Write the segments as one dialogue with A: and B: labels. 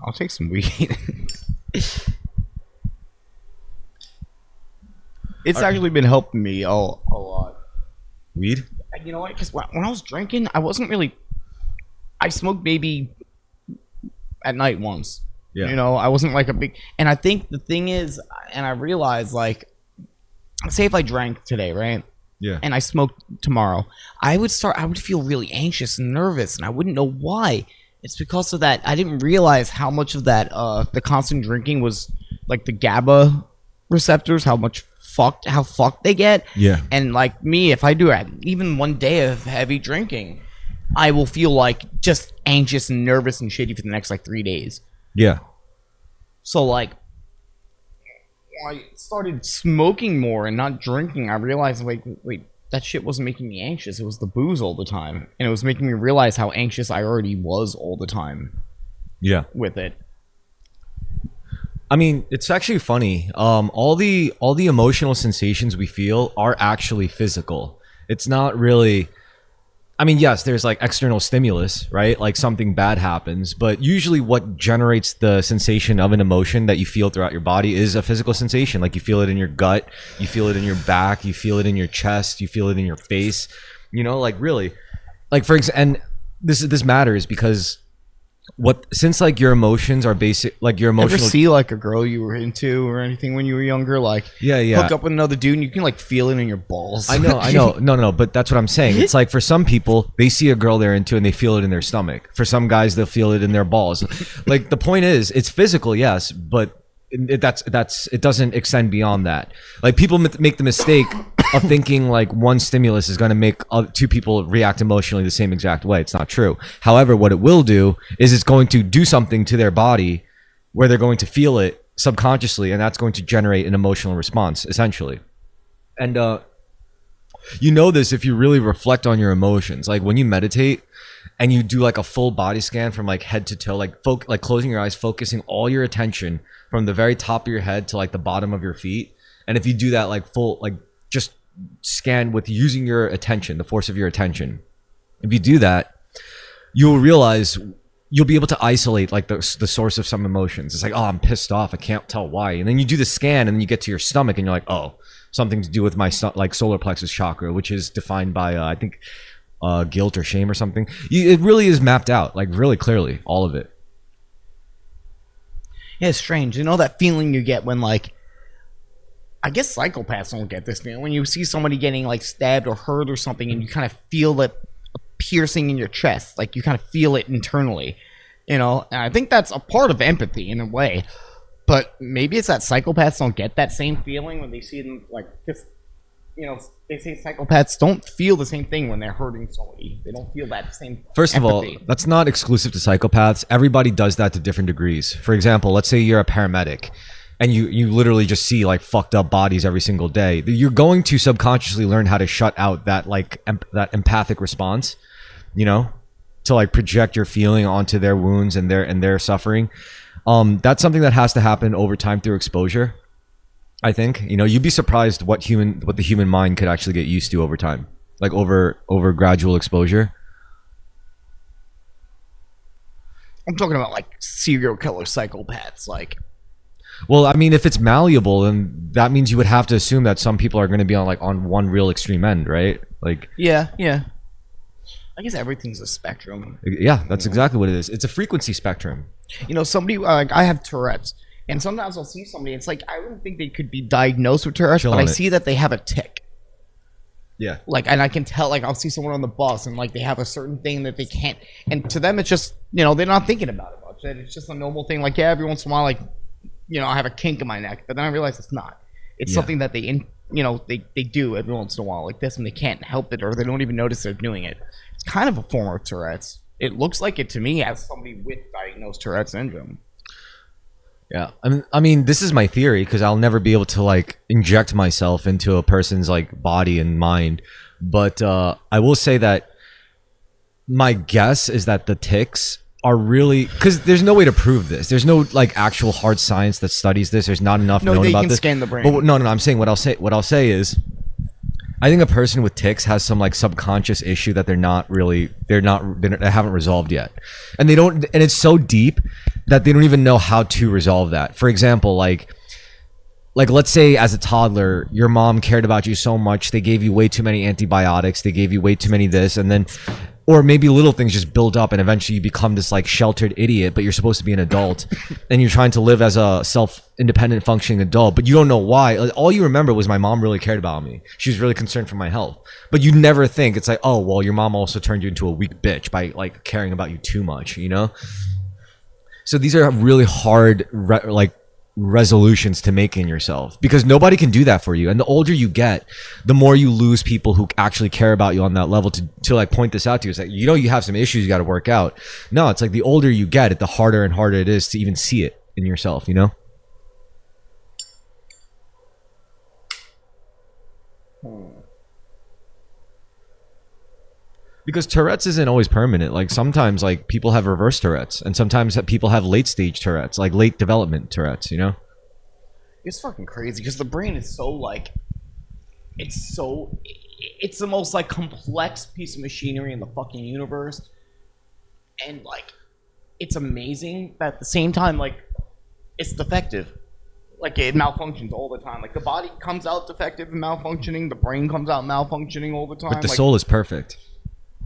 A: I'll take some weed. It's actually been helping me a lot.
B: Weed?
A: You know what? Because when I was drinking, I wasn't really. I smoked maybe at night once.
B: Yeah.
A: You know, I wasn't like a big. And I think the thing is, and I realized, like, say if I drank today, right?
B: Yeah.
A: And I smoked tomorrow, I would feel really anxious and nervous, and I wouldn't know why. It's because of that. I didn't realize how much of that, the constant drinking was like the GABA receptors, how fucked they get.
B: Yeah.
A: And like me, if I do even one day of heavy drinking, I will feel like just anxious and nervous and shitty for the next like 3 days.
B: Yeah.
A: So like, when I started smoking more and not drinking, I realized like, wait, that shit wasn't making me anxious. It was the booze all the time, and it was making me realize how anxious I already was all the time.
B: Yeah.
A: With it.
B: I mean, it's actually funny. All the emotional sensations we feel are actually physical. It's not really. I mean, yes, there's like external stimulus, right? Like something bad happens, but usually what generates the sensation of an emotion that you feel throughout your body is a physical sensation. Like you feel it in your gut, you feel it in your back, you feel it in your chest, you feel it in your face. You know, like really, like for example, and this matters because since like your emotions are basic, like your emotional.
A: Ever see like a girl you were into or anything when you were younger, like hook up with another dude and you can like feel it in your balls?
B: I know, no, but that's what I'm saying. It's like for some people, they see a girl they're into and they feel it in their stomach. For some guys, they'll feel it in their balls. Like the point is, it's physical, yes, but it doesn't extend beyond that. Like people make the mistake of thinking like one stimulus is going to make two people react emotionally the same exact way. It's not true. However, what it will do is it's going to do something to their body where they're going to feel it subconsciously, and that's going to generate an emotional response essentially. And you know this if you really reflect on your emotions. Like when you meditate and you do like a full body scan from like head to toe, like closing your eyes, focusing all your attention from the very top of your head to like the bottom of your feet. And if you do that like full, like just scan with using your attention, the force of your attention. If you do that, you'll realize you'll be able to isolate like the source of some emotions. It's like, oh, I'm pissed off. I can't tell why. And then you do the scan and then you get to your stomach and you're like, oh, something to do with my like solar plexus chakra, which is defined by, I think, guilt or shame or something. It really is mapped out, like really clearly, all of it.
A: Yeah, it's strange. You know that feeling you get when like, I guess psychopaths don't get this feeling when you see somebody getting like stabbed or hurt or something, and you kind of feel that piercing in your chest, like you kind of feel it internally, you know. And I think that's a part of empathy in a way, but maybe it's that psychopaths don't get that same feeling when they see them like just, you know, they say psychopaths don't feel the same thing when they're hurting somebody. They don't feel that same
B: First
A: empathy.
B: of all, that's not exclusive to psychopaths. Everybody does that to different degrees. For example, let's say you're a paramedic and you literally just see like fucked up bodies every single day. You're going to subconsciously learn how to shut out that like that empathic response, you know, to like project your feeling onto their wounds and their suffering. That's something that has to happen over time through exposure. I think, you know, you'd be surprised what the human mind could actually get used to over time, like over gradual exposure.
A: I'm talking about like serial killer psychopaths, like.
B: Well, I mean, if it's malleable, then that means you would have to assume that some people are going to be on one real extreme end, right? Like,
A: yeah. I guess everything's a spectrum.
B: Yeah, that's exactly what it is. It's a frequency spectrum.
A: You know, somebody like I have Tourette's, and sometimes I'll see somebody. It's like I wouldn't think they could be diagnosed with Tourette's, but I see that they have a tic.
B: Yeah.
A: Like, and I can tell. Like, I'll see someone on the bus, and like they have a certain thing that they can't. And to them, it's just, you know, they're not thinking about it much. It's just a normal thing. Like, yeah, every once in a while, like, you know, I have a kink in my neck, but then I realize it's not. It's something that they do every once in a while, like this, and they can't help it, or they don't even notice they're doing it. It's kind of a form of Tourette's. It looks like it to me as somebody with diagnosed Tourette's syndrome.
B: Yeah, I mean, this is my theory because I'll never be able to like inject myself into a person's like body and mind, but I will say that my guess is that the tics are really, because there's no way to prove this. There's no like actual hard science that studies this. There's not enough known about this.
A: Scan the brain.
B: But no, I'm saying what I'll say is I think a person with tics has some like subconscious issue that they haven't resolved yet, and they don't, and it's so deep that they don't even know how to resolve that. For example, like let's say as a toddler, your mom cared about you so much, they gave you way too many antibiotics, they gave you way too many this, and then, or maybe little things just build up and eventually you become this like sheltered idiot, but you're supposed to be an adult and you're trying to live as a self-independent functioning adult, but you don't know why. Like, all you remember was my mom really cared about me. She was really concerned for my health. But you never think it's like, oh, well, your mom also turned you into a weak bitch by like caring about you too much, you know? So these are really hard, resolutions to make in yourself, because nobody can do that for you. And the older you get, the more you lose people who actually care about you on that level to like point this out to you. It's like, you know, you have some issues you got to work out. No, it's like the older you get, the harder and harder it is to even see it in yourself, you know? Because Tourette's isn't always permanent. Like sometimes like people have reverse Tourette's, and sometimes people have late stage Tourette's, like late development Tourette's, you know?
A: It's fucking crazy because the brain is so like, it's the most like complex piece of machinery in the fucking universe. And like, it's amazing, but at the same time, like, it's defective. Like, it malfunctions all the time. Like, the body comes out defective and malfunctioning, the brain comes out malfunctioning all the time.
B: But the
A: like,
B: soul is perfect.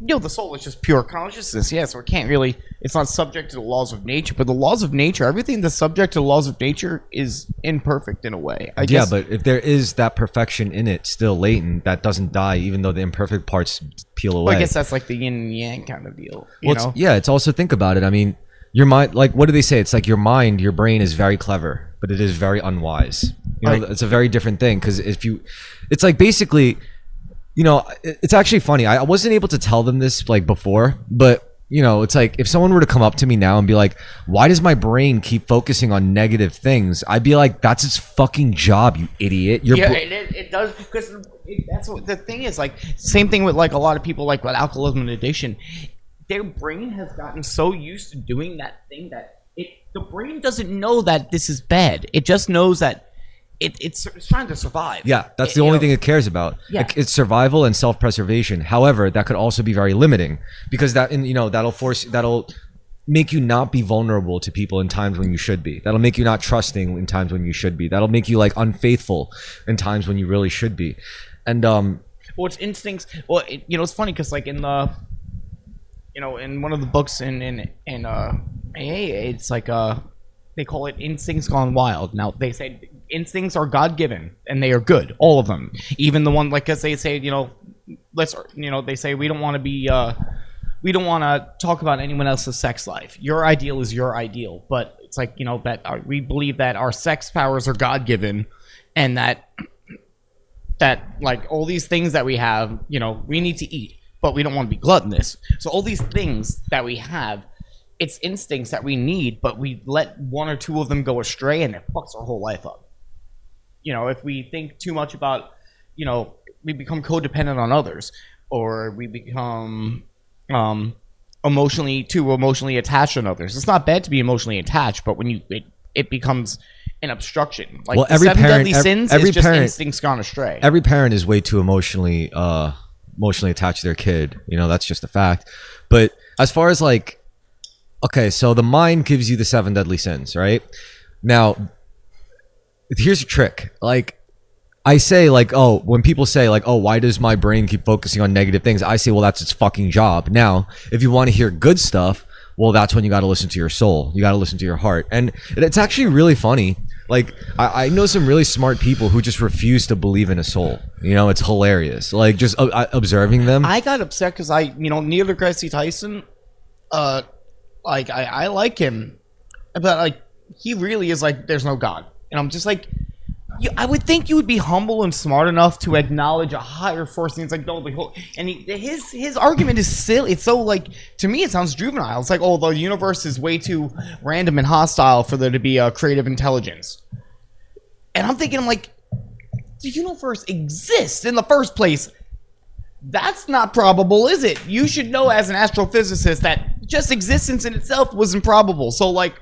A: You know, the soul is just pure consciousness, yeah, so it can't really, it's not subject to the laws of nature, but the laws of nature, everything that's subject to the laws of nature is imperfect in a way. I guess,
B: but if there is that perfection in it still latent, that doesn't die, even though the imperfect parts peel away.
A: Well, I guess that's like the yin and yang kind of deal, you know?
B: It's also, think about it. I mean, your mind, like, what do they say? It's like your mind, your brain is very clever, but it is very unwise. You know, it's a very different thing, because it's like basically, you know, it's actually funny. I wasn't able to tell them this like before, but you know, it's like if someone were to come up to me now and be like, why does my brain keep focusing on negative things? I'd be like, that's its fucking job, you idiot.
A: It does, because that's what the thing is. Like, same thing with like a lot of people like with alcoholism and addiction. Their brain has gotten so used to doing that thing that the brain doesn't know that this is bad. It just knows that it's trying to survive.
B: Yeah, that's the only thing it cares about.
A: Yeah.
B: It's survival and self-preservation. However, that could also be very limiting, because that'll make you not be vulnerable to people in times when you should be. That'll make you not trusting in times when you should be. That'll make you like unfaithful in times when you really should be. And well,
A: it's instincts. Well, it's funny because like in the, in one of the books in AA, it's like they call it instincts gone wild. Now they say instincts are God-given and they are good, all of them. Even the one, like, as they say, they say we don't want to be, we don't want to talk about anyone else's sex life. Your ideal is your ideal, but it's like, that we believe that our sex powers are God-given, and that like all these things that we have, we need to eat, but we don't want to be gluttonous. So all these things that we have, it's instincts that we need, but we let one or two of them go astray, and it fucks our whole life up. If we think too much about, we become codependent on others, or we become emotionally attached on others. It's not bad to be emotionally attached, but when it becomes an obstruction. Like, well,
B: every
A: seven
B: parent,
A: deadly sins is just instincts gone astray.
B: Every parent is way too emotionally attached to their kid. That's just a fact. But as far as like, okay, so the mind gives you the 7 deadly sins, right? Now, here's a trick. Like, I say, like, oh, when people say, like, oh, why does my brain keep focusing on negative things? I say, well, that's its fucking job. Now, if you want to hear good stuff, well, that's when you got to listen to your soul. You got to listen to your heart. And it's actually really funny. Like, I know some really smart people who just refuse to believe in a soul. It's hilarious. Like, just observing them.
A: I got upset because Neil deGrasse Tyson, like, I like him, but like, he really is like, there's no God. And I'm just like, I would think you would be humble and smart enough to acknowledge a higher force. And it's like, no, his argument is silly. It's so, like, to me, it sounds juvenile. It's like, oh, the universe is way too random and hostile for there to be a creative intelligence. And I'm thinking, like, the universe exists in the first place. That's not probable, is it? You should know as an astrophysicist that just existence in itself was improbable. So, like,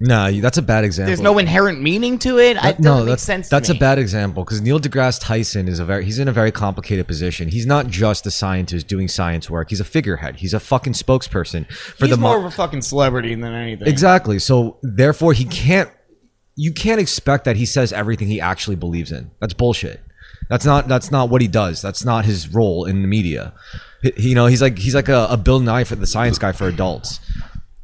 B: Nah, that's a bad example.
A: There's no inherent meaning to it. It doesn't make sense to
B: that's
A: me.
B: a bad example because Neil deGrasse Tyson he's in a very complicated position. He's not just a scientist doing science work. He's a figurehead. He's a fucking spokesperson for
A: He's more of a fucking celebrity than anything.
B: Exactly. So therefore, you can't expect that he says everything he actually believes in. That's bullshit. That's not what he does. That's not his role in the media. He's like a Bill Nye for the science guy for adults.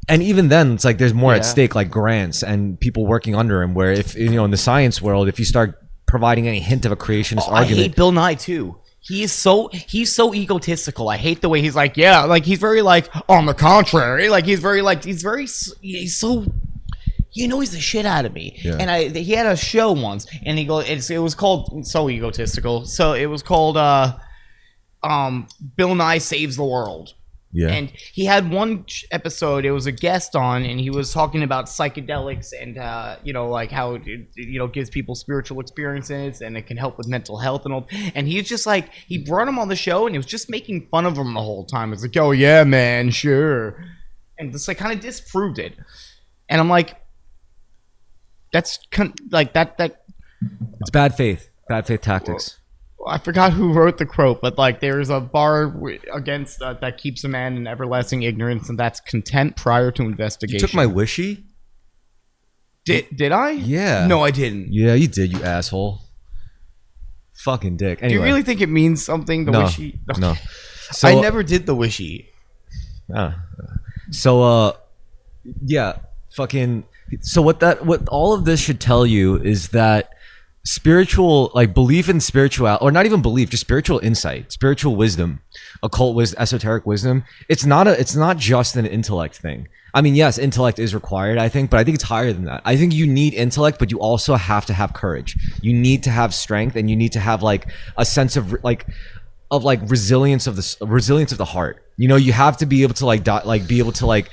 B: And even then, it's like there's more at stake, like grants and people working under him. Where if in the science world, if you start providing any hint of a creationist argument,
A: I hate Bill Nye too. He's so egotistical. I hate the way he's like, yeah, like he's very like on the contrary, like he's so. He annoys the shit out of me. Yeah. And he had a show once, and it was called so egotistical. So it was called Bill Nye Saves the World.
B: Yeah.
A: And he had one episode, it was a guest on, and he was talking about psychedelics and, like how it, gives people spiritual experiences and it can help with mental health and all. And he's just like, he brought him on the show and he was just making fun of him the whole time. It's like, oh yeah, man, sure. And just like kind of disproved it. And I'm like, that's like that.
B: It's bad faith tactics.
A: I forgot who wrote the quote, but like there's a bar against that keeps a man in everlasting ignorance, and that's contempt prior to investigation.
B: You took my wishy?
A: Did I?
B: Yeah.
A: No, I didn't.
B: Yeah, you did, you asshole. Fucking dick. Anyway.
A: Do you really think it means something? The wishy?
B: No. So,
A: I never did the wishy.
B: Yeah, fucking. So what all of this should tell you is that spiritual, like belief in spiritual, or not even belief, just spiritual insight, spiritual wisdom, occult wisdom, esoteric wisdom. It's not just an intellect thing. I mean, yes, intellect is required, I think, but I think it's higher than that. I think you need intellect, but you also have to have courage. You need to have strength, and you need to have like a sense of resilience of the heart. You have to be able to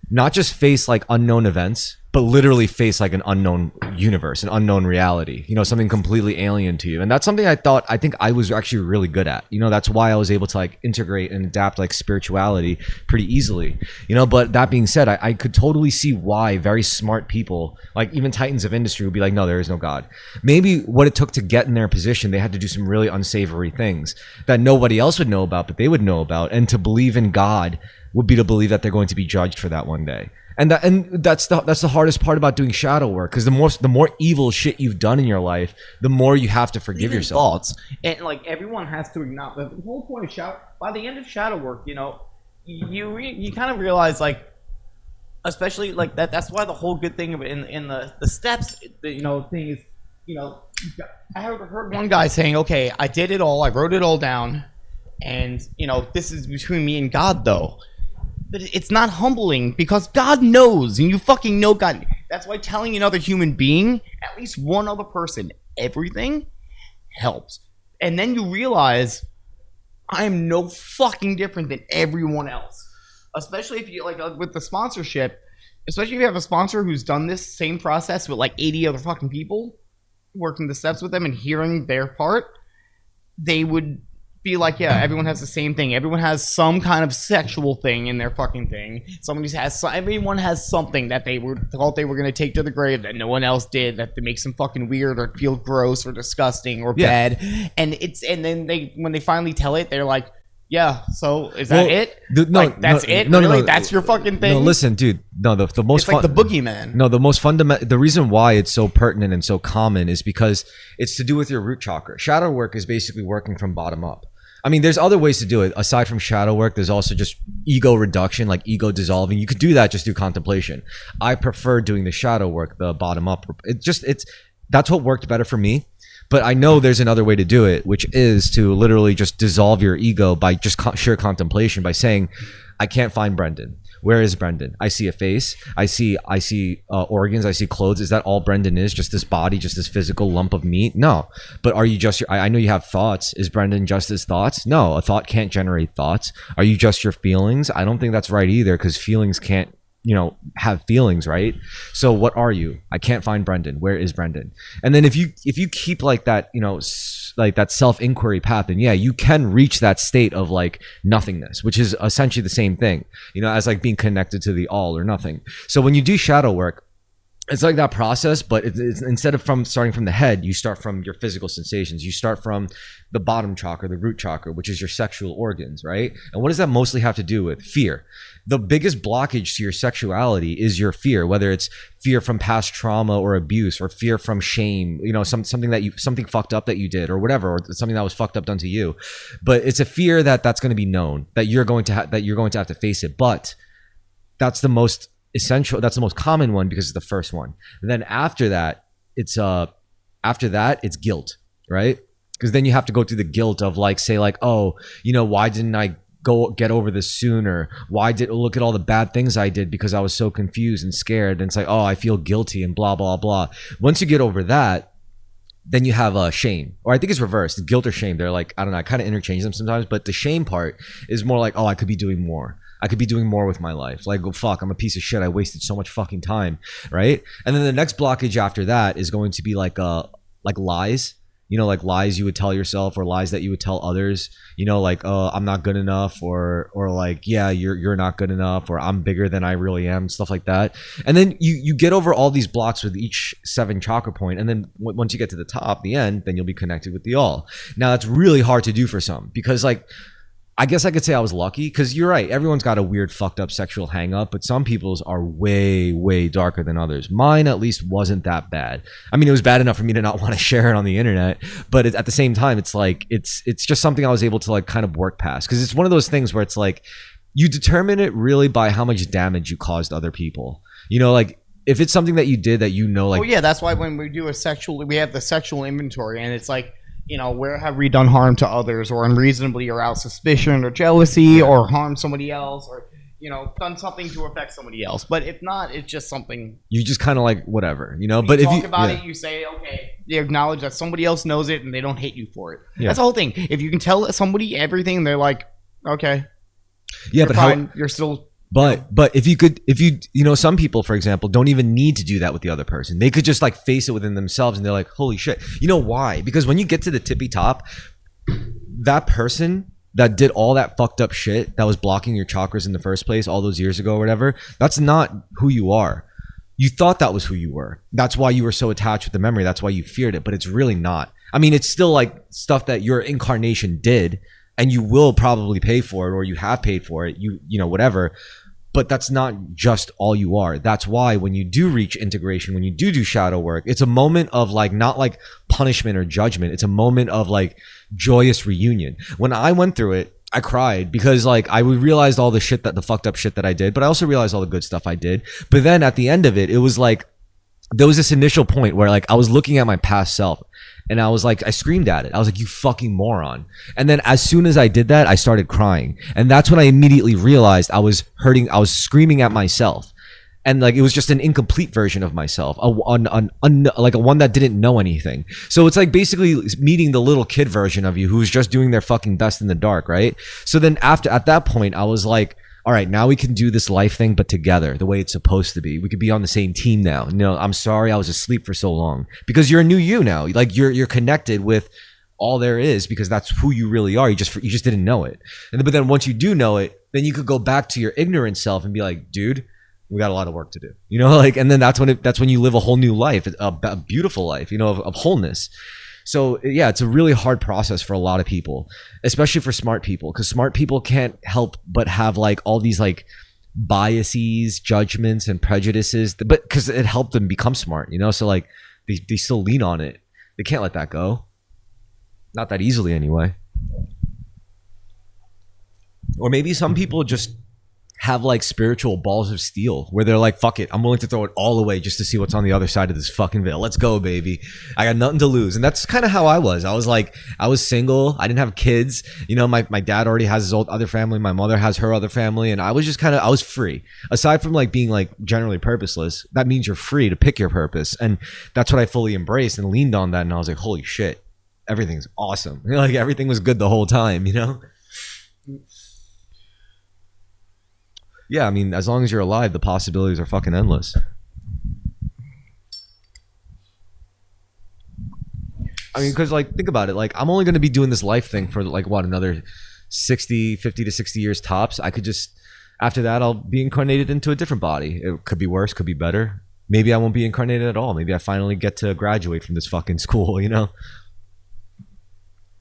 B: not just face like unknown events, but literally face like an unknown universe, an unknown reality, something completely alien to you. And that's something I think I was actually really good at. That's why I was able to like integrate and adapt like spirituality pretty easily. But that being said, I could totally see why very smart people, like even titans of industry, would be like, no, there is no God. Maybe what it took to get in their position, they had to do some really unsavory things that nobody else would know about, but they would know about. And to believe in God would be to believe that they're going to be judged for that one day. And that's the hardest part about doing shadow work, because the more evil shit you've done in your life, the more you have to forgive yourself.
A: Thoughts. And like everyone has to acknowledge the whole point of shadow. By the end of shadow work, you kind of realize, like, especially like that. That's why the whole good thing of it in the steps, thing is, I heard one guy saying, okay, I did it all, I wrote it all down, and this is between me and God, though. But it's not humbling, because God knows, and you fucking know God. That's why telling another human being, at least one other person, everything helps. And then you realize I am no fucking different than everyone else. Especially if you like with the sponsorship, especially if you have a sponsor who's done this same process with like 80 other fucking people, working the steps with them and hearing their part, they would be like, yeah, everyone has the same thing. Everyone has some kind of sexual thing in their fucking thing. Everyone has something that they thought they were going to take to the grave that no one else did, that makes them fucking weird or feel gross or disgusting or bad. And then when they finally tell it, they're like, yeah, so is that it? That's it? No, really? That's your fucking thing?
B: No, listen, dude. No, the most.
A: It's like the boogeyman.
B: No, the most fundamental. The reason why it's so pertinent and so common is because it's to do with your root chakra. Shadow work is basically working from bottom up. I mean, there's other ways to do it. Aside from shadow work, there's also just ego reduction, like ego dissolving. You could do that just through contemplation. I prefer doing the shadow work, the bottom up. That's what worked better for me. But I know there's another way to do it, which is to literally just dissolve your ego by just sheer contemplation, by saying, I can't find Brendan. Where is Brendan? I see a face. I see organs. I see clothes. Is that all Brendan is? Just this body, just this physical lump of meat? No. But are you just I know you have thoughts. Is Brendan just his thoughts? No. A thought can't generate thoughts. Are you just your feelings? I don't think that's right either, because feelings can't, have feelings, right? So what are you? I can't find Brendan. Where is Brendan? And then if you keep like that, like that self-inquiry path, and yeah, you can reach that state of like nothingness, which is essentially the same thing, you know, as like being connected to the all or nothing. So when you do shadow work, it's like that process, but it's instead of starting from the head, you start from your physical sensations. You start from the bottom chakra, the root chakra, which is your sexual organs, right? And what does that mostly have to do with? Fear. The biggest blockage to your sexuality is your fear, whether it's fear from past trauma or abuse, or fear from shame, you know, something fucked up that you did, or whatever, or something that was fucked up done to you. But it's a fear that's going to be known, that you're going to have to face it. But that's the most essential, that's the most common one, because it's the first one. And then after that it's guilt, right? Because then you have to go through the guilt of like, say like, oh, you know, why didn't I go get over this sooner? Look at all the bad things I did because I was so confused and scared. And it's like, oh, I feel guilty and blah blah blah. Once you get over that, then you have shame, or I think it's reversed, guilt or shame. They're like, I don't know, I kind of interchange them sometimes, but the shame part is more like, oh, I could be doing more. I could be doing more with my life. Like, oh, fuck, I'm a piece of shit. I wasted so much fucking time, right? And then the next blockage after that is going to be like lies. You know, like lies you would tell yourself, or lies that you would tell others. You know, like, oh, I'm not good enough, or like, yeah, you're not good enough, or I'm bigger than I really am, stuff like that. And then you get over all these blocks with each 7 chakra point, and then once you get to the top, the end, then you'll be connected with the all. Now that's really hard to do for some, because like, I guess I could say I was lucky, because you're right, everyone's got a weird fucked up sexual hang up, but some people's are way, way darker than others. Mine at least wasn't that bad. I mean, it was bad enough for me to not want to share it on the internet, but at the same time, it's like, it's just something I was able to like kind of work past, because it's one of those things where it's like, you determine it really by how much damage you caused other people. You know, like, if it's something that you did that you know, like...
A: Oh yeah, that's why when we do we have the sexual inventory, and it's like, you know, where have we done harm to others, or unreasonably aroused suspicion or jealousy, or harmed somebody else, or, you know, done something to affect somebody else. But if not, it's just something
B: you just kind of like, whatever, you know.
A: But
B: but
A: you
B: if
A: talk
B: you
A: about
B: yeah.
A: it, you say, okay, you acknowledge that somebody else knows it and they don't hate you for it.
B: Yeah.
A: That's the whole thing. If you can tell somebody everything, they're like, okay,
B: yeah,
A: you're
B: but
A: fine, you're still...
B: But if you know, some people, for example, don't even need to do that with the other person. They could just like face it within themselves, and they're like, holy shit. You know why? Because when you get to the tippy top, that person that did all that fucked up shit that was blocking your chakras in the first place all those years ago or whatever, that's not who you are. You thought that was who you were. That's why you were so attached with the memory. That's why you feared it, but it's really not. I mean, it's still like stuff that your incarnation did, and you will probably pay for it, or you have paid for it, you know, whatever. But that's not just all you are. That's why when you do reach integration, when you do shadow work, it's a moment of like, not like punishment or judgment. It's a moment of like joyous reunion. When I went through it, I cried, because like I realized all the fucked up shit that I did, but I also realized all the good stuff I did. But then at the end of it, it was like, there was this initial point where like I was looking at my past self, and I was like, I screamed at it. I was like, you fucking moron. And then as soon as I did that, I started crying. And that's when I immediately realized I was hurting. I was screaming at myself. And like, it was just an incomplete version of myself, like a one that didn't know anything. So it's like basically meeting the little kid version of you who's just doing their fucking best in the dark, right? So then at that point, I was like, all right, now we can do this life thing, but together, the way it's supposed to be. We could be on the same team now. No, I'm sorry I was asleep for so long, because you're a new you now. Like you're connected with all there is, because that's who you really are. You just didn't know it. But then once you do know it, then you could go back to your ignorant self and be like, dude, we got a lot of work to do. You know, like, and then that's when you live a whole new life, a beautiful life, you know, of wholeness. So yeah, it's a really hard process for a lot of people, especially for smart people, because smart people can't help but have like all these like biases, judgments, and prejudices, but because it helped them become smart, you know? So like they still lean on it. They can't let that go. Not that easily anyway. Or maybe some people just have like spiritual balls of steel, where they're like, fuck it, I'm willing to throw it all away just to see what's on the other side of this fucking veil. Let's go, baby. I got nothing to lose. And that's kind of how I was. I was like, I was single. I didn't have kids. You know, my dad already has his other family. My mother has her other family. And I was just I was free. Aside from like being like generally purposeless, that means you're free to pick your purpose. And that's what I fully embraced and leaned on that. And I was like, holy shit, everything's awesome. You know, like everything was good the whole time, you know? Yeah, I mean, as long as you're alive, the possibilities are fucking endless. I mean, because like think about it, like I'm only going to be doing this life thing for like what, another 50 to 60 years tops. I could just, after that, I'll be incarnated into a different body. It could be worse, could be better. Maybe I won't be incarnated at all. Maybe I finally get to graduate from this fucking school, you know?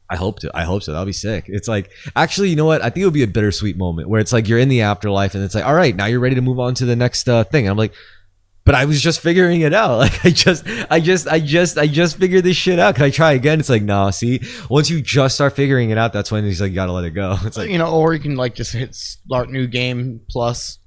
B: I hope so. That'll be sick. It's like, actually, you know what? I think it would be a bittersweet moment where it's like you're in the afterlife and it's like, all right, now you're ready to move on to the next thing. And I'm like, but I was just figuring it out. Like I just figured this shit out. Can I try again? It's like, no, see, once you just start figuring it out, that's when he's like, you gotta let it go. It's like,
A: you know, or you can like just hit start new game plus.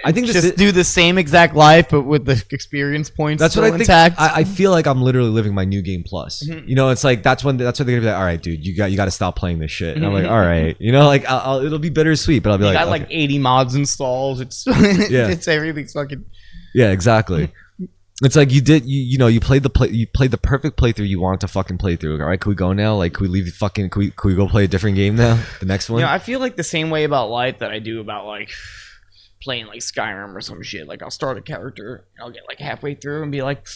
B: I think
A: just do the same exact life, but with the experience points.
B: That's what I think.
A: Intact.
B: I feel like I'm literally living my new game plus. Mm-hmm. You know, it's like that's when they're gonna be like, all right, dude, you got to stop playing this shit. And I'm like, all right, you know, like it'll be bittersweet, but I'll be like,
A: got like 80 mods installs. It's it's everything's fucking.
B: Yeah, exactly. It's like you played the perfect playthrough you wanted to fucking play through. All right, can we go now? Like, can we leave the fucking? Can we go play a different game now? The next one.
A: Yeah, I feel like the same way about life that I do about like playing like Skyrim or some shit. Like I'll start a character, and I'll get like halfway through and be like,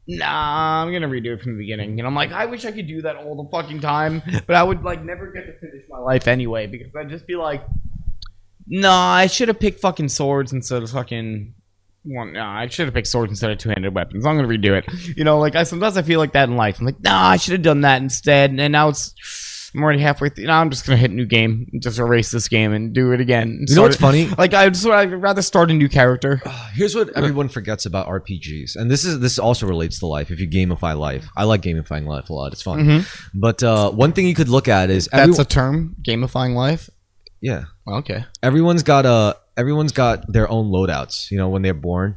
A: nah, I'm gonna redo it from the beginning. And I'm like, I wish I could do that all the fucking time, but I would like never get to finish my life anyway because I'd just be like, nah, I should have picked fucking swords instead of fucking. I should have picked swords instead of two-handed weapons. I'm gonna redo it. You know, like sometimes I feel like that in life. I'm like, nah, I should have done that instead. And now I'm already halfway through. Now I'm just gonna hit a new game, and just erase this game, and do it again.
B: You know what's funny?
A: Like I'd rather start a new character.
B: Here's what everyone forgets about RPGs, and this also relates to life. If you gamify life, I like gamifying life a lot. It's fun. Mm-hmm. But one thing you could look at is
A: that's a term, gamifying life.
B: Yeah.
A: Okay.
B: Everyone's got their own loadouts. You know, when they're born,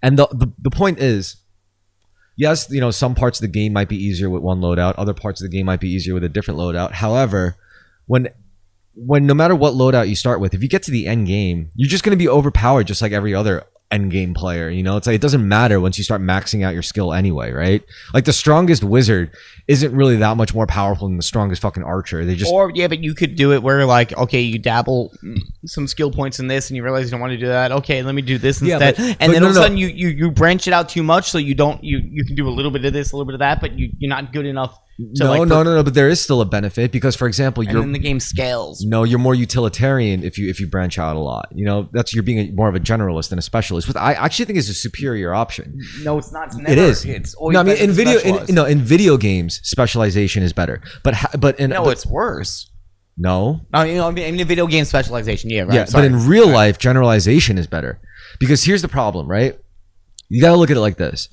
B: and the point is. Yes, you know, some parts of the game might be easier with one loadout. Other parts of the game might be easier with a different loadout. However, when no matter what loadout you start with, if you get to the end game, you're just going to be overpowered just like every other end game player. You know, it's like it doesn't matter once you start maxing out your skill anyway, right? Like the strongest wizard isn't really that much more powerful than the strongest fucking archer. They just
A: but you could do it where like, okay, you dabble some skill points in this and you realize you don't want to do that. Okay, let me do this instead. And then all of a sudden you branch it out too much, so you can do a little bit of this, a little bit of that, but you're not good enough.
B: No, but there is still a benefit because, for example,
A: then the game scales.
B: No, you're more utilitarian if you branch out a lot. You know, you're being more of a generalist than a specialist. Which I actually think is a superior option.
A: No, it's not.
B: It is.
A: It's always in
B: video games, specialization is better.
A: It's worse.
B: No.
A: In the video game specialization, yeah, right.
B: Yeah, but in real life, generalization is better because here's the problem, right? You got to look at it like this.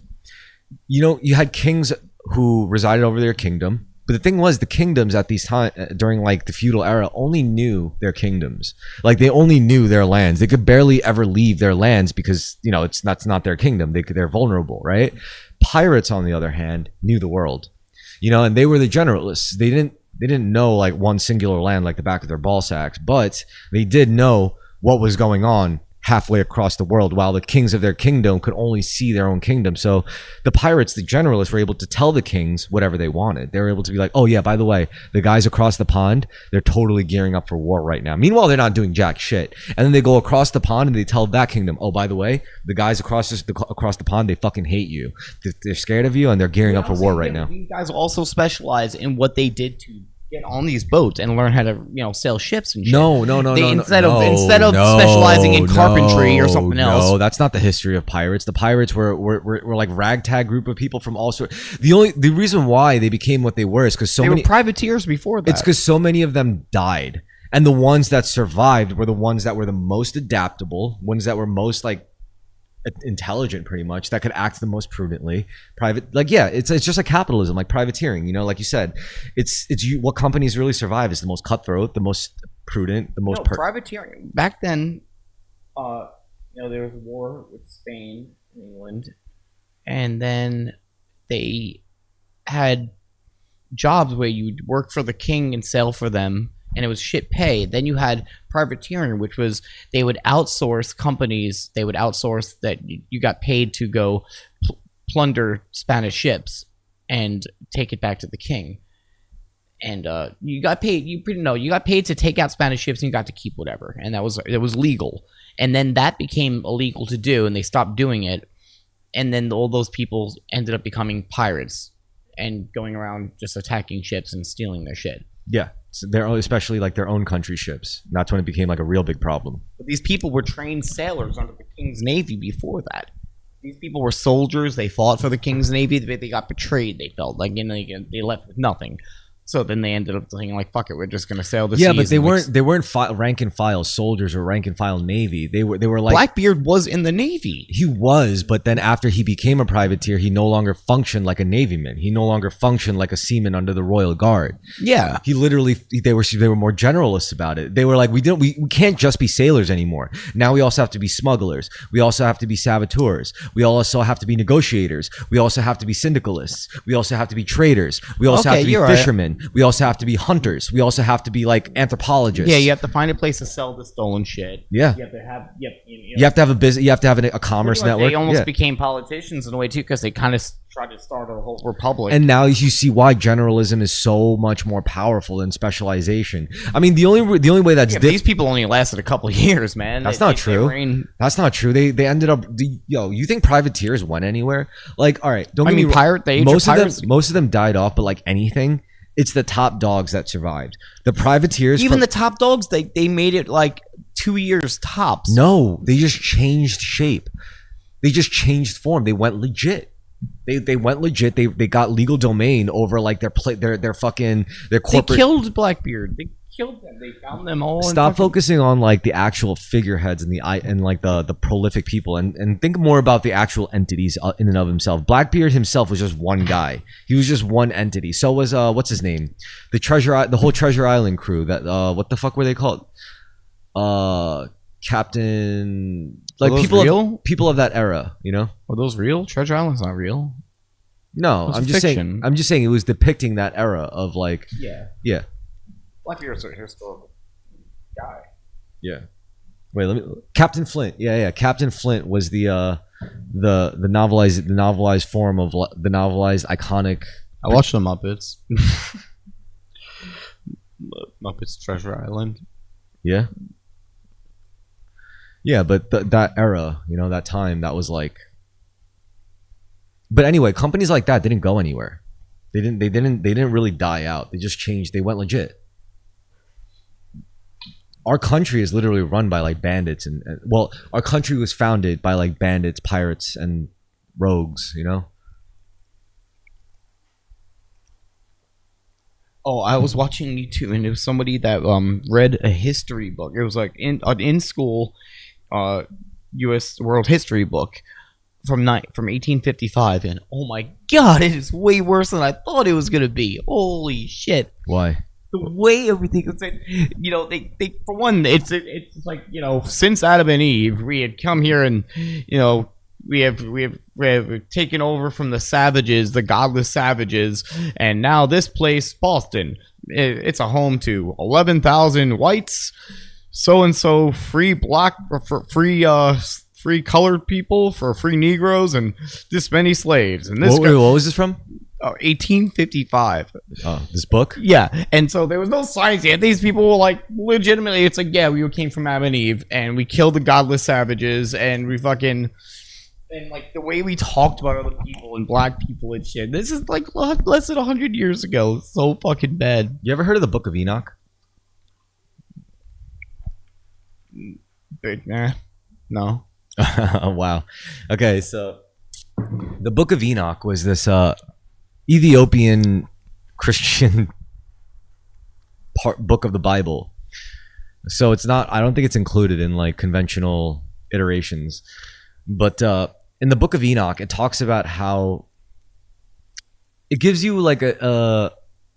B: You know, you had kings who resided over their kingdom. But the thing was, the kingdoms at these times during like the feudal era only knew their kingdoms. Like they only knew their lands. They could barely ever leave their lands because you know that's not their kingdom. They're vulnerable, right? Pirates, on the other hand, knew the world. You know, and they were the generalists. They didn't know like one singular land like the back of their ball sacks, but they did know what was going on halfway across the world, while the kings of their kingdom could only see their own kingdom. So the pirates, the generalists, were able to tell the kings whatever they wanted. They were able to be like, oh yeah, by the way, the guys across the pond, they're totally gearing up for war right now. Meanwhile, they're not doing jack shit. And then they go across the pond and they tell that kingdom, oh, by the way, the guys across the pond, they fucking hate you. They're scared of you and they're gearing up for war right now.
A: These guys also specialize in what they did to get on these boats and learn how to, sail ships and shit. Instead of specializing in carpentry or something else.
B: No, that's not the history of pirates. The pirates were like ragtag group of people from all sorts. The reason why they became what they were is because
A: they were privateers before that.
B: It's because so many of them died, and the ones that survived were the ones that were the most adaptable, ones that were most like intelligent, pretty much, that could act the most prudently. It's just like capitalism, like privateering. Like you said, it's what companies really survive is the most cutthroat, the most prudent, the most
A: privateering. Back then, there was a war with Spain and England, and then they had jobs where you'd work for the king and sail for them, and it was shit pay. Then you had privateering, which was they would outsource companies. They would outsource that you got paid to go plunder Spanish ships and take it back to the king. And you got paid. You got paid to take out Spanish ships, and you got to keep whatever. And it was legal. And then that became illegal to do, and they stopped doing it. and then all those people ended up becoming pirates and going around just attacking ships and stealing their shit.
B: Yeah, so especially like their own country ships. That's when it became like a real big problem.
A: But these people were trained sailors under the King's Navy before that. These people were soldiers. They fought for the King's Navy. They got betrayed. They felt like they left with nothing. So then they ended up thinking like, "Fuck it, we're just gonna sail the seas."
B: Yeah, but they weren't rank and file soldiers or rank and file Navy. They were like
A: Blackbeard was in the Navy.
B: He was, but then after he became a privateer, he no longer functioned like a navyman. He no longer functioned like a seaman under the Royal Guard.
A: Yeah,
B: He literally they were more generalists about it. They were like, we can't just be sailors anymore. Now we also have to be smugglers. We also have to be saboteurs. We also have to be negotiators. We also have to be syndicalists. We also have to be traders. We also have to be fishermen. Right. We also have to be hunters. We also have to be like anthropologists.
A: Yeah, you have to find a place to sell the stolen shit.
B: Yeah,
A: you have to have.
B: You have to have a business. You have to have a commerce network.
A: They almost became politicians in a way too, because they kind of tried to start a whole republic.
B: And now you see why generalism is so much more powerful than specialization. I mean, the only way that's
A: these people only lasted a couple of years, man.
B: That's not true. That's not true. They ended up. You think privateers went anywhere? Like, all right, don't get me wrong. Most of them died off, but like anything. It's the top dogs that survived. The privateers,
A: even the top dogs, they made it like 2 years tops.
B: No, they just changed shape. They just changed form. They went legit. They went legit. They got legal domain over like their corporate.
A: They killed Blackbeard. They killed them. They found them all.
B: Stop focusing on like the actual figureheads and like the prolific people and think more about the actual entities in and of himself. Blackbeard himself was just one guy. He was just one entity. So was what's his name? The whole Treasure Island crew. That what the fuck were they called? Captain. Like people of that era. You know?
A: Were those real? Treasure Island's not real.
B: No, I'm just saying. I'm just saying it was depicting that era of like. Yeah.
A: Blackbeard's a historical guy.
B: Yeah. Wait, Captain Flint. Yeah. Captain Flint was the novelized form of the novelized iconic.
A: I watched the Muppets. Muppets Treasure Island.
B: Yeah. Yeah, but that era, that time, that was like. But anyway, companies like that didn't go anywhere. They didn't really die out. They just changed. They went legit. Our country is literally run by like bandits and our country was founded by like bandits, pirates, and rogues.
A: Oh, I was watching YouTube, and it was somebody that read a history book. It was like in school, U.S. world history book from 1855, and oh my god, it is way worse than I thought it was gonna be. Holy shit!
B: Why?
A: The way everything was, they for one, it's like since Adam and Eve, we had come here and we have taken over from the savages, the godless savages, and now this place, Boston, it's a home to 11,000 whites, so and so free black, free colored people, for free Negroes, and this many slaves. And this
B: what was this from?
A: 1855.
B: Oh, this book?
A: Yeah. And so there was no science yet. These people were like, legitimately, it's like, yeah, we came from Adam and Eve, and we killed the godless savages, and we fucking, and like the way we talked about other people and black people and shit. This is like less than 100 years ago. It's so fucking bad.
B: You ever heard of the Book of Enoch?
A: No.
B: Wow. Okay, so the Book of Enoch was this Ethiopian Christian book of the Bible. So it's not, I don't think it's included in like conventional iterations. But in the Book of Enoch, it talks about how it gives you like I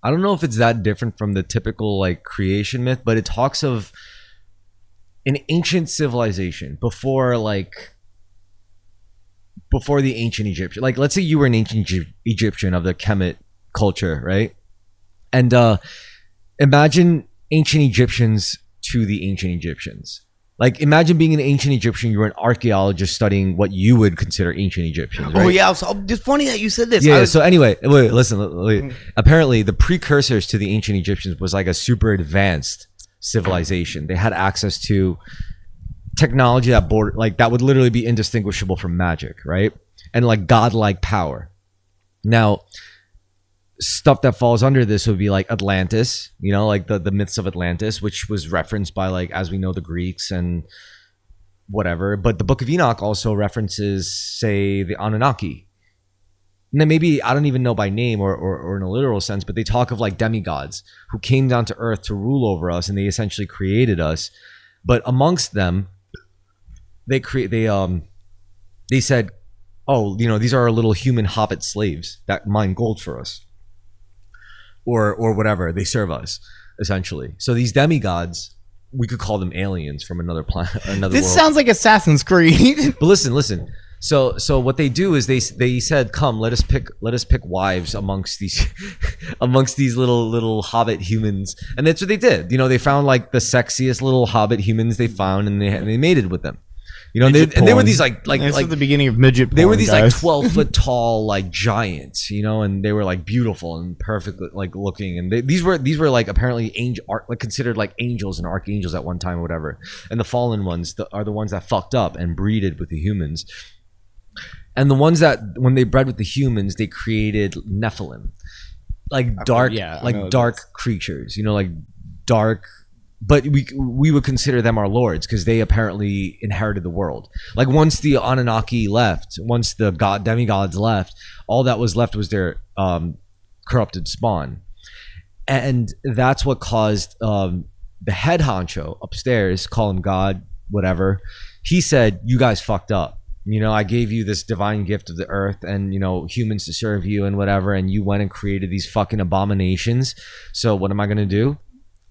B: don't know if it's that different from the typical like creation myth, but it talks of an ancient civilization before the ancient Egyptian. Like, let's say you were an ancient Egyptian of the Kemet culture, right? And imagine ancient Egyptians to the ancient Egyptians. Like, imagine being an ancient Egyptian. You were an archaeologist studying what you would consider ancient Egyptians, right?
A: Oh, yeah. It's funny that you said this.
B: Yeah, so anyway, listen. Apparently, the precursors to the ancient Egyptians was like a super advanced civilization. They had access to technology that would literally be indistinguishable from magic, right? and like godlike power. Now, stuff that falls under this would be like Atlantis, you know, like the myths of Atlantis, which was referenced by, like, as we know, the Greeks and whatever. But the Book of Enoch also references, say, the Anunnaki. And then maybe, I don't even know by name or in a literal sense, but they talk of like demigods who came down to earth to rule over us, and they essentially created us. But amongst them, they said, oh, you know, these are our little human hobbit slaves that mine gold for us, or whatever. They serve us, essentially. So these demigods, we could call them aliens from another planet, another
A: This
B: world.
A: sounds like Assassin's Creed.
B: But listen. So what they do is they said, come, let us pick wives amongst these little hobbit humans, and that's what they did. You know, they found like the sexiest little hobbit humans they found, and they mated with them. You know, they were these like
A: This is the beginning of midget porn,
B: they were these
A: guys.
B: like 12-foot tall like giants, you know, and they were like beautiful and perfect like looking, and these were like apparently like considered like angels and archangels at one time or whatever. And the fallen ones are the ones that fucked up and breeded with the humans. And the ones that, when they bred with the humans, they created Nephilim, like dark, dark creatures, you know, like dark. But we would consider them our lords because they apparently inherited the world. Like once the Anunnaki left, once the demigods left, all that was left was their corrupted spawn, and that's what caused the head honcho upstairs, call him God, whatever. He said, "You guys fucked up. You know, I gave you this divine gift of the earth and, you know, humans to serve you and whatever, and you went and created these fucking abominations. So what am I going to do?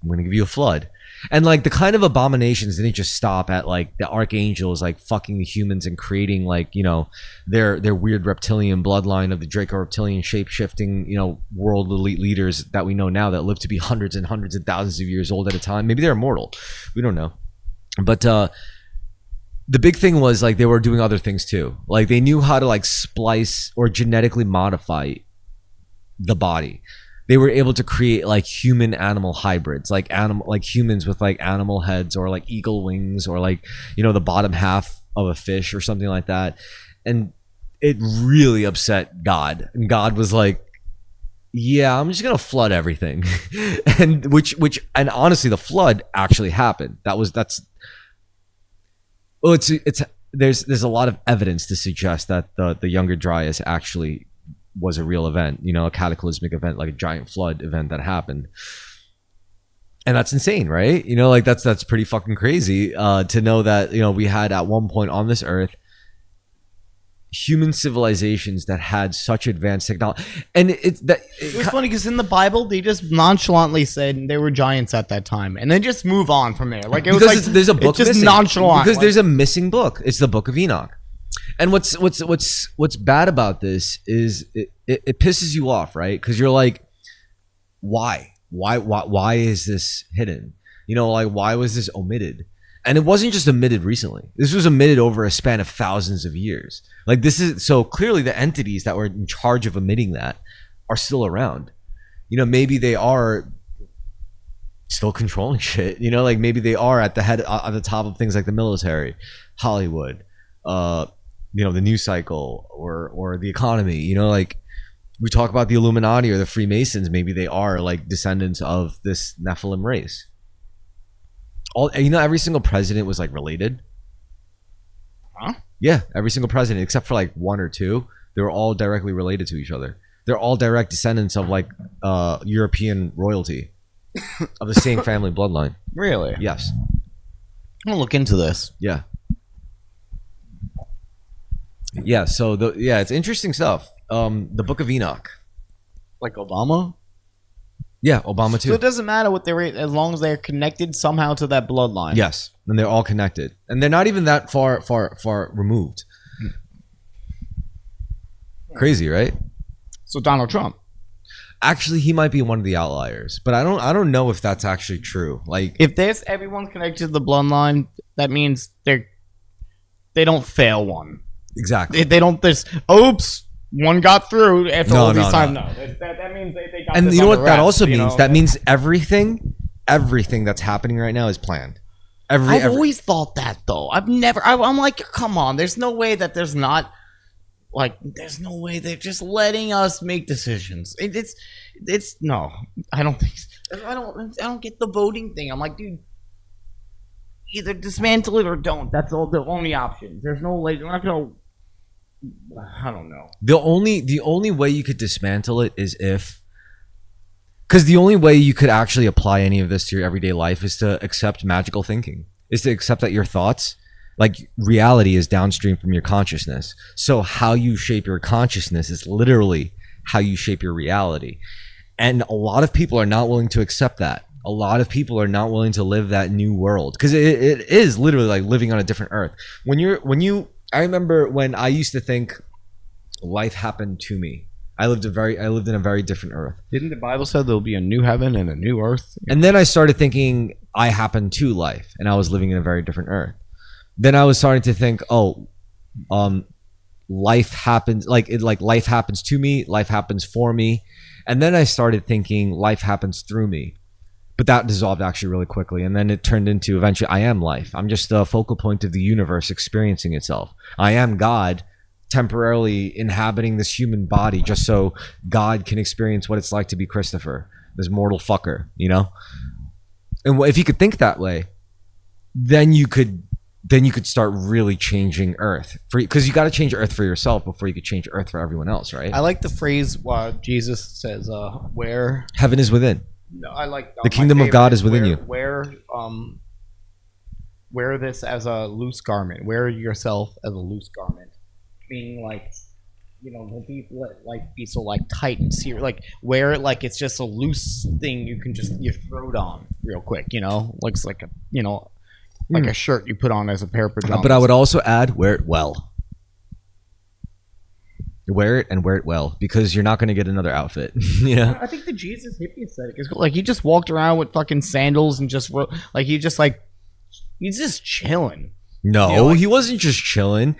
B: I'm going to give you a flood." And like the kind of abominations didn't just stop at like the archangels like fucking the humans and creating like, you know, their weird reptilian bloodline of the Draco reptilian shape-shifting, you know, world elite leaders that we know now that live to be hundreds and hundreds of thousands of years old at a time. Maybe they're immortal. We don't know. But the big thing was like they were doing other things too. Like they knew how to like splice or genetically modify the body. They were able to create like human animal hybrids, like humans with like animal heads or like eagle wings or like, you know, the bottom half of a fish or something like that. And it really upset God. And God was like, yeah, I'm just going to flood everything. And and honestly, the flood actually happened. There's a lot of evidence to suggest that the Younger Dryas actually was a real event, you know, a cataclysmic event, like a giant flood event that happened. And that's insane, right? You know, like that's pretty fucking crazy to know that, you know, we had at one point on this earth human civilizations that had such advanced technology. And it
A: was funny because in the Bible they just nonchalantly said they were giants at that time, and then just move on from there. Like it was like
B: there's a book
A: just
B: missing.
A: nonchalant
B: Because there's a missing book. It's the Book of Enoch. And what's bad about this is it pisses you off, right? Because you're like, why is this hidden? You know, like why was this omitted? And it wasn't just omitted recently. This was omitted over a span of thousands of years. Like this is so clearly the entities that were in charge of omitting that are still around. You know, maybe they are still controlling shit. You know, like maybe they are at the head, at the top of things like the military, Hollywood, you know, the news cycle or the economy. You know, like we talk about the Illuminati or the Freemasons. Maybe they are like descendants of this Nephilim race. You know, every single president was like related.
A: Huh?
B: Yeah, every single president except for like one or two. They were all directly related to each other. They're all direct descendants of like European royalty of the same family bloodline.
A: Really?
B: Yes.
A: I'm gonna look into this.
B: Yeah. Yeah. So it's interesting stuff. The Book of Enoch.
A: Like Obama?
B: Yeah, Obama too.
A: So it doesn't matter what they were, as long as they're connected somehow to that bloodline.
B: Yes, and they're all connected, and they're not even that far removed. Crazy, right?
A: So Donald Trump.
B: Actually, he might be one of the outliers, but I don't know if that's actually true. Like,
A: if everyone's connected to the bloodline, that means they don't fail one.
B: Exactly.
A: They don't. This. Oops. One got through after all these times. No, that means they got.
B: And
A: this
B: you know what that
A: wraps,
B: also means?
A: know?
B: That means everything that's happening right now is planned. I've
A: always thought that though. I'm like, come on. There's no way that there's not. Like, there's no way they're just letting us make decisions. It's no. I don't think. I don't get the voting thing. I'm like, dude, either dismantle it or don't. That's all the only option. There's no way. We're not gonna. I don't know.
B: The only way you could dismantle it is if, because the only way you could actually apply any of this to your everyday life is to accept magical thinking, is to accept that your thoughts, like reality, is downstream from your consciousness. So how you shape your consciousness is literally how you shape your reality. And a lot of people are not willing to accept that. A lot of people are not willing to live that new world, because it is literally like living on a different earth. I remember when I used to think life happened to me. I lived in a very different earth.
A: Didn't the Bible say there'll be a new heaven and a new earth?
B: And then I started thinking I happened to life, and I was living in a very different earth. Then I was starting to think, life happens, life happens to me, life happens for me. And then I started thinking life happens through me. But that dissolved actually really quickly. And then it turned into, eventually, I am life. I'm just a focal point of the universe experiencing itself. I am God temporarily inhabiting this human body just so God can experience what it's like to be Christopher, this mortal fucker, you know? And if you could think that way, then you could start really changing Earth, because you got to change Earth for yourself before you could change Earth for everyone else, right?
A: I like the phrase Jesus says, "Where
B: heaven is within."
A: No, I like
B: the kingdom of God is within you.
A: Wear this as a loose garment. Wear yourself as a loose garment, meaning like, don't be so like tight and serious. Like, wear it like it's just a loose thing you can you throw it on real quick. Looks like a shirt you put on as a pair of pajamas.
B: But I would also add, wear it well. Wear it and wear it well, because you're not going to get another outfit. Yeah.
A: I think the Jesus hippie aesthetic is cool. Like, he just walked around with fucking sandals and just he's just chilling.
B: No, he wasn't just chilling.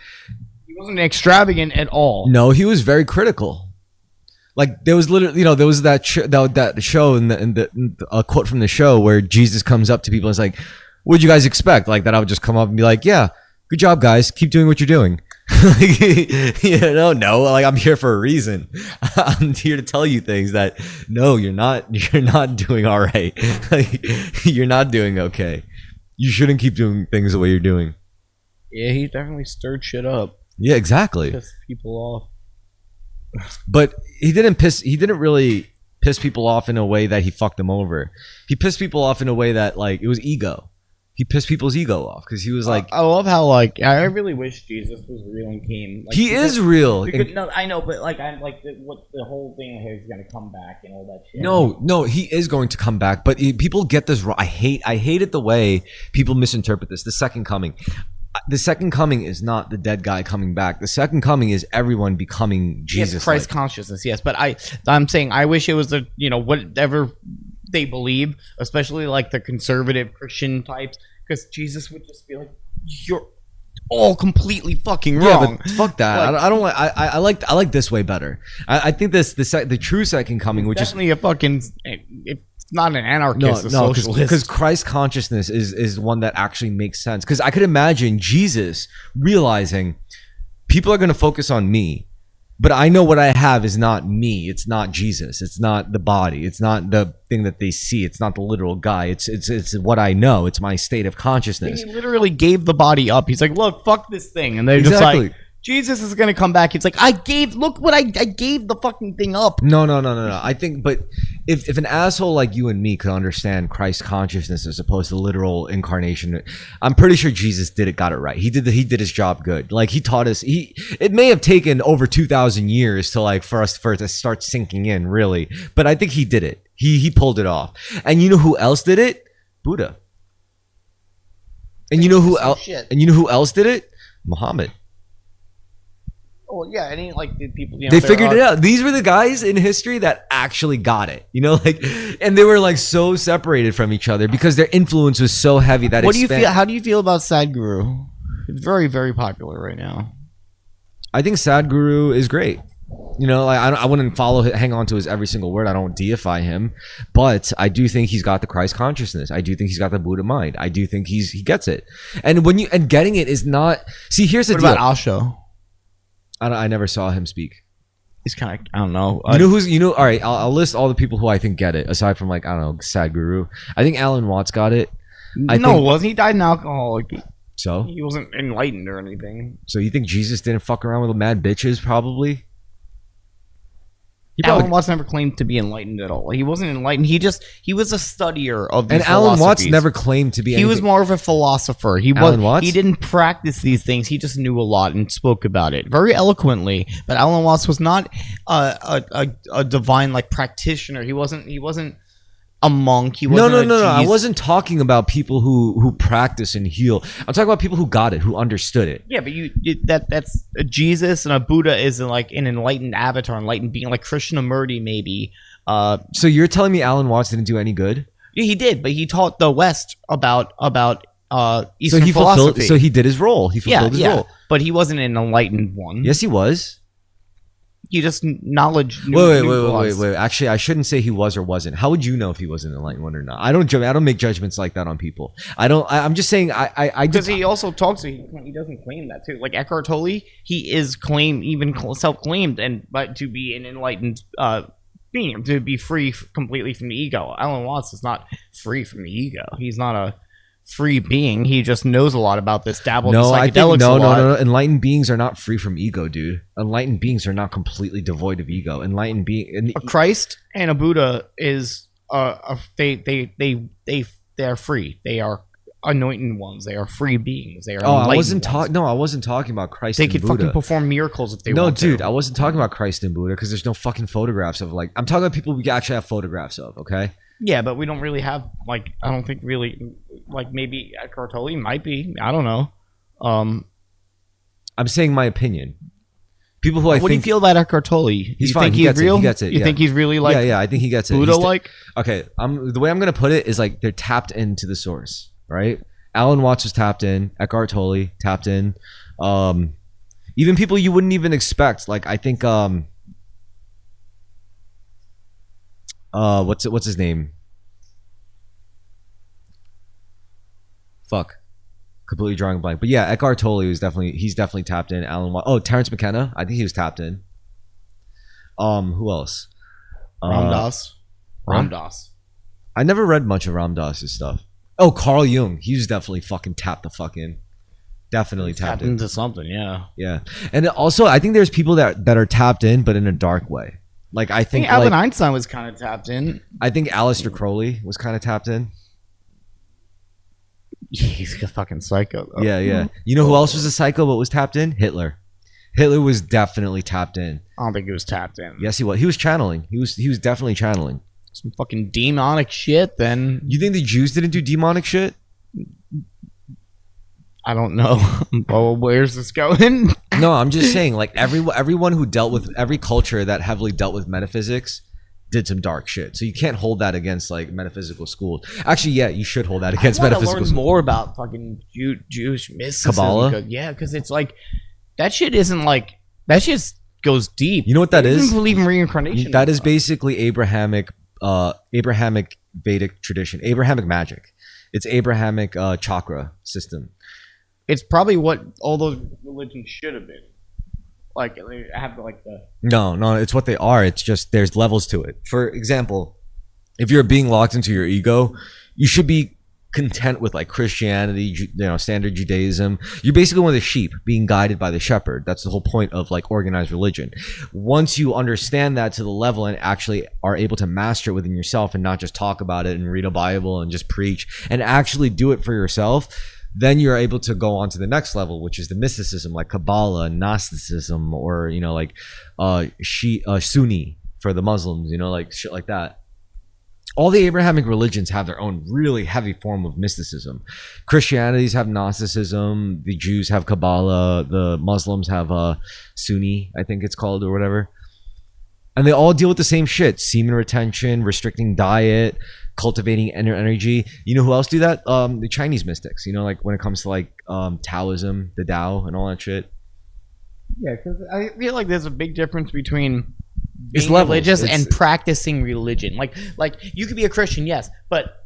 A: He wasn't extravagant at all.
B: No, he was very critical. Like, there was literally, there was that show and a quote from the show where Jesus comes up to people and is like, "What'd you guys expect?" Like, that I would just come up and be like, "Yeah, good job, guys. Keep doing what you're doing." No, like, I'm here for a reason. I'm here to tell you things that, no, you're not doing all right. Like, you're not doing okay. You shouldn't keep doing things the way you're doing.
A: Yeah, he definitely stirred shit up.
B: Yeah, exactly.
A: Pissed people off.
B: But he didn't really piss people off in a way that he fucked them over. He pissed people off in a way that, like, it was ego. He pissed people's ego off because he was like,
A: I love how, like, I really wish Jesus was real and came. Like,
B: he is real.
A: No, I know, but like, I'm like, the whole thing here is gonna come back and all that shit.
B: No, he is going to come back, but people get this wrong. I hate it the way people misinterpret this. The second coming. The second coming is not the dead guy coming back. The second coming is everyone becoming Jesus.
A: Yes, Christ consciousness, yes. But I'm saying I wish it was whatever they believe, especially like the conservative Christian types, because Jesus would just be like, "You're all completely fucking wrong."
B: Yeah, but fuck that. Like, I don't like. I like this way better. I think the true second coming, which
A: definitely a fucking. It's not an anarchist,
B: no,
A: socialist.
B: Because Christ consciousness is one that actually makes sense. Because I could imagine Jesus realizing people are going to focus on me, but I know what I have is not me. It's not Jesus. It's not the body. It's not the thing that they see. It's not the literal guy. It's what I know. It's my state of consciousness.
A: He literally gave the body up. He's like, "Look, fuck this thing," and they're just like, Jesus is gonna come back. It's like, look what I gave the fucking thing up.
B: No. I think, but if an asshole like you and me could understand Christ consciousness as opposed to literal incarnation, I'm pretty sure Jesus got it right. He did his job good. Like, he taught us. It may have taken over 2,000 years for it to start sinking in, really. But I think he did it. He pulled it off. And you know who else did it? Buddha. And you know who else? And you know who else did it? Muhammad.
A: Well, yeah, and like the people,
B: they figured it out. These were the guys in history that actually got it, and they were like so separated from each other because their influence was so heavy that.
A: What do you feel? How do you feel about Sadhguru? It's very, very popular right now.
B: I think Sadhguru is great. I wouldn't hang on to his every single word. I don't deify him, but I do think he's got the Christ consciousness. I do think he's got the Buddha mind. I do think he gets it. And getting it is not. See, here's the deal.
A: What about Osho?
B: I never saw him speak.
A: He's kind of, I don't know.
B: You know who's, all right, I'll list all the people who I think get it, aside from like, I don't know, Sadhguru. I think Alan Watts got it.
A: Wasn't he died in alcohol?
B: So?
A: He wasn't enlightened or anything.
B: So you think Jesus didn't fuck around with mad bitches, probably?
A: Alan Watts never claimed to be enlightened at all. He wasn't enlightened. He was a studier of these
B: And Alan Watts never claimed to be anything.
A: He was more of a philosopher.
B: Alan Watts?
A: He didn't practice these things. He just knew a lot and spoke about it very eloquently. But Alan Watts was not a divine like practitioner. He wasn't a monk. He wasn't
B: No. I wasn't talking about people who practice and heal. I'm talking about people who got it, who understood it.
A: Yeah, but that's a Jesus, and a Buddha is like an enlightened avatar, enlightened being, like Krishnamurti maybe.
B: So you're telling me Alan Watts didn't do any good?
A: Yeah, he did, but he taught the West about Eastern philosophy.
B: So he did his role. He fulfilled his role.
A: But he wasn't an enlightened one.
B: Yes, he was.
A: He just knowledge.
B: Wait. Actually, I shouldn't say he was or wasn't. How would you know if he was an enlightened one or not? I don't make judgments like that on people. I'm just saying.
A: Because he also talks. He doesn't claim that too. Like Eckhart Tolle, he is self-claimed, but to be an enlightened being, to be free completely from the ego. Alan Watts is not free from the ego. He's not a free being. He just knows a lot about this. Dabbled in psychedelics.
B: No. Enlightened beings are not free from ego, dude. Enlightened beings are not completely devoid of ego. Enlightened being,
A: a Christ and a Buddha is they are free. They are anointed ones. They are free beings. They are.
B: I wasn't talking about Christ.
A: They
B: and
A: could
B: Buddha.
A: fucking perform miracles if they want to.
B: No, dude, I wasn't talking about Christ and Buddha because there's no fucking photographs of like. I'm talking about people we actually have photographs of. Okay.
A: Yeah, but we don't really have like. I don't think really like maybe Eckhart Tolle might be. I don't know.
B: I'm saying my opinion. People who
A: what do you feel about Eckhart Tolle?
B: He's fine. He gets real? It. He gets it.
A: You think he's really like?
B: Yeah. I think he gets it.
A: Buddha like.
B: Okay. The way I'm gonna put it is like they're tapped into the source, right? Alan Watts was tapped in. Eckhart Tolle tapped in. Even people you wouldn't even expect. Like I think. What's his name? Fuck. Completely drawing a blank. But yeah, Eckhart Tolle he's definitely tapped in. Alan Watts. Oh, Terrence McKenna. I think he was tapped in. Who else?
A: Ram Dass.
B: I never read much of Ram Dass's stuff. Oh, Carl Jung. He was definitely fucking tapped the fuck in. Definitely tapped
A: into something, yeah.
B: Yeah. And also I think there's people that are tapped in, but in a dark way. Like I think
A: Albert Einstein was kind of tapped in.
B: I think Aleister Crowley was kind of tapped in.
A: He's a fucking psycho, though.
B: Yeah. You know who else was a psycho but was tapped in? Hitler. Hitler was definitely tapped in.
A: I don't think he was tapped in.
B: Yes, he was. He was channeling. He was definitely channeling.
A: Some fucking demonic shit, then.
B: You think the Jews didn't do demonic shit?
A: I don't know. Oh, where's this going?
B: No, I'm just saying, like everyone who dealt with every culture that heavily dealt with metaphysics did some dark shit. So you can't hold that against like metaphysical schools. Actually, yeah, you should hold that against metaphysical schools.
A: More about fucking Jewish mysticism.
B: Kabbalah?
A: Because it's like that shit isn't like that shit goes deep.
B: You know what that is?
A: Doesn't believe in reincarnation.
B: That is basically Abrahamic Vedic tradition, Abrahamic magic. It's Abrahamic chakra system.
A: It's probably what all those religions should have been. Like they have like the
B: No, it's what they are. It's just there's levels to it. For example, if you're being locked into your ego, you should be content with like Christianity, standard Judaism. You're basically one of the sheep being guided by the shepherd. That's the whole point of like organized religion. Once you understand that to the level and actually are able to master it within yourself and not just talk about it and read a Bible and just preach and actually do it for yourself, then you're able to go on to the next level, which is the mysticism, like Kabbalah, Gnosticism, or Sunni for the Muslims, like shit like that. All the Abrahamic religions have their own really heavy form of mysticism. Christianities have Gnosticism, the Jews have Kabbalah, the Muslims have Sunni, I think it's called, or whatever. And they all deal with the same shit: semen retention, restricting diet, cultivating inner energy. You know who else do that? The Chinese mystics. Like when it comes to like Taoism, the Tao, and all that shit.
A: Yeah, because I feel like there's a big difference between
B: being
A: religious and practicing religion. Like you could be a Christian, yes, but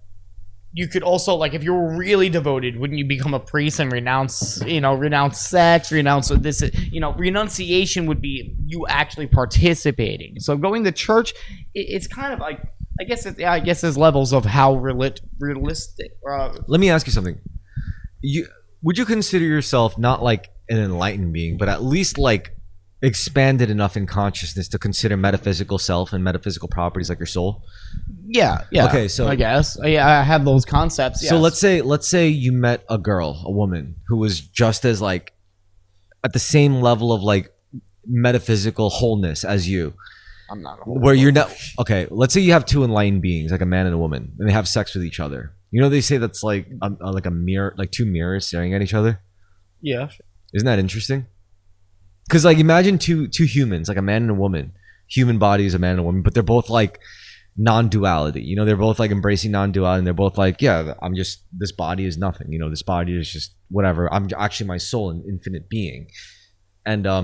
A: you could also, like, if you were really devoted, wouldn't you become a priest and renounce sex, renounce this, renunciation would be you actually participating. So going to church, it's kind of like, I guess there's levels of how realistic.
B: Let me ask you something. Would you consider yourself not like an enlightened being, but at least like expanded enough in consciousness to consider metaphysical self and metaphysical properties like your soul?
A: Yeah.
B: Okay, so
A: I guess I have those concepts. Yes.
B: So let's say you met a girl, a woman who was just as like at the same level of like metaphysical wholeness as you.
A: I'm not.
B: Where you're not okay. Let's say you have two enlightened beings, like a man and a woman, and they have sex with each other. You know, they say that's like a mirror, like two mirrors staring at each other.
A: Yeah.
B: Isn't that interesting? Because like imagine two humans, like a man and a woman. Human body is a man and a woman, but they're both like non-duality. You know, they're both like embracing non-duality, and they're both like, yeah, I'm just, this body is nothing. You know, this body is just whatever. I'm actually my soul, an infinite being. And a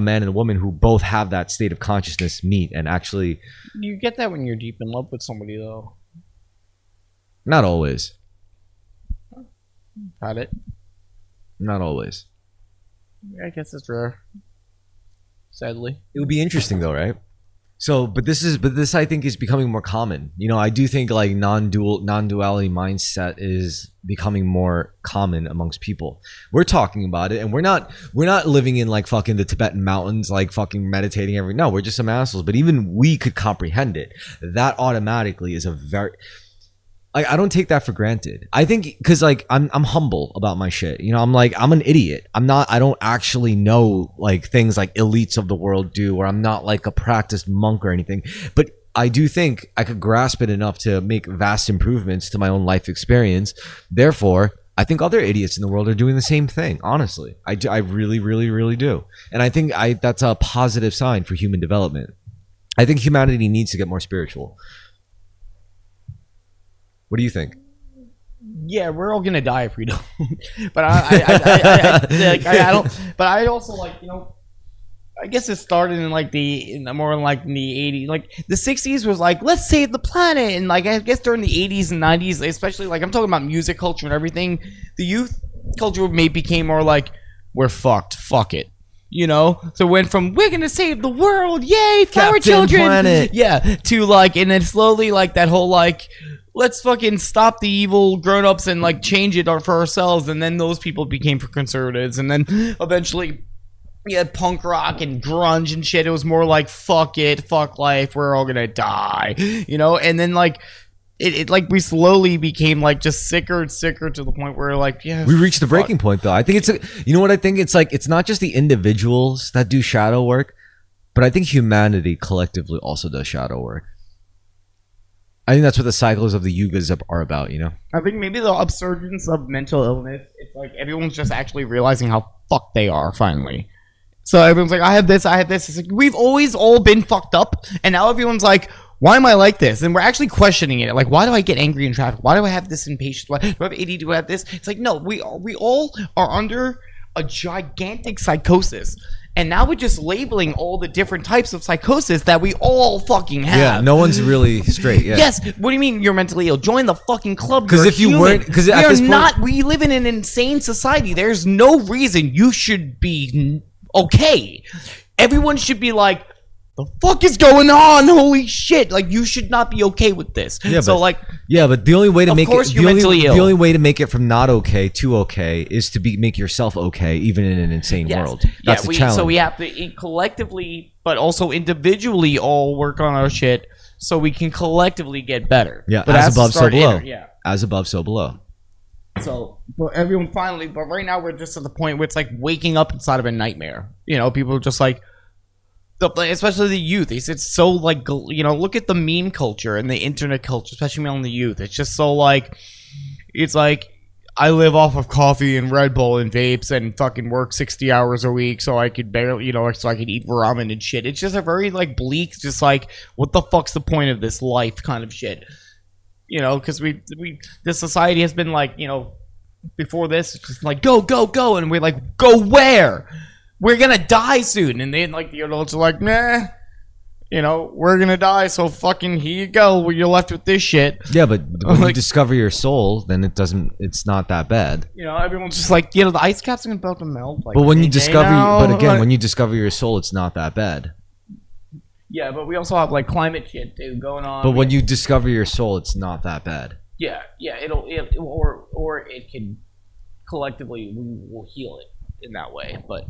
B: man and a woman who both have that state of consciousness meet and actually.
A: You get that when you're deep in love with somebody, though.
B: Not always.
A: Got it.
B: Not always.
A: I guess it's rare. Sadly.
B: It would be interesting though, right? So, but this I think is becoming more common. You know, I do think like non-duality mindset is becoming more common amongst people. We're talking about it, and we're not living in like fucking the Tibetan mountains, like fucking meditating every. No, we're just some assholes. But even we could comprehend it. That automatically is a very. I don't take that for granted. I think because like I'm humble about my shit. You know, I'm an idiot. I don't actually know like things like elites of the world do, or I'm not like a practiced monk or anything. But I do think I could grasp it enough to make vast improvements to my own life experience. Therefore, I think other idiots in the world are doing the same thing. Honestly, I really, really, really do. And I think that's a positive sign for human development. I think humanity needs to get more spiritual. What do you think?
A: Yeah, we're all gonna die if we don't. But I don't. But I also like, I guess it started in like the 80s. Like the 60s was like, let's save the planet, and like I guess during the 80s and 90s, especially like I'm talking about music culture and everything, the youth culture became more like, we're fucked, fuck it. So it went from we're gonna save the world, yay, flower
B: Captain
A: children,
B: Planet.
A: yeah, to like, and then slowly like that whole like, let's fucking stop the evil grown-ups and like change it for ourselves. And then those people became for conservatives, and then eventually you had punk rock and grunge and shit. It was more like fuck it, fuck life, we're all gonna die, and then like it like we slowly became like just sicker and sicker to the point where like, yeah,
B: we reached the breaking point though. I think you know what I think? It's like, it's not just the individuals that do shadow work, but I think humanity collectively also does shadow work. I think that's what the cycles of the yugas are about,
A: I think maybe the upsurgence of mental illness, it's like everyone's just actually realizing how fucked they are finally. So everyone's like, I have this. It's like, we've always all been fucked up, and now everyone's like, why am I like this? And we're actually questioning it. Like, why do I get angry in traffic? Why do I have this impatience? Why do I have ADD? Do I have this? It's like, no, we all are under a gigantic psychosis. And now we're just labeling all the different types of psychosis that we all fucking have.
B: Yeah, no one's really straight. Yeah.
A: Yes. What do you mean you're mentally ill? Join the fucking club.
B: Because if you weren't, because at this point,
A: we live in an insane society. There's no reason you should be okay. Everyone should be like, the fuck is going on? Holy shit! Like, you should not be okay with this.
B: Yeah,
A: so
B: but the only way to make it,
A: the
B: only way to make it from not okay to okay is to make yourself okay, even in an insane world. That's the challenge.
A: So we have to collectively, but also individually, all work on our shit so we can collectively get better.
B: Yeah,
A: but
B: as above, so below.
A: Yeah,
B: as above, so below.
A: So, but everyone finally, but right now we're just at the point where it's like waking up inside of a nightmare. People are just like. Especially the youth, it's so like, look at the meme culture and the internet culture, especially among the youth. It's just so like, it's like, I live off of coffee and Red Bull and vapes and fucking work 60 hours a week so I could barely, so I could eat ramen and shit. It's just a very like bleak, just like, what the fuck's the point of this life kind of shit. Because this society has been like, before this, it's just like, go, go, go. And we're like, go where? We're gonna die soon. And then like the adults are like, nah. you know, we're gonna die, so fucking here you go. Well, you're left with this shit.
B: Yeah, but when you
A: Like-
B: discover your soul, then it's not that bad.
A: You know, everyone's just like, you know, the ice caps are about to melt. Like,
B: But when you
A: any day
B: discover,
A: now.
B: but again,
A: Like-
B: when you discover your soul, it's not that bad.
A: yeah, but we also have like climate shit too going on.
B: But when you discover your soul, it's not that bad.
A: yeah, or it can collectively we will heal it in that way. But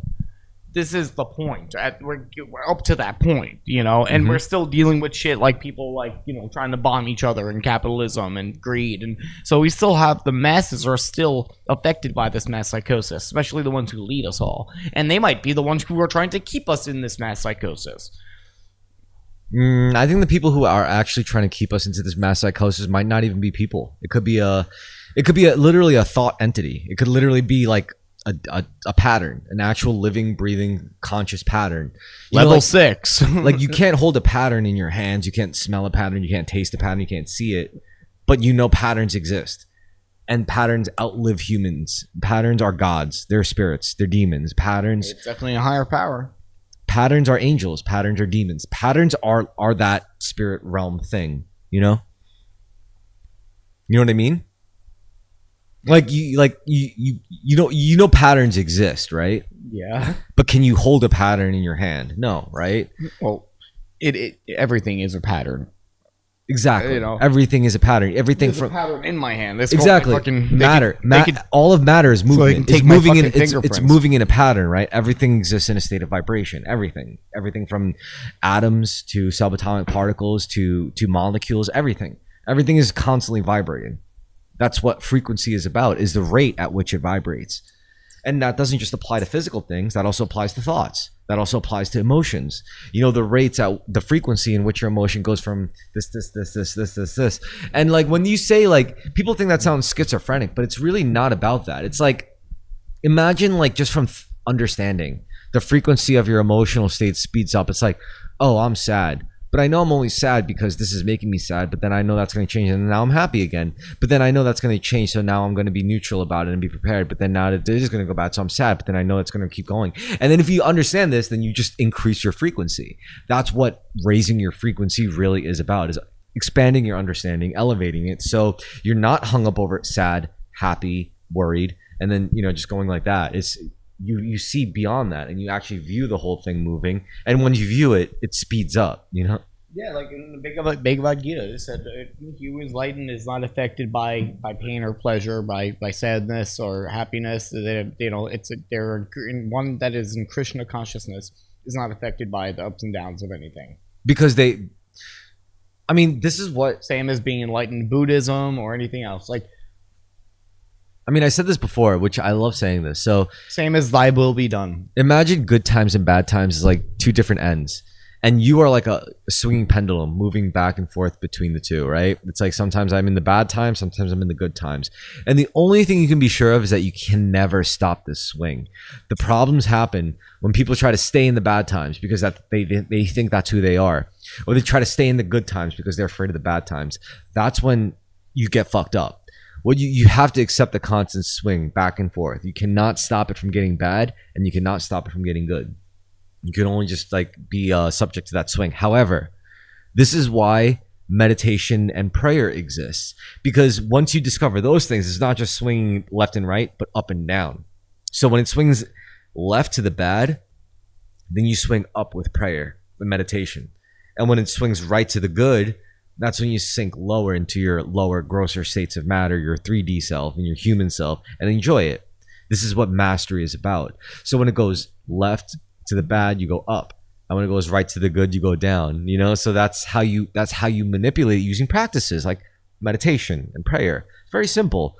A: this is the point. We're up to that point, you know, and we're still dealing with shit like people like, you know, trying to bomb each other and capitalism and greed, and so we still have the masses are still affected by this mass psychosis, especially the ones who lead us all, and they might be the ones who are trying to keep us in this mass psychosis.
B: I think the people who are actually trying to keep us into this mass psychosis might not even be people. It could be literally a thought entity. It could literally be like a pattern, an actual living, breathing, conscious pattern. You know,
A: Level
B: like,
A: 6.
B: like you can't hold a pattern in your hands. You can't smell a pattern. You can't taste a pattern. You can't see it, but you know patterns exist, and patterns outlive humans. Patterns are gods. They're spirits. They're demons. Patterns.
A: It's definitely a higher power.
B: Patterns are angels. Patterns are demons. Patterns are that spirit realm thing. You know what I mean? You know patterns exist, right?
A: Yeah.
B: But can you hold a pattern in your hand? No, right?
A: Well, everything is a pattern.
B: Exactly.
A: You know.
B: Everything is a pattern. Everything
A: There's a
B: from
A: pattern in my hand. It's
B: exactly
A: called my fucking,
B: matter.
A: they could-
B: All of matter is
A: so they
B: movement.
A: can
B: It's
A: take my
B: moving in.
A: fucking
B: It's
A: fingerprints.
B: moving in a pattern, right? Everything exists in a state of vibration. Everything from atoms to subatomic particles to molecules. Everything is constantly vibrating. That's what frequency is about. Is the rate at which it vibrates. And that doesn't just apply to physical things. That also applies to thoughts. That also applies to emotions. You know, the rates at the frequency in which your emotion goes from this. And like when you say, like, people think that sounds schizophrenic, but it's really not about that. It's like, imagine like just from understanding the frequency of your emotional state speeds up. It's like, oh, I'm sad. But I know I'm only sad because this is making me sad, but then I know that's going to change, and now I'm happy again. But then I know that's going to change, so now I'm going to be neutral about it and be prepared. But then now it is going to go bad, so I'm sad, but then I know it's going to keep going. And then if you understand this, then you just increase your frequency. That's what raising your frequency really is about, is expanding your understanding, elevating it, so you're not hung up over sad, happy, worried, and then, you know, just going like that. It's you see beyond that, and you actually view the whole thing moving, and when you view it, it speeds up, you know.
A: Yeah, like in the Bhagavad Gita, it said he who is lightened is not affected by pain or pleasure, by sadness or happiness. They, you know, they're one that is in Krishna consciousness is not affected by the ups and downs of anything.
B: Because this is what
A: Same as being enlightened Buddhism or anything else. Like,
B: I said this before, which I love saying this. So
A: same as thy will be done.
B: imagine good times and bad times is like two different ends. And you are like a swinging pendulum moving back and forth between the two, right? It's like sometimes I'm in the bad times, sometimes I'm in the good times. And the only thing you can be sure of is that you can never stop this swing. The problems happen when people try to stay in the bad times because they think that's who they are. Or they try to stay in the good times because they're afraid of the bad times. That's when you get fucked up. Well, you have to accept the constant swing back and forth. You cannot stop it from getting bad, and you cannot stop it from getting good. You can only just like be subject to that swing. However, this is why meditation and prayer exists, because once you discover those things, it's not just swinging left and right, but up and down. So when it swings left to the bad, then you swing up with prayer, with meditation. And when it swings right to the good, that's when you sink lower into your lower, grosser states of matter, your 3D self and your human self, and enjoy it. This is what mastery is about. So when it goes left to the bad, you go up. And when it goes right to the good, you go down. You know, so that's how you manipulate it using practices like meditation and prayer. It's very simple.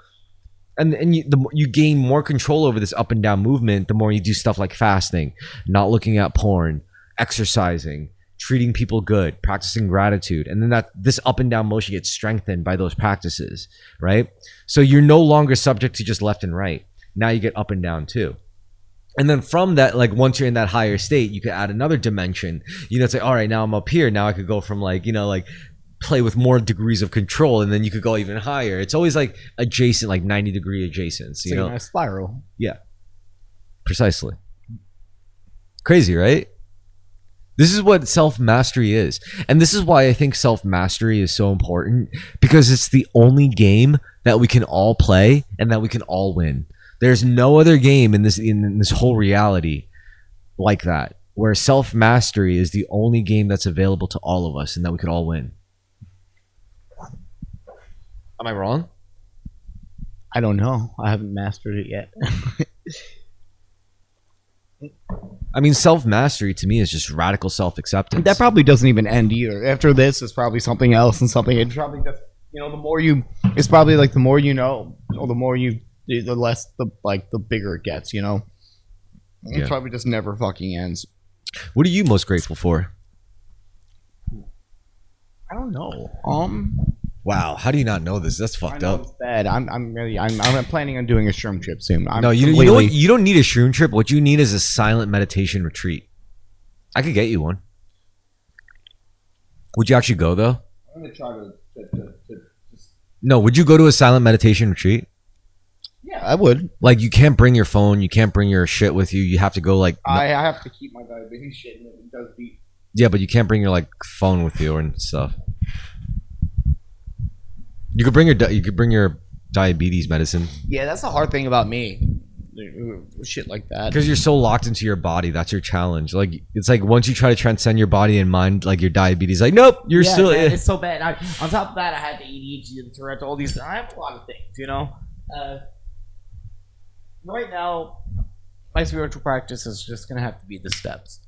B: And you gain more control over this up and down movement the more you do stuff like fasting, not looking at porn, exercising, treating people good, practicing gratitude. And then that this up and down motion gets strengthened by those practices, right? So you're no longer subject to just left and right. Now you get up and down too. And then from that, like once you're in that higher state, you could add another dimension. You know, it's like, all right, now I'm up here. Now I could go from like, you know, like play with more degrees of control, and then you could go even higher. It's always like adjacent, like 90-degree adjacents, you know?
A: Like a spiral.
B: Yeah, precisely. Crazy, right? This is what self-mastery is. And this is why I think self-mastery is so important, because it's the only game that we can all play and that we can all win. There's no other game in this whole reality like that, where self-mastery is the only game that's available to all of us and that we could all win. Am I wrong?
A: I don't know. I haven't mastered it yet.
B: I mean, self-mastery to me is just radical self-acceptance.
A: That probably doesn't even end either. After this, it's probably something else and something. It's probably just, the more you, it's probably like the more you know, or the more you, the less, the bigger it gets, It probably just never fucking ends.
B: What are you most grateful for?
A: I don't know.
B: Wow, how do you not know this? That's fucked up.
A: It's bad. I'm planning on doing a shroom trip soon.
B: No, you know what? You don't need a shroom trip. What you need is a silent meditation retreat. I could get you one. Would you actually go though?
A: I'm gonna try to
B: No, would you go to a silent meditation retreat?
A: Yeah, I would.
B: Like, you can't bring your phone, you can't bring your shit with you. You have to go like.
A: I have to keep my diabetes shit, and it does beat.
B: Yeah, but you can't bring your like phone with you and stuff. You could bring your diabetes medicine.
A: Yeah, that's the hard thing about me. Shit like that.
B: Because you're so locked into your body. That's your challenge. Like, it's like once you try to transcend your body and mind, like your diabetes, like, nope, you're still.
A: Man, it's so bad. On top of that, I had the ADHD, the Tourette, all these. I have a lot of things, Right now, my spiritual practice is just gonna have to be the steps.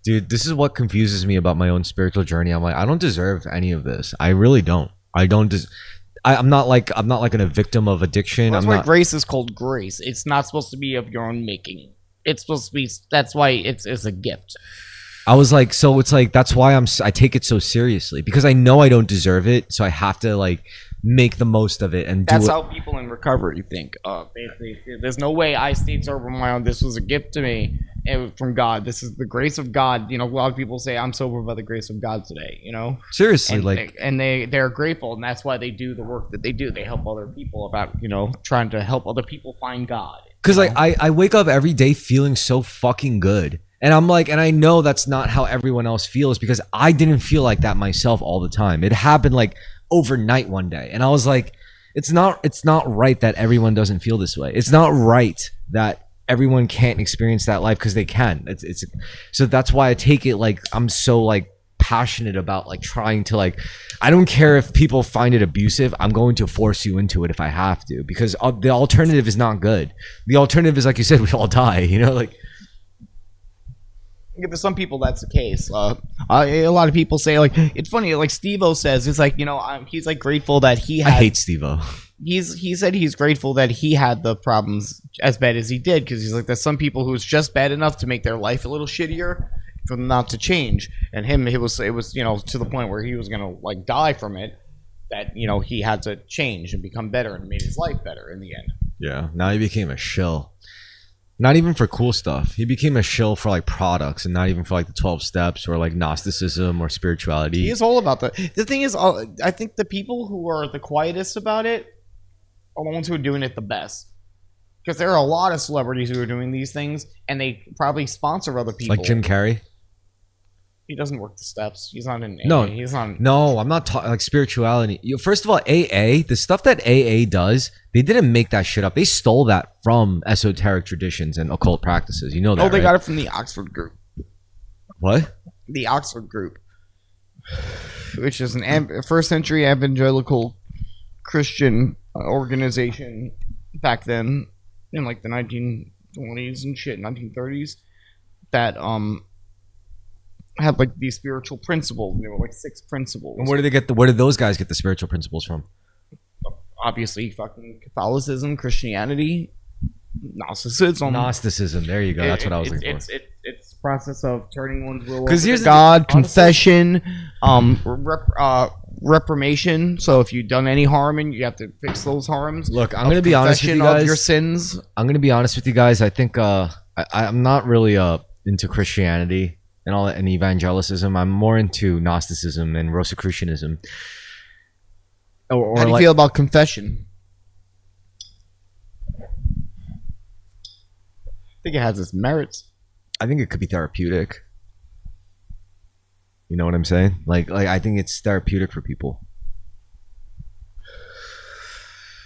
B: Dude, this is what confuses me about my own spiritual journey. I'm like, I don't deserve any of this. I really don't. I'm not like a victim of addiction.
A: That's why grace is called grace. It's not supposed to be of your own making. It's supposed to be. That's why it's a gift.
B: I was like, so it's like, that's why I take it so seriously, because I know I don't deserve it. So I have to like make the most of it and do
A: That's how people in recovery think. There's no way I stayed sober on my own. This was a gift to me and from God. This is the grace of God. A lot of people say I'm sober by the grace of God today.
B: Seriously,
A: and they're grateful, and that's why they do the work that they do. They help other people about trying to help other people find God.
B: Because like I wake up every day feeling so fucking good. And I'm like, and I know that's not how everyone else feels, because I didn't feel like that myself all the time. It happened like overnight one day. And I was like, it's not right that everyone doesn't feel this way. It's not right that everyone can't experience that life, because they can. So that's why I take it like I'm so like passionate about like trying to like, I don't care if people find it abusive. I'm going to force you into it if I have to, because the alternative is not good. The alternative is, like you said, we all die, like.
A: Yeah, for some people that's the case. A lot of people say, like, it's funny, like Steve-O says, it's like, he's like grateful that he had.
B: I hate Steve-O.
A: He said he's grateful that he had the problems as bad as he did, because he's like, there's some people who's just bad enough to make their life a little shittier for them not to change. And him, it was to the point where he was gonna like die from it, that he had to change and become better and made his life better in the end.
B: Yeah, now he became a shill. Not even for cool stuff. He became a shill for like products, and not even for like the 12 steps or like Gnosticism or spirituality.
A: He is all about the thing is, I think the people who are the quietest about it are the ones who are doing it the best. Because there are a lot of celebrities who are doing these things, and they probably sponsor other people.
B: Like Jim Carrey?
A: He doesn't work the steps. He's not in AA.
B: No,
A: he's not.
B: No, I'm not talking like spirituality. First of all, AA, the stuff that AA does, they didn't make that shit up. They stole that from esoteric traditions and occult practices. You know that,
A: they
B: right?
A: got it from the Oxford group.
B: What?
A: The Oxford group, which is an first century evangelical Christian organization back then, in like the 1920s and shit, 1930s, that had like these spiritual principles. There were like 6 principles.
B: And where did those guys get the spiritual principles from?
A: Obviously, fucking Catholicism, Christianity, Gnosticism.
B: There you go. That's what I was looking for.
A: It's the process of turning one's will
B: over
A: to God, confession, reformation. So if you've done any harm, and you have to fix those harms.
B: Look, I'm going to be honest with you guys.
A: Of your sins.
B: I'm going to be honest with you guys. I think I'm not really into Christianity and all that, and evangelicism. I'm more into Gnosticism and Rosicrucianism.
A: How do you feel about confession? I think it has its merits.
B: I think it could be therapeutic. You know what I'm saying? Like I think it's therapeutic for people.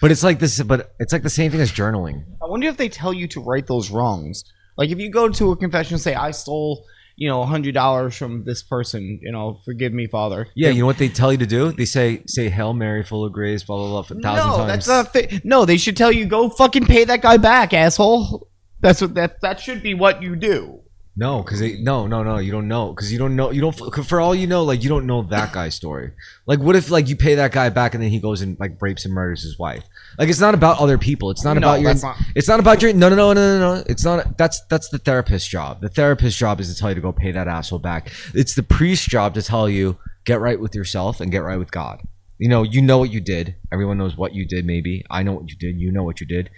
B: But it's like this. But it's like the same thing as journaling.
A: I wonder if they tell you to right those wrongs. Like if you go to a confession and say, I stole, $100 from this person, forgive me, Father.
B: Yeah, you know what they tell you to do? They say Hail Mary, full of grace, blah blah blah, 1,000 times.
A: That's not no, they should tell you, go fucking pay that guy back, asshole. That's what that should be what you do.
B: No, because no, you don't know, because you don't know, for all you know, like you don't know that guy's story. Like, what if like you pay that guy back and then he goes and like rapes and murders his wife? Like, it's not about other people. It's not about your. It's not about your. No. It's not. That's the therapist's job. The therapist's job is to tell you to go pay that asshole back. It's the priest's job to tell you get right with yourself and get right with God. You know what you did. Everyone knows what you did. Maybe I know what you did. You know what you did,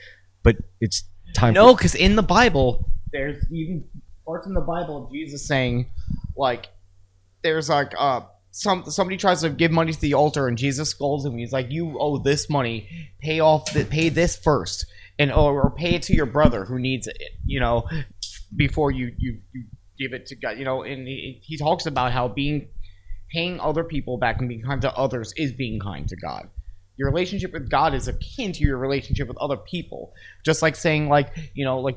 B: but it's time.
A: No, because in the Bible, there's even parts in the Bible of Jesus saying, like, there's like somebody tries to give money to the altar and Jesus scolds him. He's like, you owe this money, pay this first, and or pay it to your brother who needs it, before you give it to God, and he talks about how paying other people back and being kind to others is being kind to God. Your relationship with God is akin to your relationship with other people. Just like saying, like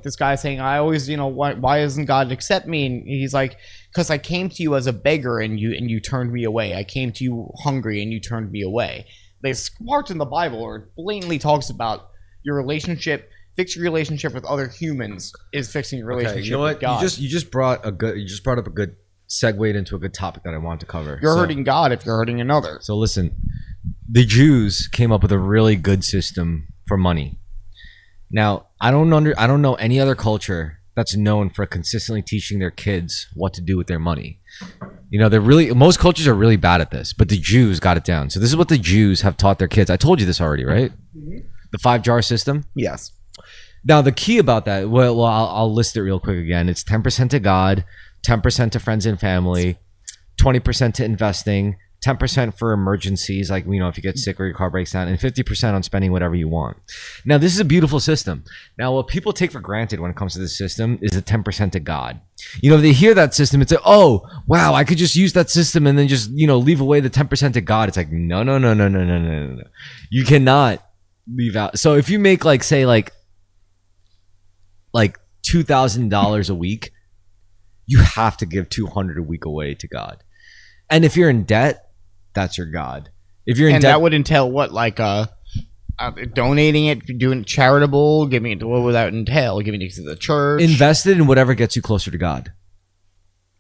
A: this guy saying, I always, why doesn't God accept me? And he's like, because I came to you as a beggar and you turned me away. I came to you hungry and you turned me away. There's parts in the Bible where it blatantly talks about your relationship. Fix your relationship with other humans is fixing your relationship with God.
B: You just brought up a good segue into a good topic that I wanted to cover.
A: You're hurting God if you're hurting another.
B: So listen. The Jews came up with a really good system for money. Now, I don't know any other culture that's known for consistently teaching their kids what to do with their money. Most cultures are really bad at this, but the Jews got it down. So this is what the Jews have taught their kids. I told you this already, right? Mm-hmm. The 5-jar system?
A: Yes.
B: Now, the key about that, well, I'll list it real quick again. It's 10% to God, 10% to friends and family, 20% to investing, 10% for emergencies, like, if you get sick or your car breaks down, and 50% on spending whatever you want. Now, this is a beautiful system. Now, what people take for granted when it comes to this system is the 10% to God. They hear that system and say, oh, wow, I could just use that system and then just, leave away the 10% to God. It's like, no. You cannot leave out. So if you make like $2,000 a week, you have to give $200 a week away to God. And if you're in debt, that's your God. If you're in debt,
A: that would entail what, like donating it, doing charitable, giving it to, what would that entail? Giving it to the church?
B: Invested in whatever gets you closer to God.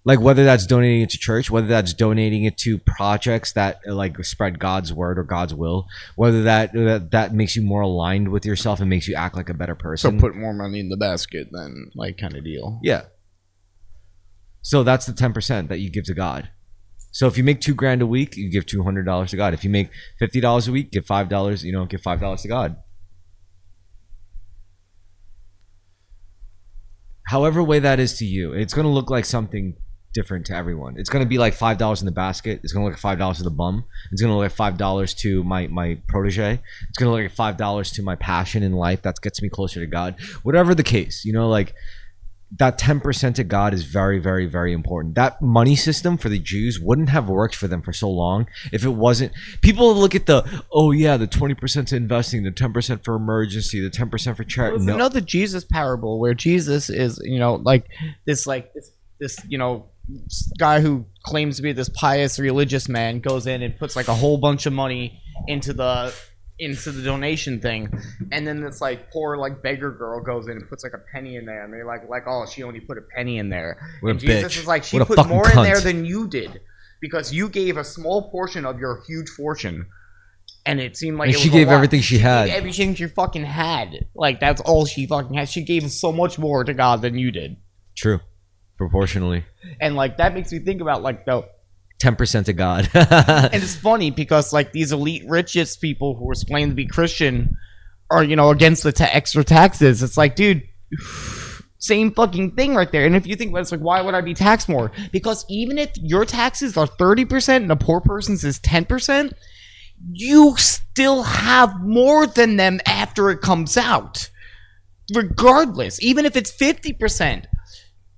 B: Like whether that's donating it to church, whether that's donating it to projects that like spread God's word or God's will, whether that makes you more aligned with yourself and makes you act like a better person.
A: So put more money in the basket then, like, kind of deal.
B: Yeah. So that's the 10% that you give to God. So if you make $2,000 a week, you give $200 to God. If you make $50 a week, give $5. Give $5 to God. However way that is to you, it's going to look like something different to everyone. It's going to be like $5 in the basket. It's going to look like $5 to the bum. It's going to look like $5 to my protege. It's going to look like $5 to my passion in life that gets me closer to God. Whatever the case, that 10% to God is very, very, very important. That money system for the Jews wouldn't have worked for them for so long if it wasn't. People look at the 20% to investing, the 10% for emergency, the 10% for charity.
A: No, the Jesus parable where Jesus is, this guy who claims to be this pious religious man goes in and puts like a whole bunch of money into the donation thing, and then this like poor like beggar girl goes in and puts like a penny in there, and they're like oh, she only put a penny in there.
B: What
A: and
B: a
A: Jesus
B: bitch.
A: is like, she
B: What a
A: put
B: fucking
A: more
B: cunt.
A: in there than you did because you gave a small portion of your huge fortune, and it seemed like
B: she gave everything she had.
A: Gave everything she fucking had. Like that's all she fucking had. She gave so much more to God than you did.
B: True, proportionally.
A: And like that makes me think about like the
B: 10% to God.
A: And it's funny because like these elite richest people who are claiming to be Christian are, against the extra taxes. It's like, dude, same fucking thing right there. And if you think about it, it's like, why would I be taxed more? Because even if your taxes are 30% and a poor person's is 10%, you still have more than them after it comes out. Regardless, even if it's 50%.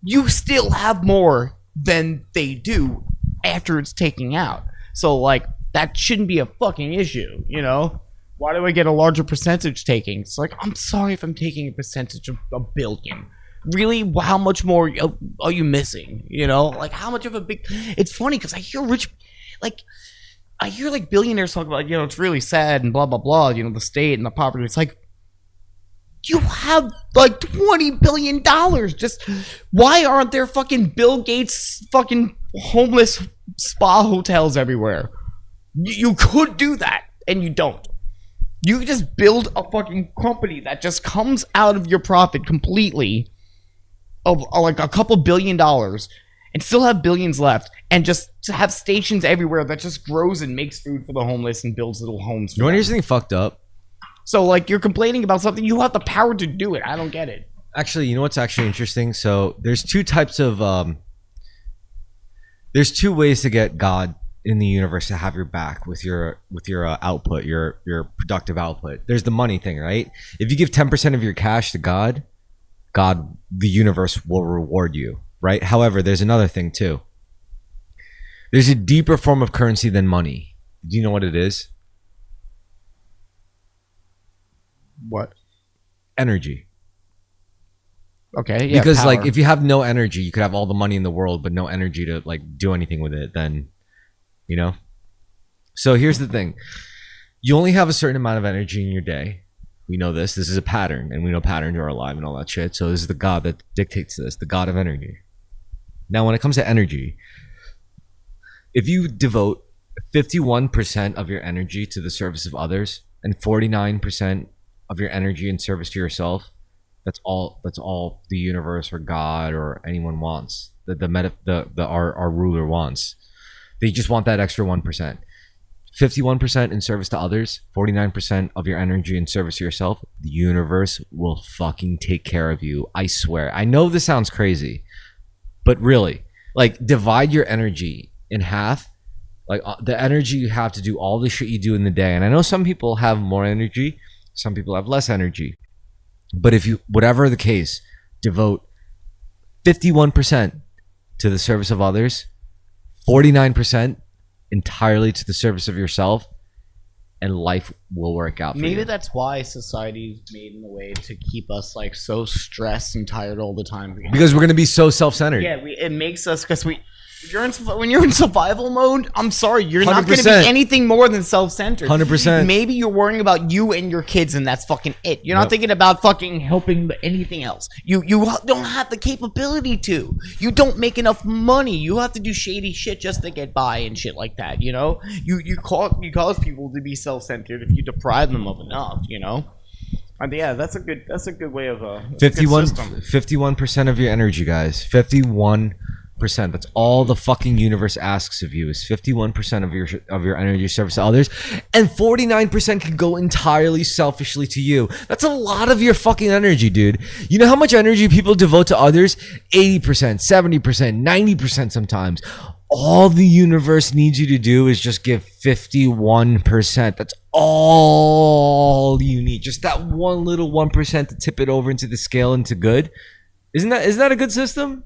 A: you still have more than they do after it's taken out. So like that shouldn't be a fucking issue, you know? Why do I get a larger percentage taking? It's like, I'm sorry if I'm taking a percentage of a billion. Really? How much more are you missing? You know? Like how much of a big... It's funny because I hear like billionaires talk about, you know, it's really sad and blah, blah, blah, you know, the state and the poverty. It's like, you have like $20 billion. Just why aren't there fucking Bill Gates fucking homeless spa hotels everywhere? You could do that and you don't. You just build a fucking company that just comes out of your profit completely of like a couple $1 billion and still have billions left and just have stations everywhere that just grows and makes food for the homeless and builds little homes.
B: You want to hear something fucked up?
A: So like you're complaining about something, you have the power to do it. I don't get it.
B: Actually, you know what's actually interesting? So there's two types of there's two ways to get God in the universe to have your back with your output, your productive output. There's the money thing, right? If you give 10% of your cash to God, the universe will reward you, right? However, there's another thing too. There's a deeper form of currency than money. Do you know what it is?
A: What?
B: Energy.
A: Okay, yeah.
B: Because
A: power.
B: like if you have no energy, you could have all the money in the world, but no energy to like do anything with it, then, you know? So here's the thing. You only have a certain amount of energy in your day. We know this. This is a pattern, and we know patterns are alive and all that shit. So this is the God that dictates this, the God of energy. Now, when it comes to energy, if you devote 51% of your energy to the service of others and 49% of your energy in service to yourself, that's all the universe or God or anyone wants. Our ruler wants. They just want that extra 1%. 51% in service to others, 49% of your energy in service to yourself. The universe will fucking take care of you. I swear. I know this sounds crazy, but really, like divide your energy in half. Like the energy you have to do all the shit you do in the day. And I know some people have more energy. Some people have less energy. But if you, whatever the case, devote 51% to the service of others, 49% entirely to the service of yourself, and life will work out for you.
A: Maybe that's why society's made in a way to keep us like so stressed and tired all the time.
B: Because we're going to be so self-centered.
A: Yeah, it makes us, because when you're in survival mode, I'm sorry, you're not going to
B: 100%.
A: be anything more than self-centered.
B: 100%.
A: Maybe you're worrying about you and your kids, and that's fucking it. You're not thinking about fucking helping anything else. You don't have the capability to. You don't make enough money. You have to do shady shit just to get by and shit like that. You know, you cause people to be self-centered if you deprive them of enough. You know. And yeah, that's a good way of
B: 51% of your energy, guys. 51%. That's all the fucking universe asks of you is 51% of your energy service to others, and 49% can go entirely selfishly to you. That's a lot of your fucking energy, dude. You know how much energy people devote to others? 80%, 70%, 90% sometimes. All the universe needs you to do is just give 51%. That's all you need. Just that one little 1% to tip it over into the scale into good. Isn't that a good system?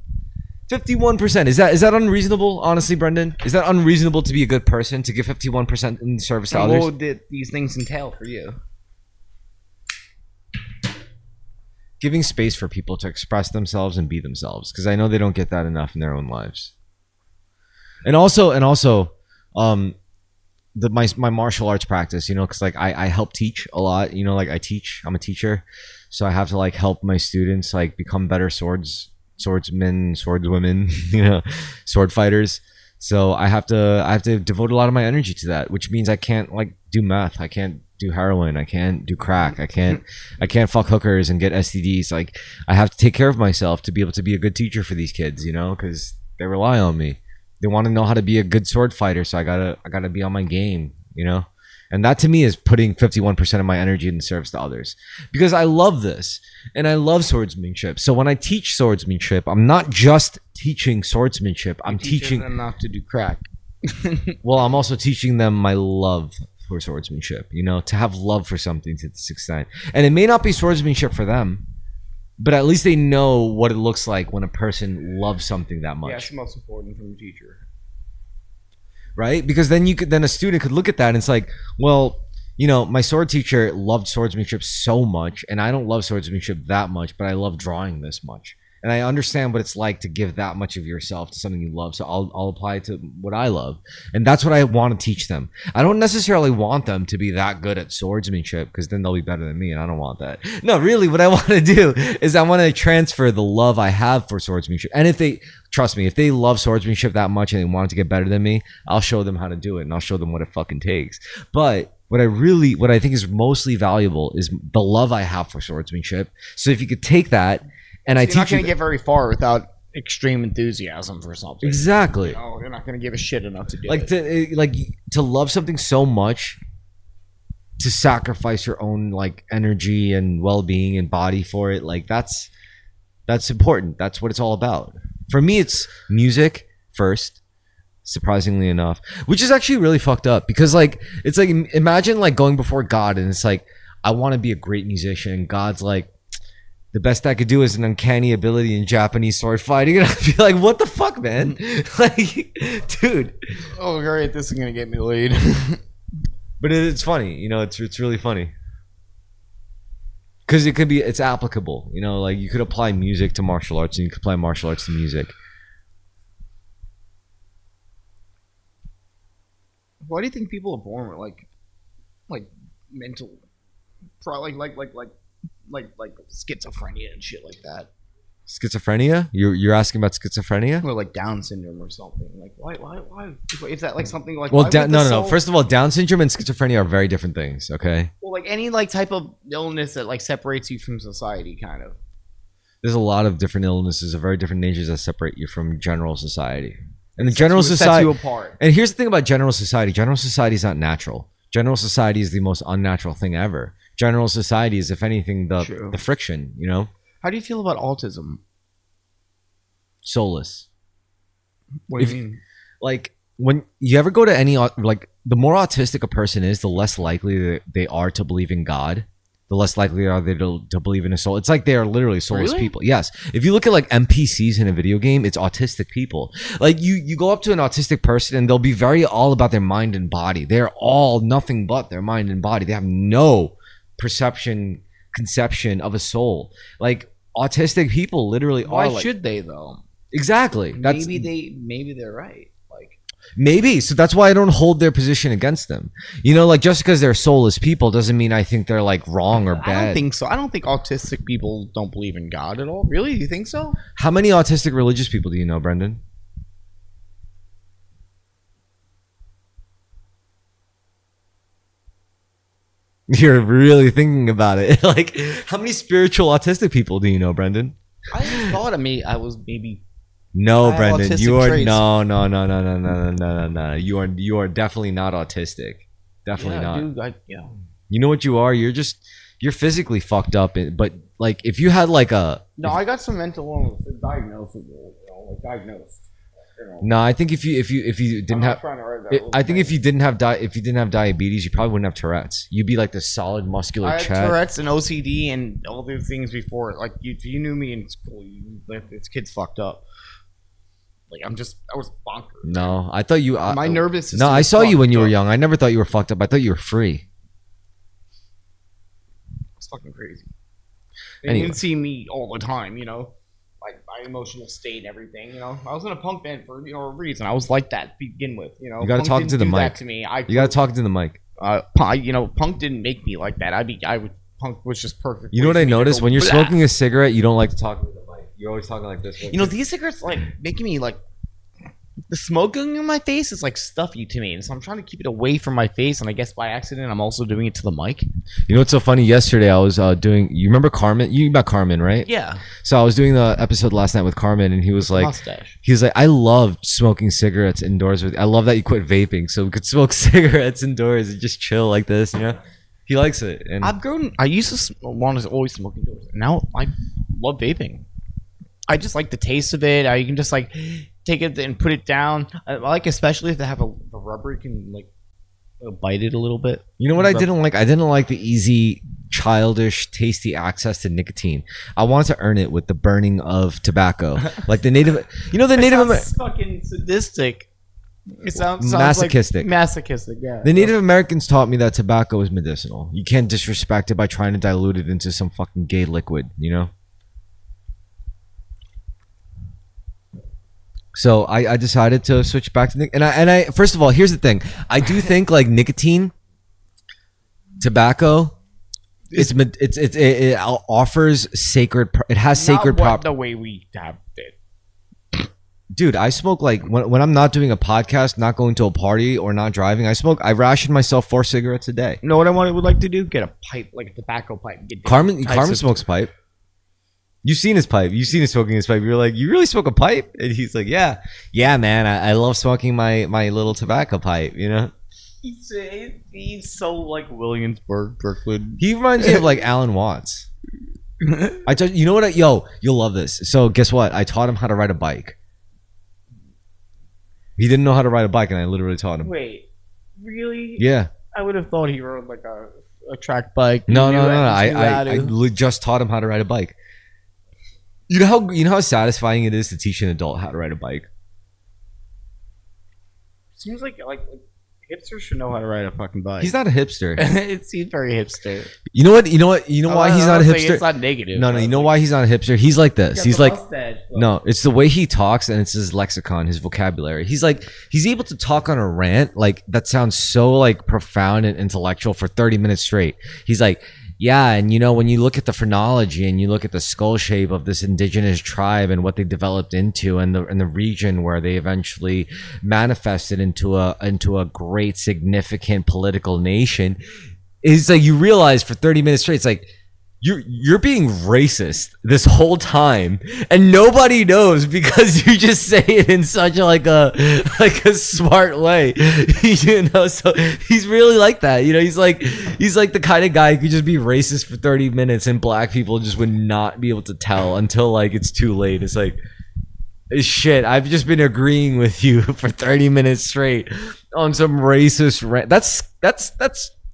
B: 51%. Is that unreasonable, honestly, Brendan? Is that unreasonable to be a good person, to give 51% in service to others?
A: What did these things entail for you?
B: Giving space for people to express themselves and be themselves, because I know they don't get that enough in their own lives. And also, my martial arts practice, you know, because like I help teach a lot, you know, like I'm a teacher, so I have to like help my students like become better swordsmen, swordswomen, you know, sword fighters. So I have to devote a lot of my energy to that, which means I can't like do meth, I can't do heroin, I can't do crack, I can't fuck hookers and get STDs. Like I have to take care of myself to be able to be a good teacher for these kids, you know, because they rely on me. They want to know how to be a good sword fighter, so I gotta be on my game, you know. And that to me is putting 51% of my energy in the service to others, because I love this and I love swordsmanship. So when I teach swordsmanship, I'm not just teaching swordsmanship. I'm teaching
A: them not to do crack.
B: Well, I'm also teaching them my love for swordsmanship. You know, to have love for something to this extent. And it may not be swordsmanship for them. but at least they know what it looks like when a person loves something that much.
A: Yeah, that's the most important from a teacher.
B: Right? Because then a student could look at that and it's like, well, you know, my sword teacher loved swordsmanship so much, and I don't love swordsmanship that much, but I love drawing this much. And I understand what it's like to give that much of yourself to something you love. So I'll apply it to what I love. And that's what I want to teach them. I don't necessarily want them to be that good at swordsmanship, because then they'll be better than me, and I don't want that. No, really, what I want to do is I want to transfer the love I have for swordsmanship. And if they, trust me, if they love swordsmanship that much and they want to get better than me, I'll show them how to do it, and I'll show them what it fucking takes. But what I think is mostly valuable is the love I have for swordsmanship. So if you could take that, and I teach you,
A: you're not going to get very far without extreme enthusiasm for something.
B: Exactly.
A: You know, you're not going to give a shit enough to do
B: it. To love something so much, to sacrifice your own like energy and well-being and body for it, like that's important. That's what it's all about. For me, it's music first, surprisingly enough, which is actually really fucked up, because like it's like, imagine like going before God and it's like, I want to be a great musician, and God's like, the best I could do is an uncanny ability in Japanese sword fighting. And I'd be like, what the fuck, man? Like, dude.
A: Oh, great. This is going to get me laid.
B: But it's funny. You know, it's really funny. Because it's applicable. You know, like you could apply music to martial arts, and you could apply martial arts to music.
A: Why do you think people are born with like mental, like schizophrenia and shit like that?
B: Schizophrenia? You're asking about schizophrenia?
A: Or like Down syndrome or something? Like why is that like something like?
B: Well, no. First of all, Down syndrome and schizophrenia are very different things. Okay.
A: Well, like any like type of illness that like separates you from society, kind of.
B: There's a lot of different illnesses of very different natures that separate you from general society. And the general society
A: sets you apart.
B: And here's the thing about general society. General society is not natural. General society is the most unnatural thing ever. General society is, if anything, the friction, you know?
A: How do you feel about autism?
B: Soulless.
A: What do you mean?
B: Like, when you ever go to any, like, the more autistic a person is, the less likely they are to believe in God. The less likely are they to believe in a soul. It's like they are literally soulless people. Yes. If you look at like NPCs in a video game, it's autistic people. Like you go up to an autistic person and they'll be very all about their mind and body. They're all nothing but their mind and body. They have no conception of a soul. Like autistic people literally are.
A: Why should they though?
B: Exactly.
A: Maybe they're right.
B: Maybe. So that's why I don't hold their position against them. You know, like just because they're soulless people doesn't mean I think they're like wrong or bad.
A: I don't think so. I don't think autistic people don't believe in God at all. Really? You think so?
B: How many autistic religious people do you know, Brendan? You're really thinking about it. Like, how many spiritual autistic people do you know, Brendan?
A: I thought I was maybe.
B: No, Brendan, you are no. You are definitely not autistic. Definitely not.
A: Dude,
B: You know what you are? You're physically fucked up. But like, if you had like a
A: I got some mental illness diagnosed. Diagnosed.
B: No, I think if you didn't have, I think if you didn't have diabetes, you probably wouldn't have Tourette's. You'd be like the solid muscular chest.
A: I had Tourette's and OCD and all these things before. Like you knew me in school. This kid's fucked up. Like I was bonkers.
B: No, I thought you.
A: My nervous system.
B: No, I saw you when you were young. I never thought you were fucked up. I thought you were free.
A: It's fucking crazy.
B: Anyway.
A: You didn't see me all the time, you know, like my emotional state and everything. You know, I was in a punk band for a reason. I was like that to begin with. You know,
B: you gotta talk to the mic.
A: To me,
B: you gotta talk to the mic.
A: Punk didn't make me like that. Punk was just perfect.
B: You know what I noticed? When you're smoking a cigarette, you don't like to talk to the mic. You're always talking like this.
A: You know, these cigarettes like making me like the smoke going in my face is like stuffy to me, and so I'm trying to keep it away from my face. And I guess by accident, I'm also doing it to the mic.
B: You know what's so funny? Yesterday, I was doing. You remember Carmen? You met Carmen, right?
A: Yeah.
B: So I was doing the episode last night with Carmen, and he was like,
A: mustache.
B: He was like, I love smoking cigarettes indoors with. I love that you quit vaping, so we could smoke cigarettes indoors and just chill like this. You know, he likes it. And
A: I've grown. I used to want to always smoke indoors. Now I love vaping. I just like the taste of it. You can just like take it and put it down. I like, especially if they have a rubber, you can like bite it a little bit.
B: You know what I didn't like? I didn't like the easy, childish, tasty access to nicotine. I wanted to earn it with the burning of tobacco, like the native. You know, the Native American.
A: Fucking sadistic. It sounds
B: Masochistic.
A: Like masochistic. Yeah.
B: The Native Americans taught me that tobacco is medicinal. You can't disrespect it by trying to dilute it into some fucking gay liquid. You know. So I decided to switch back to and I first of all, here's the thing. I do think like nicotine, tobacco, it offers sacred. It has sacred properties.
A: The way we have it.
B: Dude, I smoke like when I'm not doing a podcast, not going to a party, or not driving. I ration myself 4 cigarettes a day.
A: You know what would like to do? Get a pipe, like a tobacco pipe.
B: Carmen smokes pipe. You've seen his pipe. You've seen him smoking his pipe. You're like, you really smoke a pipe? And he's like, yeah, man. I love smoking my little tobacco pipe. You know.
A: He's so like Williamsburg, Brooklyn.
B: He reminds me of like Alan Watts. You know what? You'll love this. So guess what? I taught him how to ride a bike. He didn't know how to ride a bike, and I literally taught him.
A: Wait, really?
B: Yeah.
A: I would have thought he rode like a track bike.
B: No. I just taught him how to ride a bike. You know how satisfying it is to teach an adult how to ride a bike.
A: Seems like hipsters should know how to ride a fucking bike.
B: He's not a hipster.
A: It seems very hipster.
B: You know what? You know why he's not a hipster?
A: It's not negative.
B: No. You know why he's not a hipster? He's like this. He's like,
A: mustache,
B: no, it's the way he talks, and it's his lexicon, his vocabulary. He's able to talk on a rant like that sounds so like profound and intellectual for 30 minutes straight. He's like, yeah, and you know, when you look at the phrenology and you look at the skull shape of this indigenous tribe and what they developed into, and the region where they eventually manifested into a great significant political nation, it's like you realize for 30 minutes straight, it's like you're being racist this whole time, and nobody knows because you just say it in such a smart way, you know. So he's really like that, you know. He's like the kind of guy who could just be racist for 30 minutes, and black people just would not be able to tell until like it's too late. It's like, shit, I've just been agreeing with you for 30 minutes straight on some racist rant. That's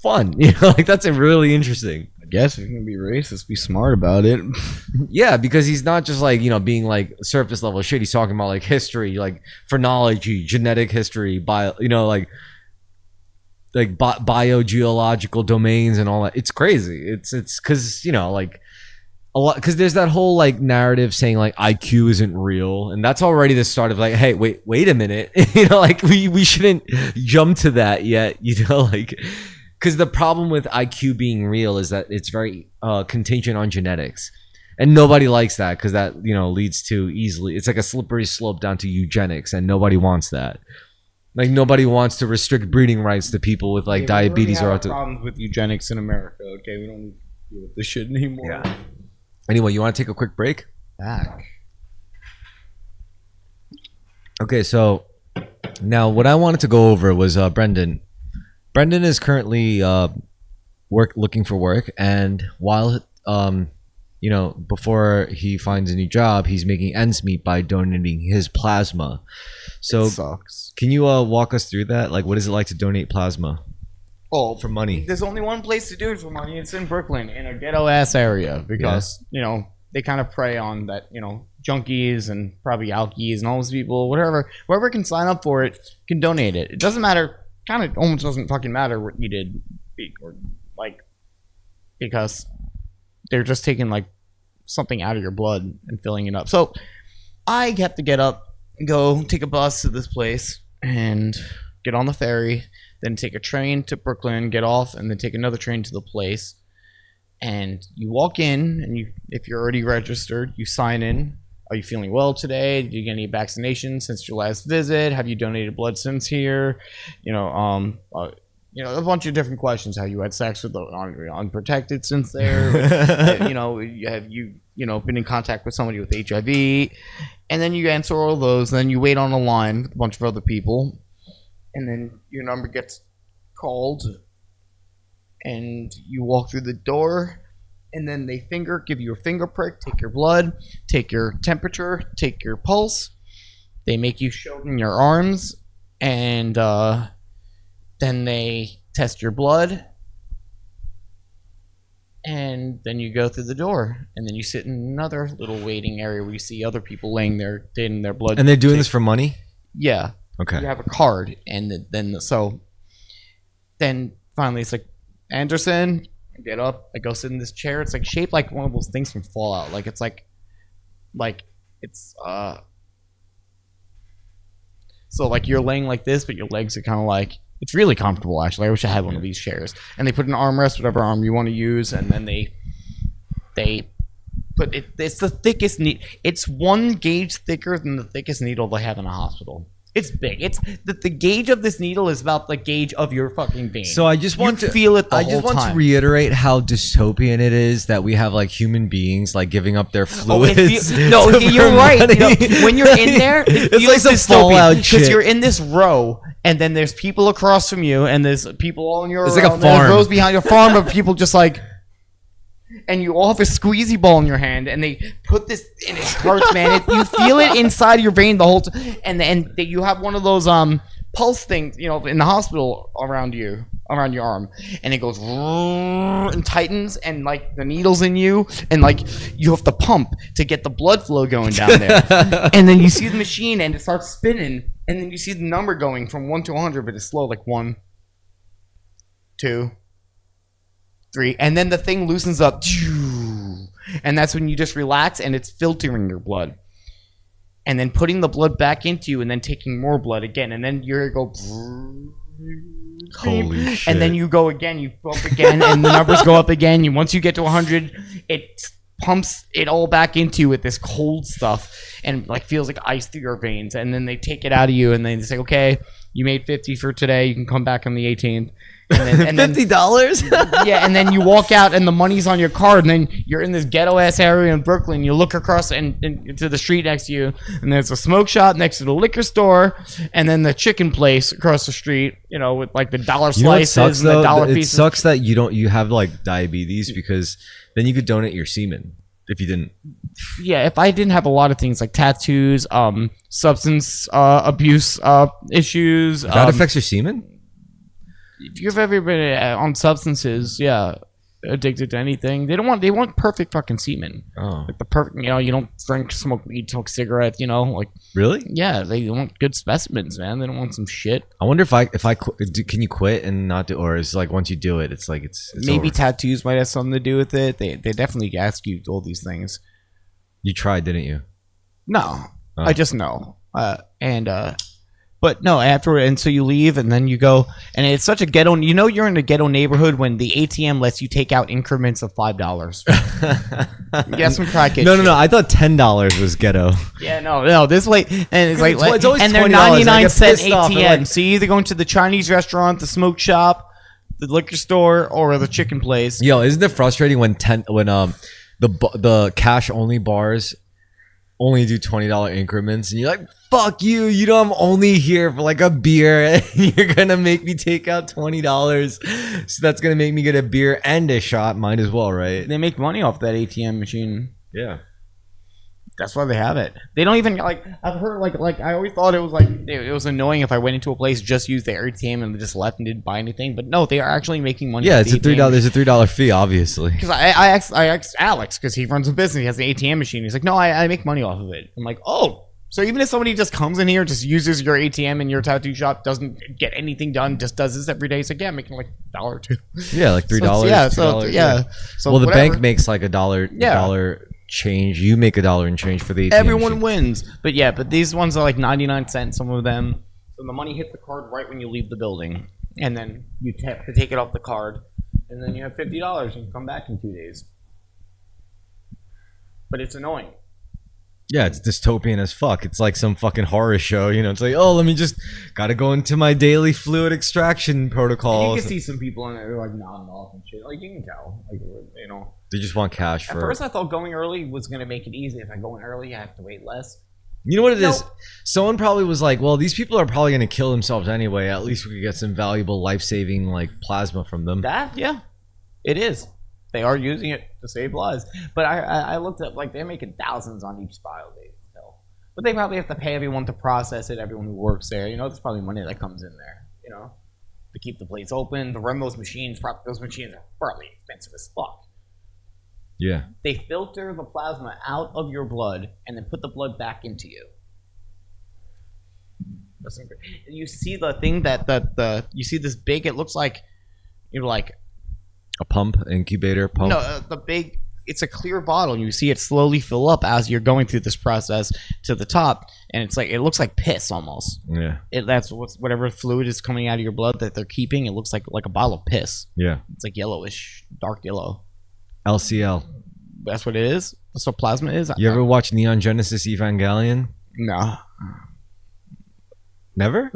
B: fun, you know. Like that's really interesting.
A: I guess if you're gonna be racist, be smart about it.
B: Yeah, because he's not just like, you know, being like surface level shit. He's talking about like history, like phrenology, genetic history, biogeological domains and all that. It's crazy. It's because, you know, like a lot, because there's that whole like narrative saying like IQ isn't real, and that's already the start of like, hey, wait a minute, you know, like we shouldn't jump to that yet, you know, like. Because the problem with IQ being real is that it's very contingent on genetics, and nobody likes that because that, you know, leads to easily, it's like a slippery slope down to eugenics, and nobody wants that. Like nobody wants to restrict breeding rights to people with like diabetes or autism.
A: Problems with eugenics in America. Okay, we don't need to deal with this shit anymore.
B: Yeah. Anyway, you want to take a quick break?
A: Back.
B: Okay, so now what I wanted to go over was Brendan. Brendan is currently looking for work, and while you know, before he finds a new job, he's making ends meet by donating his plasma. So
A: it sucks.
B: Can you walk us through that? Like, what is it like to donate plasma?
A: Oh,
B: for money.
A: There's only one place to do it for money. It's in Brooklyn, in a ghetto ass area, because you know they kind of prey on that, you know, junkies and probably alkies and all those people, whatever. Whoever can sign up for it can donate it. It doesn't matter. Kind of almost doesn't fucking matter what you did, or like, because they're just taking like something out of your blood and filling it up. So I have to get up, go take a bus to this place, and get on the ferry, then take a train to Brooklyn, get off, and then take another train to the place. And you walk in, and you, if you're already registered, you sign in. Are you feeling well today? Did you get any vaccinations since your last visit? Have you donated blood since here? You know, a bunch of different questions. Have you had sex with the unprotected since there? You know, have you been in contact with somebody with HIV? And then you answer all those. Then you wait on a line with a bunch of other people, and then your number gets called, and you walk through the door. And then they give you a finger prick, take your blood, take your temperature, take your pulse. They make you show them your arms, and Then they test your blood. And then you go through the door, and then you sit in another little waiting area where you see other people laying there getting their blood.
B: And they're doing this for money?
A: Yeah.
B: Okay.
A: You have a card, and then finally it's like, Anderson, I get up, I go sit in this chair. It's like shaped like one of those things from Fallout. Like it's like it's so like you're laying like this, but your legs are kind of like. It's really comfortable, actually. I wish I had one of these chairs. And they put an armrest, whatever arm you want to use, and then they put it. It's the thickest needle. It's 1 gauge thicker than the thickest needle they have in a hospital. It's big. It's the gauge of this needle is about the gauge of your fucking vein.
B: So I just want to
A: feel it. I
B: just want to reiterate how dystopian it is that we have like human beings like giving up their fluids.
A: You're right. When you're in there, it feels
B: like some Fallout shit.
A: Because you're in this row, and then there's people across from you, and there's people all in your.
B: It's
A: row,
B: like a
A: and there's
B: farm.
A: rows behind your farm of people just like. And you all have a squeezy ball in your hand, and they put this in it hurts, man. You feel it inside your vein the whole time, and you have one of those pulse things, in the hospital around your arm, and it goes and tightens, and like the needle's in you, and like you have to pump to get the blood flow going down there, and then you see the machine, and it starts spinning, and then you see the number going from 1 to 100, but it's slow, like 1, 2. 3, and then the thing loosens up, and that's when you just relax, and it's filtering your blood, and then putting the blood back into you, and then taking more blood again, and then you're go.
B: Holy shit!
A: And then you go again, you bump again, and the numbers go up again. And once you get to 100, it pumps it all back into you with this cold stuff, and like feels like ice through your veins. And then they take it out of you, and they say, "Okay, you made 50 for today. You can come back on the 18th." And then
B: $50?
A: Yeah, and then you walk out and the money's on your card, and then you're in this ghetto ass area in Brooklyn. You look across and to the street next to you, and there's a smoke shop next to the liquor store, and then the chicken place across the street, with like the dollar slices
B: sucks,
A: and the dollar pieces.
B: It sucks that you have like diabetes, because then you could donate your semen if you didn't.
A: Yeah, if I didn't have a lot of things like tattoos, substance abuse issues.
B: That affects your semen?
A: If you've ever been on substances, addicted to anything, they want perfect fucking semen.
B: Oh,
A: like the perfect, you don't drink, smoke weed, smoke cigarettes, like
B: really?
A: Yeah, they want good specimens, man. They don't want some shit.
B: I wonder if I can you quit and not do, or is like once you do it, it's like it's
A: maybe
B: over.
A: Tattoos might have something to do with it. They definitely ask you all these things.
B: You tried, didn't you?
A: No, I just know, But no, after, and so you leave, and then you go, and it's such a ghetto. You're in a ghetto neighborhood when the ATM lets you take out increments of $5. You get some crack.
B: No. I thought $10 was ghetto.
A: Yeah, no. This way, and it's like,
B: it's always
A: and they're
B: $20.
A: 99-cent ATM. So you either go into the Chinese restaurant, the smoke shop, the liquor store, or the chicken place.
B: Yo, isn't it frustrating when the cash only bars only do $20 increments, and you're like, fuck you, I'm only here for like a beer, and you're gonna make me take out $20, so that's gonna make me get a beer and a shot. Might as well, right?
A: They make money off that ATM machine.
B: Yeah,
A: that's why they have it. They don't even I've heard like I always thought it was like it was annoying if I went into a place, just used the ATM and just left and didn't buy anything. But no, they are actually making money.
B: Yeah, it's a $3. There's a $3 fee, obviously.
A: Because I asked Alex, because he runs a business. He has an ATM machine. He's like, no, I make money off of it. I'm like, oh, so even if somebody just comes in here, just uses your ATM in your tattoo shop, doesn't get anything done, just does this every day, he's like, yeah, I'm making like $1 or $2.
B: Yeah, like $3.
A: So
B: well, the
A: whatever.
B: bank makes like $1 change. You make $1 and change for the ATM
A: everyone
B: machine.
A: Wins. But these ones are like 99 cents, some of them. So the money hits the card right when you leave the building, and then you have to take it off the card, and then you have $50 and come back in 2 days. But it's annoying.
B: Yeah, it's dystopian as fuck. It's like some fucking horror show, It's like, oh, let me just gotta go into my daily fluid extraction protocol.
A: And you can see some people in there who are like nodding off and shit. Like, you can tell,
B: they just want cash.
A: At first, I thought going early was gonna make it easy. If I go in early, I have to wait less.
B: You know what it is? Someone probably was like, well, these people are probably gonna kill themselves anyway. At least we could get some valuable, life-saving like plasma from them.
A: It is. They are using it to save lives. But I looked up, like, they're making thousands on each file. But they probably have to pay everyone to process it, everyone who works there. There's probably money that comes in there, to keep the place open. To run those machines are probably expensive as fuck.
B: Yeah.
A: They filter the plasma out of your blood and then put the blood back into you. You see the thing you see this big. It looks like like
B: a pump, incubator pump.
A: No, the big. It's a clear bottle, and you see it slowly fill up as you're going through this process to the top, and it looks like piss almost.
B: Yeah.
A: That's whatever fluid is coming out of your blood that they're keeping. It looks like a bottle of piss.
B: Yeah.
A: It's like yellowish, dark yellow.
B: LCL.
A: That's what it is. That's what plasma is.
B: You ever watch Neon Genesis Evangelion?
A: No.
B: Never?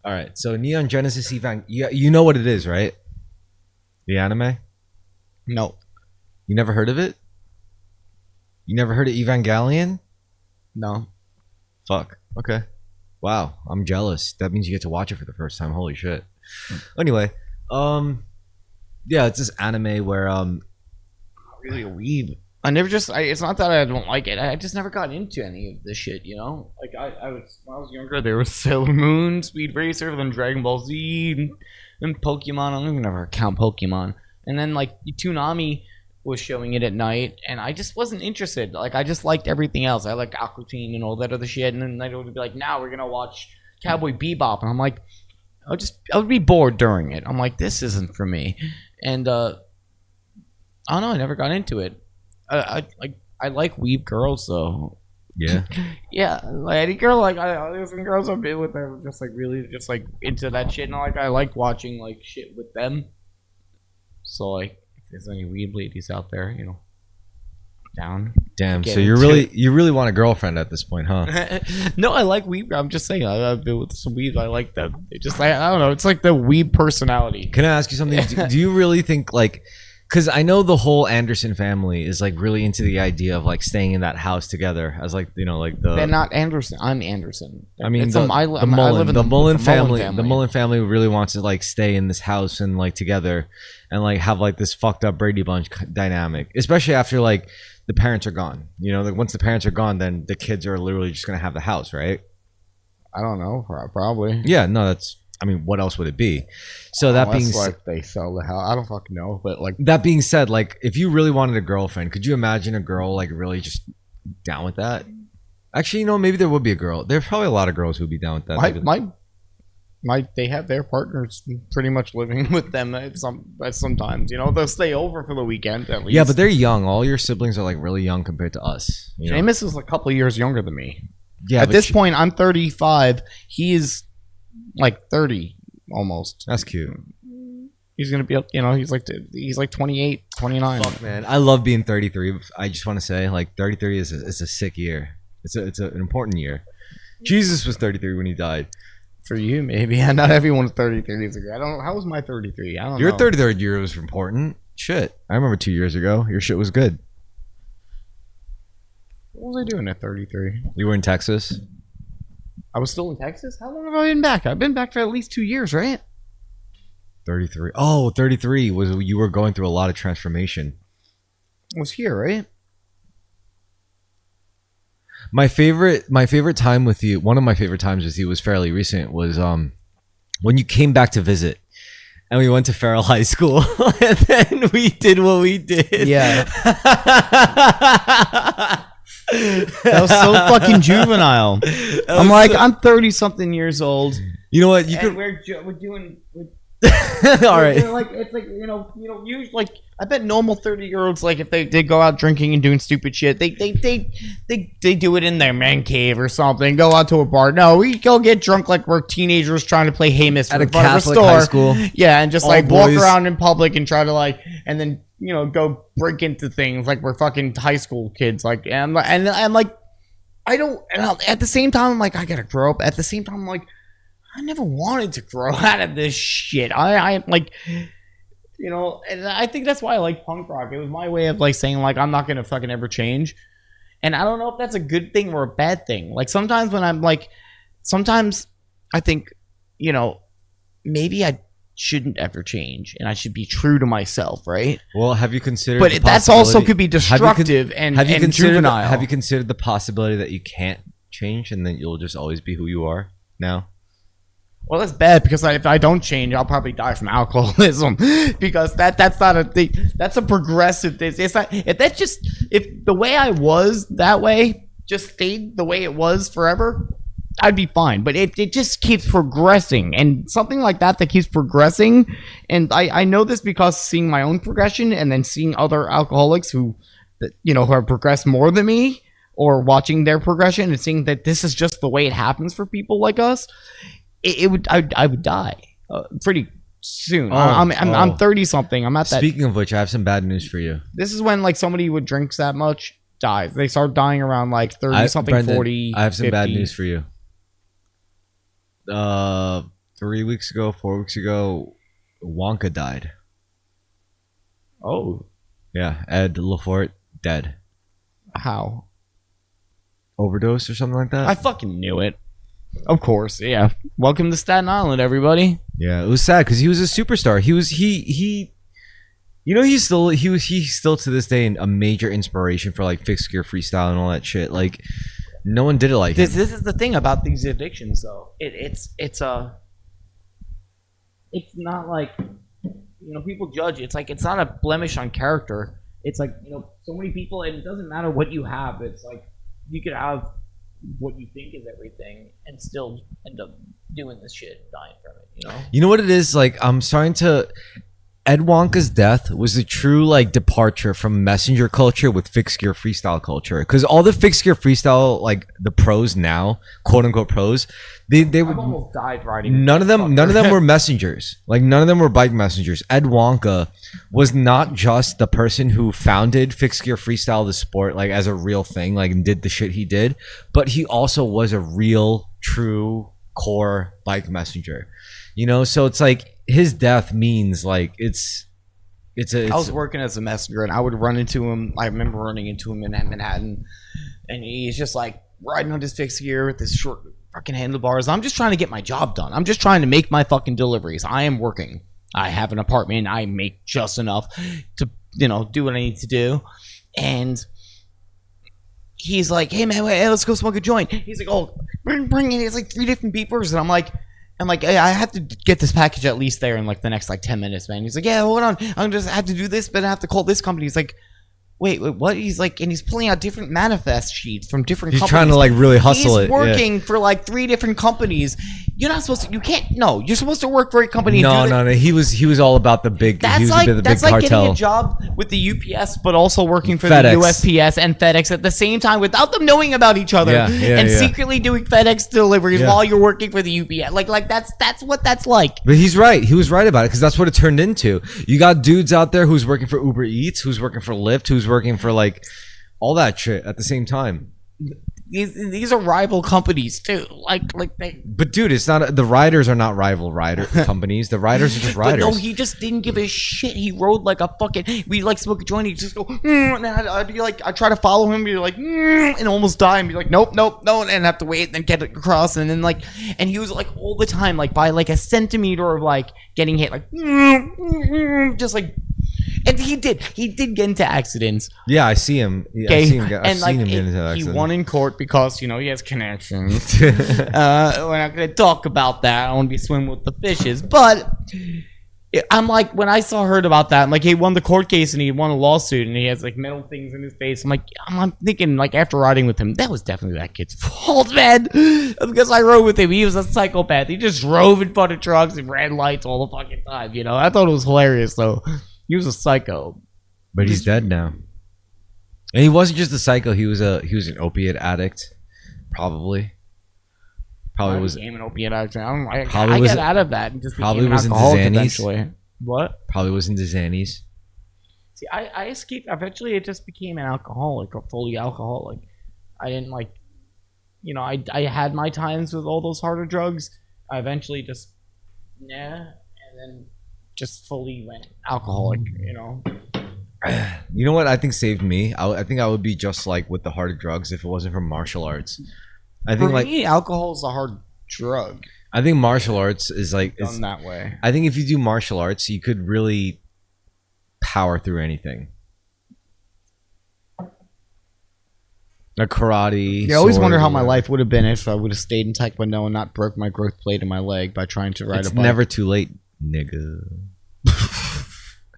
B: All right. So Neon Genesis Evangelion, you know what it is, right? The anime?
A: No.
B: You never heard of it? You never heard of Evangelion?
A: No.
B: Fuck. Okay. Wow. I'm jealous. That means you get to watch it for the first time. Holy shit. Anyway, yeah, it's this anime where
A: really a weeb. It's not that I don't like it. I just never got into any of this shit, you know? Like, when I was younger, there was Sailor Moon, Speed Racer, then Dragon Ball Z, and Pokemon. I don't even ever count Pokemon. And then, like, Toonami was showing it at night, and I just wasn't interested. Like, I just liked everything else. I liked Aqua Teen and all that other shit, and then they would be like, now we're gonna watch Cowboy Bebop. And I'm like, I would be bored during it. I'm like, this isn't for me. And, I don't know, I never got into it. I like weeb girls though.
B: Yeah.
A: Yeah, like any girl, there's some girls I've been with that are just like really just like into that shit, and I like watching like shit with them. So like, if there's any weeb ladies out there, down.
B: Damn. So you really want a girlfriend at this point, huh?
A: No, I like weeb. I'm just saying, I've been with some weebs. I like them. It just I don't know. It's like the weeb personality.
B: Can I ask you something? Do you really think like? Because I know the whole Anderson family is like really into the idea of like staying in that house together as like like the.
A: They're not Anderson. I'm Anderson.
B: I mean
A: it's
B: the Mullen family. The Mullen family really wants to like stay in this house and like together, and like have like this fucked up Brady Bunch dynamic, especially after like the parents are gone. Like once the parents are gone, then the kids are literally just gonna have the house, right?
A: I don't know. Probably.
B: Yeah. No, that's. I mean, what else would it be? So that being said,
A: like they sell the house. I don't fucking know, but like
B: that being said, like if you really wanted a girlfriend, could you imagine a girl like really just down with that? Actually, maybe there would be a girl. There's probably a lot of girls who'd be down with that.
A: They have their partners pretty much living with them sometimes. They'll stay over for the weekend at least.
B: Yeah, but they're young. All your siblings are like really young compared to us.
A: Seamus is a couple of years younger than me.
B: Yeah.
A: At this point, I'm 35. He is like 30 almost.
B: That's cute.
A: He's gonna be he's like 28, 29.
B: Fuck, man, I love being 33. I just want to say like 33 is a sick year. It's an important year. Jesus was 33 when he died.
A: For you, maybe. Not everyone's 33 is I don't know. How was my 33? I don't know.
B: Your 33rd year was important. Shit, I remember 2 years ago. Your shit was good.
A: What was I doing at 33?
B: You were in Texas.
A: I was still in Texas? How long have I been back? I've been back for at least 2 years, right?
B: 33. Oh, 33 was you were going through a lot of transformation.
A: I was here, right?
B: My favorite time with you, one of my favorite times with you was fairly recent, was when you came back to visit. And we went to Farrell High School, and then we did what we did.
A: Yeah. That was so fucking juvenile. I'm 30 something years old.
B: You know what?
A: We're doing.
B: All right.
A: It's like you like. I bet normal 30-year-olds, like if they go out drinking and doing stupid shit, they do it in their man cave or something. Go out to a bar. No, we go get drunk like we're teenagers trying to play Hey Mister
B: at a Catholic high school.
A: Yeah, and just
B: All
A: like
B: boys.
A: walk around in public and try to and then go break into things like we're fucking high school kids. Like and like I don't. And at the same time, I'm like I gotta grow up. At the same time, I'm like I never wanted to grow out of this shit. I like. And I think that's why I like punk rock. It was my way of like saying like I'm not gonna fucking ever change, and I don't know if that's a good thing or a bad thing. Like sometimes when I'm like, sometimes I think, maybe I shouldn't ever change, and I should be true to myself, right?
B: Well, have you considered?
A: But that's also could be destructive and juvenile.
B: Have you considered the possibility that you can't change and then you'll just always be who you are now?
A: Well, that's bad because if I don't change, I'll probably die from alcoholism because that's not a thing. That's a progressive thing. It's not if the way I was that way just stayed the way it was forever, I'd be fine. But it just keeps progressing, and something like that keeps progressing. And I know this because seeing my own progression and then seeing other alcoholics who who have progressed more than me, or watching their progression and seeing that this is just the way it happens for people like us. I would die pretty soon. I'm 30 something. I'm at that.
B: Speaking of which, I have some bad news for you.
A: This is when like somebody who drinks that much dies. They start dying around like 30 something,
B: Brendan,
A: 40.
B: I have some
A: 50.
B: bad news for you. 4 weeks ago, Wonka died.
A: Oh,
B: Yeah, Ed Lafort dead.
A: how?
B: Overdose or something like that.
A: I fucking knew it. Of course, yeah. Welcome to Staten Island, everybody.
B: Yeah, it was sad because he was a superstar. He's still to this day a major inspiration for like fixed gear freestyle and all that shit. Like, no one did it like him.
A: This is the thing about these addictions, though. It's not like people judge. It's like it's not a blemish on character. It's like so many people, and it doesn't matter what you have. It's like you could have what you think is everything and still end up doing this shit, dying from it.
B: You know what it is? Like, I'm starting to. Ed Wonka's death was a true like departure from messenger culture with fixed gear freestyle culture. Because all the fixed gear freestyle, like the pros now, quote unquote pros, they would
A: almost died riding.
B: none of them were messengers. Like, none of them were bike messengers. Ed Wonka was not just the person who founded fixed gear freestyle, the sport, like as a real thing, like, and did the shit he did, but he also was a real, true core bike messenger. So it's like his death means like it's
A: I was working as a messenger and I would run into him. I remember running into him in Manhattan, and he's just like riding on his fixed gear with his short fucking handlebars. I'm just trying to get my job done. I'm just trying to make my fucking deliveries. I am working. I have an apartment. I make just enough to do what I need to do. And he's like, "Hey man, wait, let's go smoke a joint." He's like, "Oh, bring it." It's like 3 different beepers, and I'm like, hey, I have to get this package at least there in like the next like 10 minutes, man. He's like, "Yeah, hold on, I'm just have to do this, but I have to call this company." He's like, wait, what? He's like, and he's pulling out different manifest sheets from different companies.
B: He's trying to like really hustle it.
A: He's working for like 3 different companies. You're not supposed to. You can't. No, you're supposed to work for a company.
B: No. He was all about the big.
A: That's
B: he was
A: like
B: the big
A: like
B: cartel.
A: getting a job with the UPS, but also working for
B: FedEx.
A: the USPS and FedEx at the same time without them knowing about each other, and secretly doing FedEx deliveries while you're working for the UPS. Like that's what that's like.
B: But he's right. He was right about it because that's what it turned into. You got dudes out there who's working for Uber Eats, who's working for Lyft, who's working for like all that shit at the same time.
A: These are rival companies too.
B: But dude, it's not. The riders are not rival companies. The riders are just riders.
A: But no, he just didn't give a shit. He rode like a fucking. We like smoke a joint. He just go. And I'd be like, I try to follow him. Be like, and almost die. And be like, nope, no, and have to wait and then get it across. And then like, and he was like all the time, like by like a centimeter of like getting hit, like just like. And he did get into accidents.
B: Yeah, I see him.
A: Okay,
B: I've seen him get into
A: he
B: accidents.
A: won in court because he has connections. We're not going to talk about that. I don't want to be swimming with the fishes. But I'm like, when I heard about that, I'm like, he won the court case and he won a lawsuit and he has like metal things in his face. I'm like, I'm thinking like after riding with him, that was definitely that kid's fault, man. Because I rode with him. He was a psychopath. He just drove in front of trucks and ran lights all the fucking time. I thought it was hilarious though. He was a psycho,
B: but he's dead now. And he wasn't just a psycho. He was an opiate addict, probably. Probably was
A: became an opiate addict. I
B: was
A: got out of that and just
B: probably
A: became
B: was
A: an
B: into
A: alcoholic
B: Xannies.
A: eventually. What?
B: Probably was into Xannies.
A: See, I escaped. Eventually, it just became an alcoholic, a fully alcoholic. I didn't like, I had my times with all those harder drugs. I eventually just, and then just fully went alcoholic,
B: You know what I think saved me? I think I would be just like with the harder drugs if it wasn't for martial arts. I think
A: for me, alcohol is a hard drug.
B: I think martial arts is like
A: done that way.
B: I think if you do martial arts, you could really power through anything. A karate.
A: I always
B: sword,
A: wonder how my
B: whatever.
A: life would have been if I would have stayed in Taekwondo and not broke my growth plate in my leg by trying to ride
B: It's
A: a bike.
B: never too late, nigga.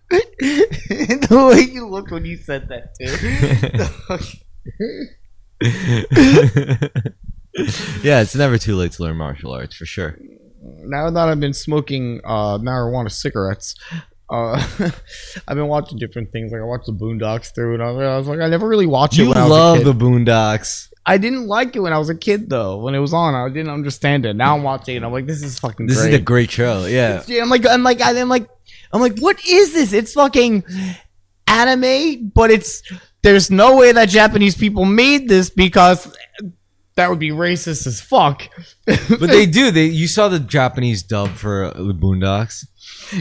A: The way you looked when you said that, too.
B: Yeah, it's never too late to learn martial arts for sure.
A: Now that I've been smoking marijuana cigarettes, I've been watching different things. Like I watched the Boondocks through, and I was like, I never really watched it
B: You
A: when I was a
B: love
A: kid.
B: the Boondocks.
A: I didn't like it when I was a kid, though. When it was on, I didn't understand it. Now I'm watching it. I'm like, this is fucking
B: This
A: great.
B: is a great show. Yeah.
A: Yeah, I'm like, what is this? It's fucking anime, but there's no way that Japanese people made this because that would be racist as fuck.
B: But they do. You saw the Japanese dub for the Boondocks.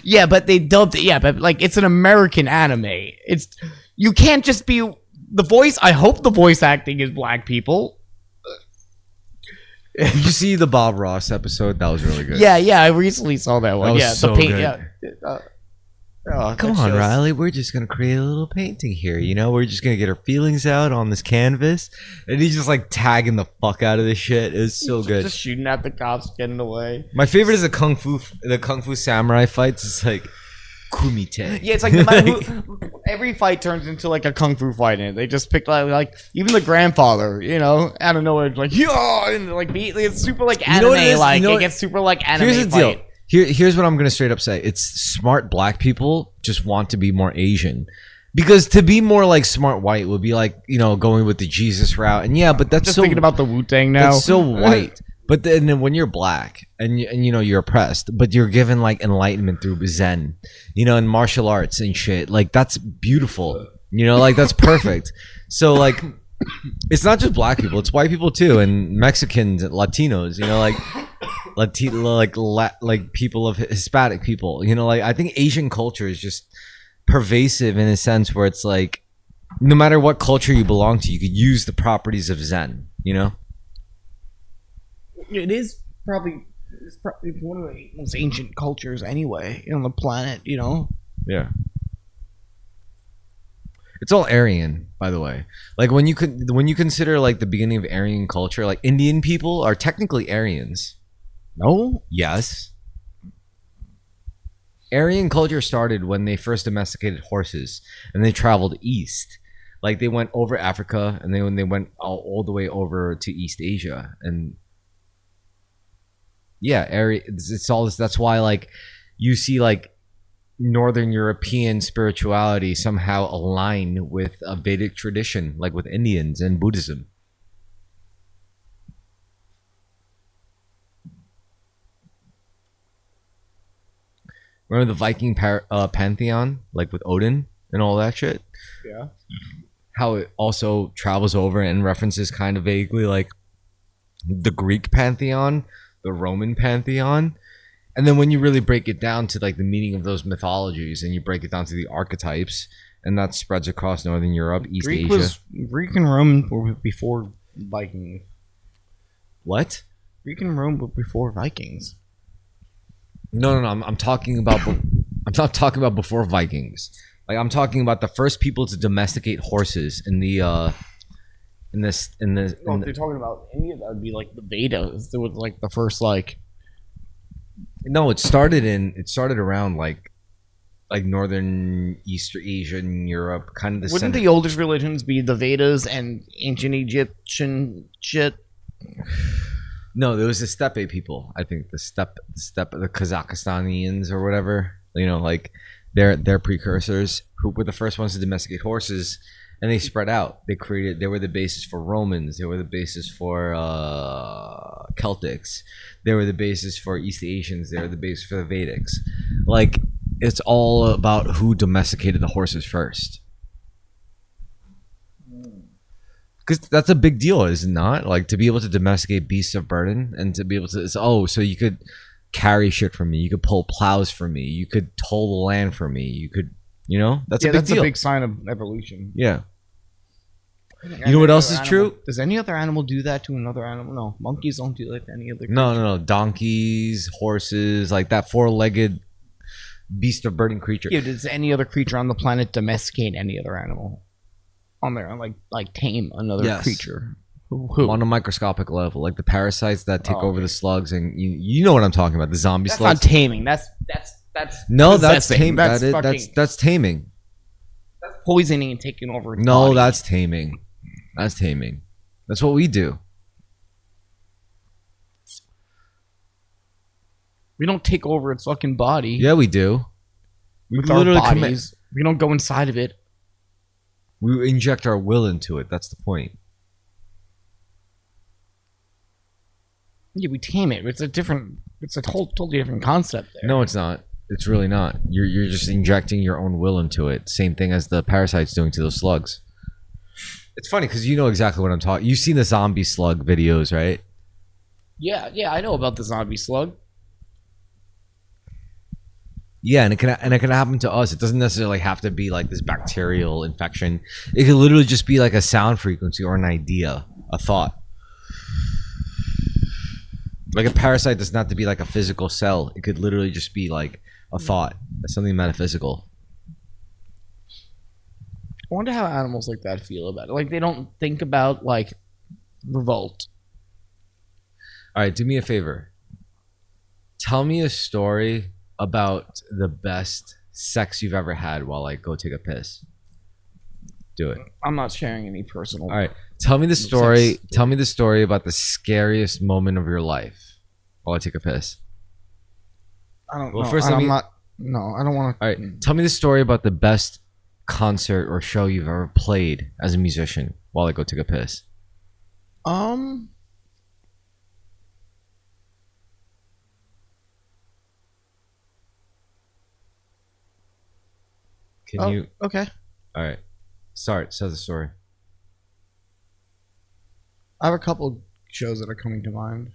A: Yeah, but they dubbed it. Yeah, but like it's an American anime. You can't just be the voice. I hope the voice acting is black people.
B: Did you see the Bob Ross episode? That was really good.
A: Yeah, I recently saw that one.
B: That was
A: Yeah,
B: so
A: the paint.
B: good.
A: Yeah.
B: Come on, Riley. We're just gonna create a little painting here. We're just gonna get our feelings out on this canvas, and he's just like tagging the fuck out of this shit. It's so good.
A: Just shooting at the cops, getting away.
B: My favorite is the kung fu samurai fights. It's like kumite.
A: Yeah, it's like no matter who, every fight turns into like a kung fu fight, and they just pick like even the grandfather, out of nowhere, like yeah, and like it's super like anime,
B: what it is?
A: it gets super like anime.
B: Here's the
A: fight.
B: deal. Here's what I'm gonna straight up say. It's smart black people just want to be more Asian. Because to be more like smart white would be like, going with the Jesus route. And yeah, but that's
A: Just
B: so
A: thinking about the Wu-Tang now.
B: that's so white. But then when you're black and you're oppressed, but you're given like enlightenment through Zen, and martial arts and shit, like that's beautiful. Like that's perfect. So like it's not just black people, it's white people too, and Mexicans and Latinos, like people of Hispanic people, like I think Asian culture is just pervasive in a sense where it's like no matter what culture you belong to, you could use the properties of Zen,
A: It is probably one of the most ancient cultures anyway on the planet.
B: Yeah. It's all Aryan, by the way. Like when you consider like the beginning of Aryan culture, like Indian people are technically Aryans.
A: No.
B: Yes. Aryan culture started when they first domesticated horses and they traveled east. Like they went over Africa and then they went all the way over to East Asia. And yeah, it's all this. That's why like you see like Northern European spirituality somehow align with a Vedic tradition, like with Indians and Buddhism. Remember the Viking pantheon, like with Odin and all that shit?
A: Yeah.
B: How it also travels over and references kind of vaguely like the Greek pantheon, the Roman pantheon. And then when you really break it down to like the meaning of those mythologies and you break it down to the archetypes, and that spreads across Northern Europe, East Asia.
A: Greek and Rome were before Vikings.
B: What?
A: Greek and Rome were before Vikings.
B: No. I'm talking about. I'm not talking about before Vikings. Like I'm talking about the first people to domesticate horses in the.
A: If you're talking about India, that would be like the Vedas. It was like the first like.
B: No, it started around like northern East Asian Europe, kind of the.
A: Wouldn't the oldest religions be the Vedas and ancient Egyptian shit?
B: No, there was the steppe people. I think the Kazakhstanians or whatever. Like they're precursors who were the first ones to domesticate horses, and they spread out. They were the basis for Romans. They were the basis for Celtics. They were the basis for East Asians. They were the basis for the Vedics. Like it's all about who domesticated the horses first. Because that's a big deal, is it not? Like to be able to domesticate beasts of burden and to be able to, so you could carry shit for me, you could pull plows for me, you could toll the land for me, you could, that's a big deal.
A: A big sign of evolution.
B: Yeah. You know what else is true?
A: Does any other animal do that to another animal? No, monkeys don't do that to any other.
B: No. Donkeys, horses, like that four-legged beast of burden creature.
A: Yeah, does any other creature on the planet domesticate any other animal? on there and like tame another
B: Yes.
A: creature. Who?
B: On a microscopic level, like the parasites that take
A: Oh,
B: over the slugs, and you know what I'm talking about, the zombie
A: That's
B: slugs.
A: not taming. That's
B: No, that's
A: possessing.
B: taming.
A: That's
B: That's,
A: fucking
B: that's taming.
A: that's poisoning and taking over. Its
B: No,
A: body.
B: that's taming. That's taming. That's what we do.
A: We don't take over its fucking body.
B: Yeah, we do. We
A: with our
B: literally
A: bodies. We don't go inside of it.
B: we inject our will into it. That's the point.
A: Yeah, we tame it. It's a totally different concept there.
B: No, it's not. It's really not. You're just injecting your own will into it. Same thing as the parasites doing to those slugs. It's funny because you know exactly what I'm talking. You've seen the zombie slug videos, right?
A: Yeah, I know about the zombie slug.
B: Yeah, and it can happen to us. It doesn't necessarily have to be like this bacterial infection. It could literally just be like a sound frequency or an idea, a thought. Like a parasite doesn't have to be like a physical cell. It could literally just be like a thought, something metaphysical.
A: I wonder how animals like that feel about it. Like they don't think about like revolt.
B: All right, do me a favor. Tell me a story about the best sex you've ever had while I go take a piss. Do it.
A: I'm not sharing any personal.
B: All right. Tell me the story.
A: Sex.
B: Tell me the story about the scariest moment of your life while I take a piss.
A: I don't
B: Well,
A: know.
B: first let me-
A: No, I don't want to.
B: All right. Tell me the story about the best concert or show you've ever played as a musician while I go take a piss. Can you?
A: Okay.
B: All right. Start. Tell the story.
A: I have a couple shows that are coming to mind.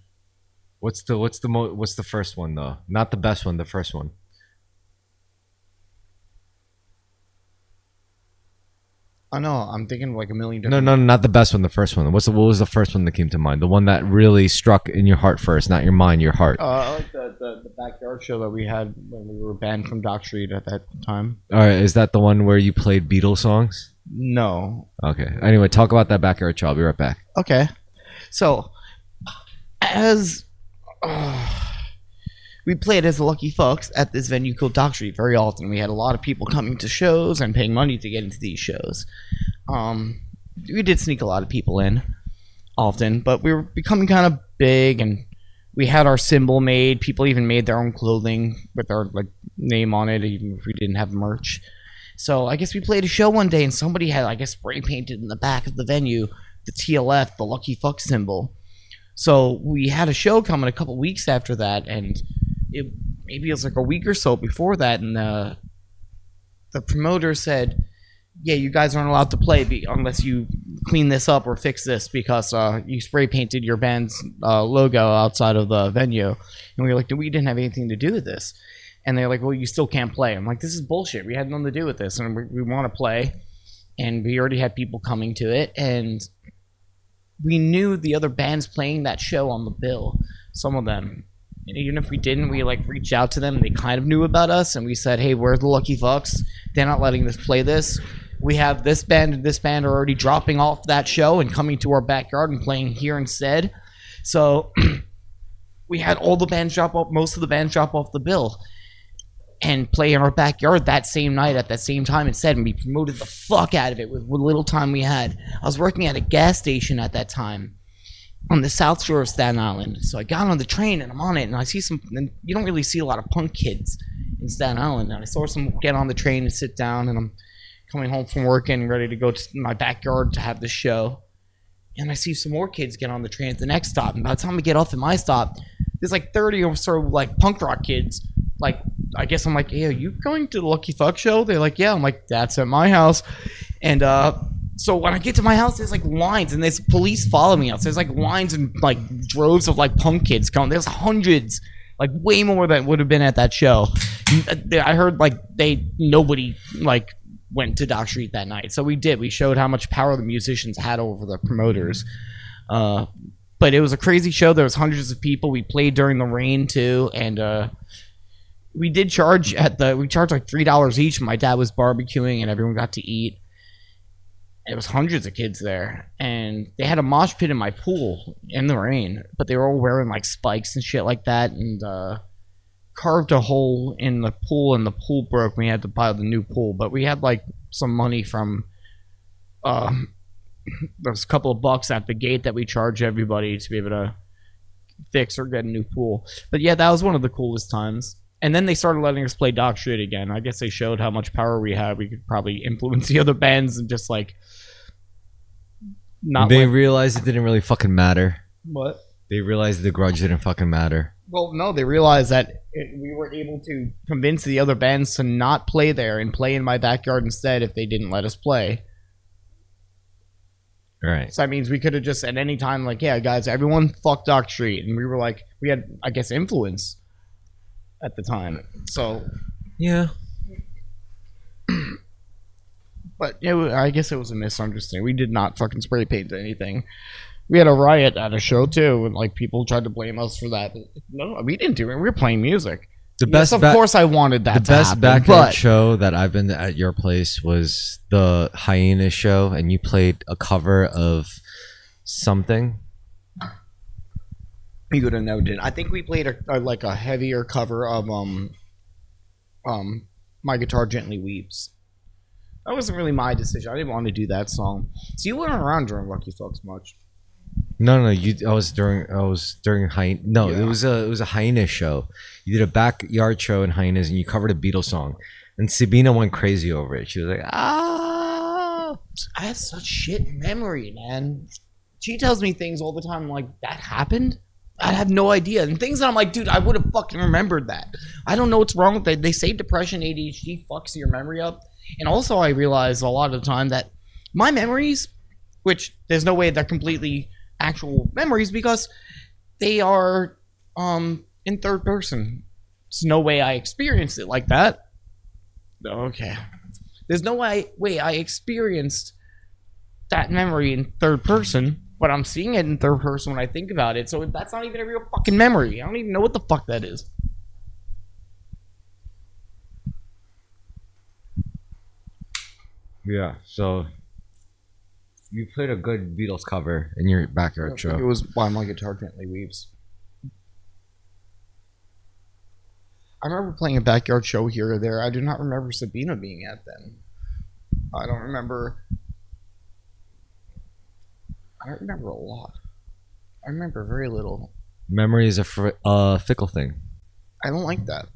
B: What's the first one though? Not the best one. The first one.
A: I know. I'm thinking of like a million
B: No,
A: different.
B: no, not the best one. The first one. What was the first one that came to mind? The one that really struck in your heart first, not your mind, your heart.
A: I like the backyard show that we had when we were banned from Dock Street at that time.
B: All right, is that the one where you played Beatles songs?
A: No.
B: Okay. Anyway, talk about that backyard show. I'll be right back.
A: Okay. So, as we played as the Lucky Fucks at this venue called Dock Street very often. We had a lot of people coming to shows and paying money to get into these shows. We did sneak a lot of people in often, but we were becoming kind of big, and we had our symbol made. People even made their own clothing with our like name on it, even if we didn't have merch. So I guess we played a show one day, and somebody had, I guess, spray painted in the back of the venue the TLF, the Lucky Fuck symbol. So we had a show coming a couple weeks after that, and maybe it was like a week or so before that, and the promoter said, yeah, you guys aren't allowed to play unless you clean this up or fix this, because you spray painted your band's logo outside of the venue. And we were like, we didn't have anything to do with this. And they're like, well, you still can't play. I'm like, this is bullshit. We had nothing to do with this, and we want to play. And we already had people coming to it, and we knew the other bands playing that show on the bill, some of them. And even if we didn't, we like reached out to them, and they kind of knew about us, and we said, hey, we're the Lucky Fucks. They're not letting us play this. We have this band and this band are already dropping off that show and coming to our backyard and playing here instead. So we had all the bands drop off, most of the bands drop off the bill and play in our backyard that same night at that same time instead, and we promoted the fuck out of it with what little time we had. I was working at a gas station at that time on the south shore of Staten Island. So I got on the train, and I'm on it, and I see and you don't really see a lot of punk kids in Staten Island. And I saw some get on the train and sit down, and I'm coming home from work and ready to go to my backyard to have the show. And I see some more kids get on the train at the next stop. And by the time we get off at my stop, there's like 30 or so like punk rock kids. Like, I guess I'm like, hey, are you going to the Lucky Fuck show? They're like, yeah. I'm like, that's at my house. And so when I get to my house, there's like lines, and there's police follow me out. So there's like lines and like droves of like punk kids coming. There's hundreds, like way more than would have been at that show. I heard like nobody like went to Dock Street that night. So we did. We showed how much power the musicians had over the promoters. But it was a crazy show. There was hundreds of people. We played during the rain too, and we did charge we charged like $3 each. My dad was barbecuing, and everyone got to eat. It was hundreds of kids there, and they had a mosh pit in my pool in the rain, but they were all wearing like spikes and shit like that, and carved a hole in the pool, and the pool broke. We had to buy the new pool, but we had like some money from there's a couple of bucks at the gate that we charge everybody to be able to fix or get a new pool. But yeah, that was one of the coolest times. And then they started letting us play Doc Street again. I guess they showed how much power we had. We could probably influence the other bands and just like not.
B: They realized it didn't really fucking matter.
A: What?
B: They realized the grudge didn't fucking matter.
A: Well, no, they realized that we were able to convince the other bands to not play there and play in my backyard instead if they didn't let us play.
B: Right.
A: So that means we could have just at any time like, yeah, guys, everyone fuck Doc Street, and we were like, we had, I guess, influence at the time. So
B: yeah.
A: But yeah, I guess it was a misunderstanding. We did not fucking spray paint anything. We had a riot at a show too, and like people tried to blame us for that. No, we didn't do it. We were playing music. Yes, of course, I wanted that. The best
B: backyard show that I've been at your place was the Hyena show, and you played a cover of something.
A: You would have known, did I think we played a heavier cover of My Guitar Gently Weeps. That wasn't really my decision. I didn't want to do that song. So you weren't around during Lucky Fucks much.
B: No. I was during Hyena. No, yeah. It was a Hyena show. You did a backyard show in Hyenas, and you covered a Beatles song. And Sabina went crazy over it. She was like, ah.
A: I have such shit memory, man. She tells me things all the time like, that happened? I have no idea. And things that I'm like, dude, I would have fucking remembered that. I don't know what's wrong with it. They say depression, ADHD fucks your memory up. And also I realize a lot of the time that my memories, which there's no way they're completely actual memories because they are in third person. There's no way I experienced it like that. Okay. There's no way I experienced that memory in third person, but I'm seeing it in third person when I think about it. So that's not even a real fucking memory. I don't even know what the fuck that is.
B: Yeah, so you played a good Beatles cover in your backyard show.
A: It was Why My Guitar Gently Weeps. I remember playing a backyard show here or there. I do not remember Sabina being at them. I don't remember a lot. I remember very little.
B: Memory is a fickle thing.
A: I don't like that.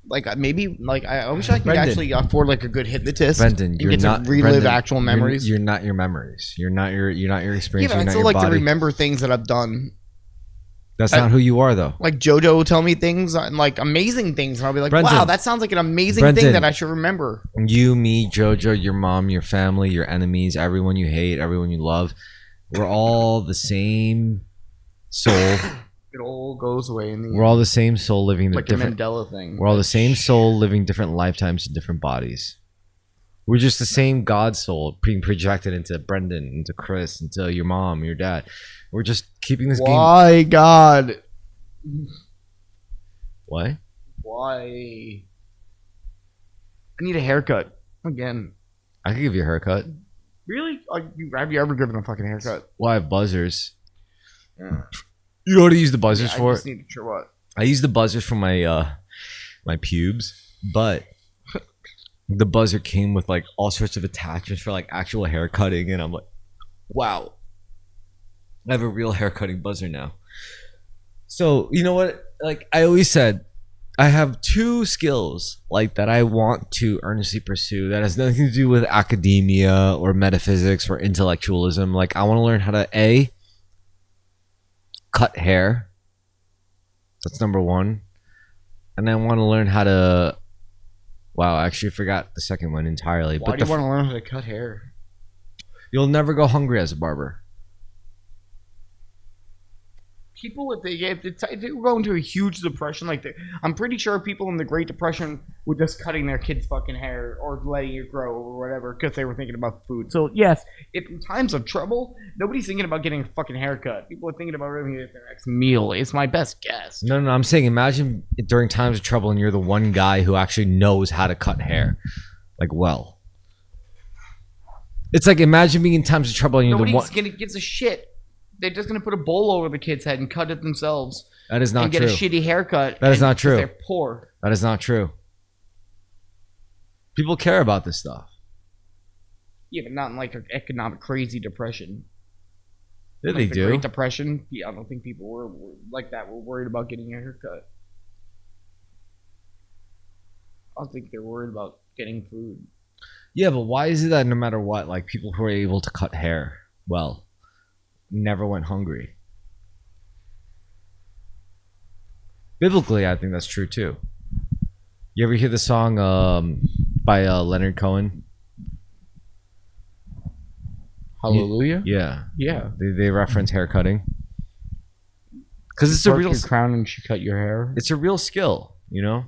A: Like maybe like I wish I could actually afford like a good hypnotist.
B: Brendan, you're
A: get
B: not
A: to relive
B: Brendan,
A: actual memories.
B: You're not your memories. You're not your experience.
A: Yeah, but I still like to remember things that I've done.
B: That's not who you are, though.
A: Like JoJo will tell me things, like amazing things, and I'll be like,
B: Brendan,
A: "Wow, that sounds like an amazing thing that I should remember."
B: You, me, JoJo, your mom, your family, your enemies, everyone you hate, everyone you love, we're all the same soul.
A: It all goes away in the
B: We're all the same soul living
A: like
B: different.
A: the Mandela thing.
B: We're all the same soul living different lifetimes in different bodies. We're just the same God soul being projected into Brendan, into Chris, into your mom, your dad. We're just keeping this game.
A: Why, God?
B: Why?
A: Why? I need a haircut again.
B: I could give you a haircut.
A: Really? Have you ever given a fucking haircut?
B: Well, I have buzzers. Yeah. You know what I use the buzzers for?
A: I just need to try what?
B: I use the buzzers for my my pubes, but the buzzer came with like all sorts of attachments for like actual hair cutting, and I'm like, wow, I have a real hair cutting buzzer now. So you know what? Like I always said, I have two skills like that I want to earnestly pursue that has nothing to do with academia or metaphysics or intellectualism. Like I want to learn how to cut hair. That's number one. And I want to learn how to... Wow, I actually forgot the second one entirely.
A: Why do you want to learn how to cut hair?
B: You'll never go hungry as a barber.
A: People, if they go into a huge depression like that, I'm pretty sure people in the Great Depression were just cutting their kids' fucking hair or letting it grow or whatever because they were thinking about food. So yes, if in times of trouble, nobody's thinking about getting a fucking haircut. People are thinking about getting their next meal. It's my best guess.
B: No, I'm saying imagine during times of trouble and you're the one guy who actually knows how to cut hair, like well. It's like imagine being in times of trouble and you're the
A: Nobody's
B: one.
A: gonna gives a shit. They're just gonna put a bowl over the kid's head and cut it themselves
B: That is not
A: and get
B: true.
A: a shitty haircut.
B: That is not
A: 'cause
B: true.
A: They're poor.
B: That is not true. People care about this stuff.
A: Yeah, but not in like an economic crazy depression.
B: Yeah,
A: Like
B: they
A: the
B: do.
A: Great Depression. Yeah, I don't think people were like that. Were worried about getting a haircut. I don't think they're worried about getting food.
B: Yeah, but why is it that no matter what, like people who are able to cut hair well never went hungry? Biblically, I think that's true too. You ever hear the song by Leonard Cohen?
A: Hallelujah.
B: Yeah,
A: Yeah.
B: they reference hair cutting because it's a
A: Broke
B: real
A: your crown and she cut your hair.
B: it's a real skill, you know.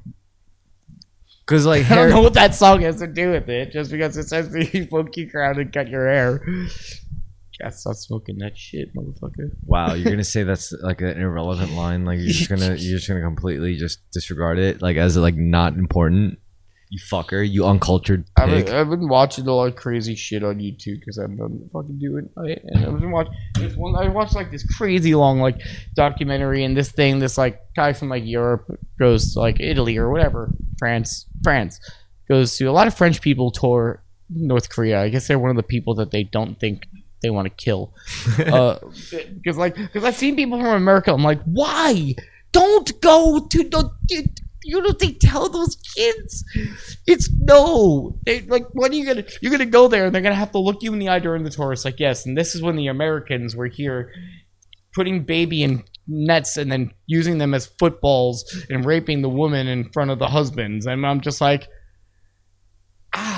B: Because like
A: I don't
B: hair,
A: know what that song has to do with it. Just because it says that you broke your crown and cut your hair. Gotta stop smoking that shit, motherfucker.
B: wow, you're gonna say that's like an irrelevant line, like you're just gonna completely just disregard it, like as like not important. You fucker, you uncultured pig.
A: I've been watching a lot of crazy shit on YouTube because I've been fucking doing it. And I've been watching this one. I watched like this crazy long like documentary, and this like guy from like Europe goes to like Italy or whatever, France goes to a lot of French people tour North Korea. I guess they're one of the people that they don't think they want to kill. Because I've seen people from America. I'm like, why? Don't go to the. You know they tell those kids? It's no. They like when you're gonna go there and they're gonna have to look you in the eye during the tour. It's like, yes, and this is when the Americans were here putting baby in nets and then using them as footballs and raping the woman in front of the husbands. And I'm just like,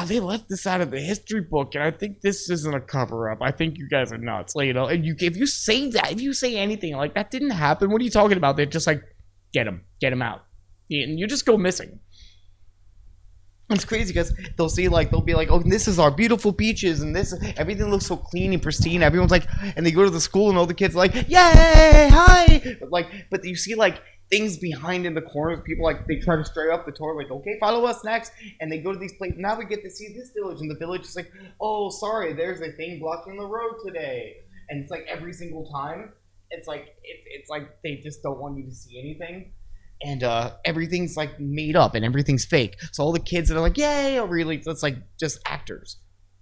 A: they left this out of the history book, and I think this isn't a cover up. I think you guys are nuts. Like, you know, and if you say that, if you say anything like that didn't happen, what are you talking about? They're just like, get him out. And you just go missing. It's crazy because they'll be like, oh, this is our beautiful beaches, and this everything looks so clean and pristine. Everyone's like, and they go to the school, and all the kids are like, yay, hi. But you see like things behind in the corners. People like they try to stray up the tour, like, okay, follow us next, and they go to these places. Now we get to see this village, and the village is like, oh, sorry, there's a thing blocking the road today, and it's like every single time, it's like they just don't want you to see anything. And everything's like made up and everything's fake. So all the kids that are like, yay, are really, it's like just actors.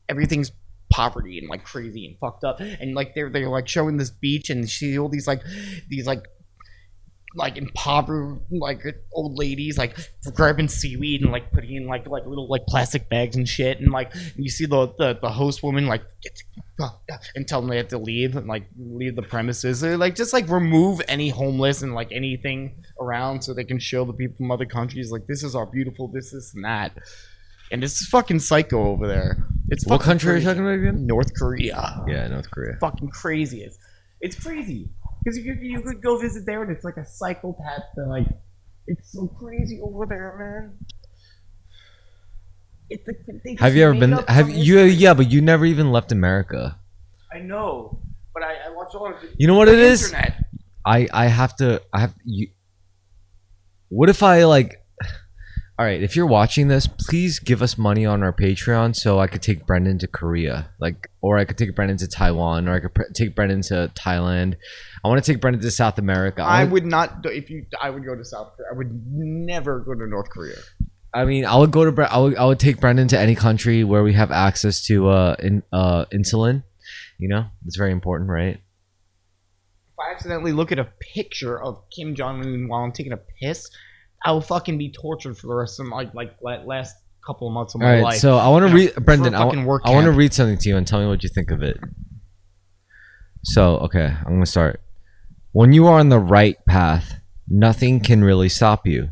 A: Everything's poverty and like crazy and fucked up. And like they're like showing this beach and you see all these impoverished like old ladies like grabbing seaweed and like putting in like little like plastic bags and shit. And like you see the host woman like and tell them they have to leave and like leave the premises. They're like just like remove any homeless and like anything around so they can show the people from other countries like this is our beautiful this and that. And it's fucking psycho over there. It's
B: What
A: fucking
B: country are you
A: crazy.
B: talking about again?
A: North Korea.
B: Yeah, North Korea.
A: Fucking crazy. It's crazy because you could go visit there and it's like a psychopath that like it's so crazy over there, man. It's like, they just
B: Have you ever
A: made
B: been?
A: up
B: Have
A: some
B: you?
A: history.
B: Yeah, but you never even left America.
A: I know, but I watch a lot of.
B: You know what
A: on
B: it
A: the
B: is?
A: internet.
B: I have you. What if I like? All right, if you're watching this, please give us money on our Patreon so I could take Brendan to Korea, like, or I could take Brendan to Taiwan, or I could take Brendan to Thailand. I want to take Brendan to South America.
A: I would not. I would go to South Korea. I would never go to North Korea.
B: I mean, I would go to. I would take Brendan to any country where we have access to insulin. You know, it's very important, right?
A: If I accidentally look at a picture of Kim Jong Un while I'm taking a piss, I will fucking be tortured for the rest of my last couple of months of
B: All
A: my
B: right,
A: life.
B: so I want to read Brendan. I
A: fucking work
B: want to
A: camp.
B: read something to you and tell me what you think of it. So, okay, I'm gonna start. When you are on the right path, nothing can really stop you.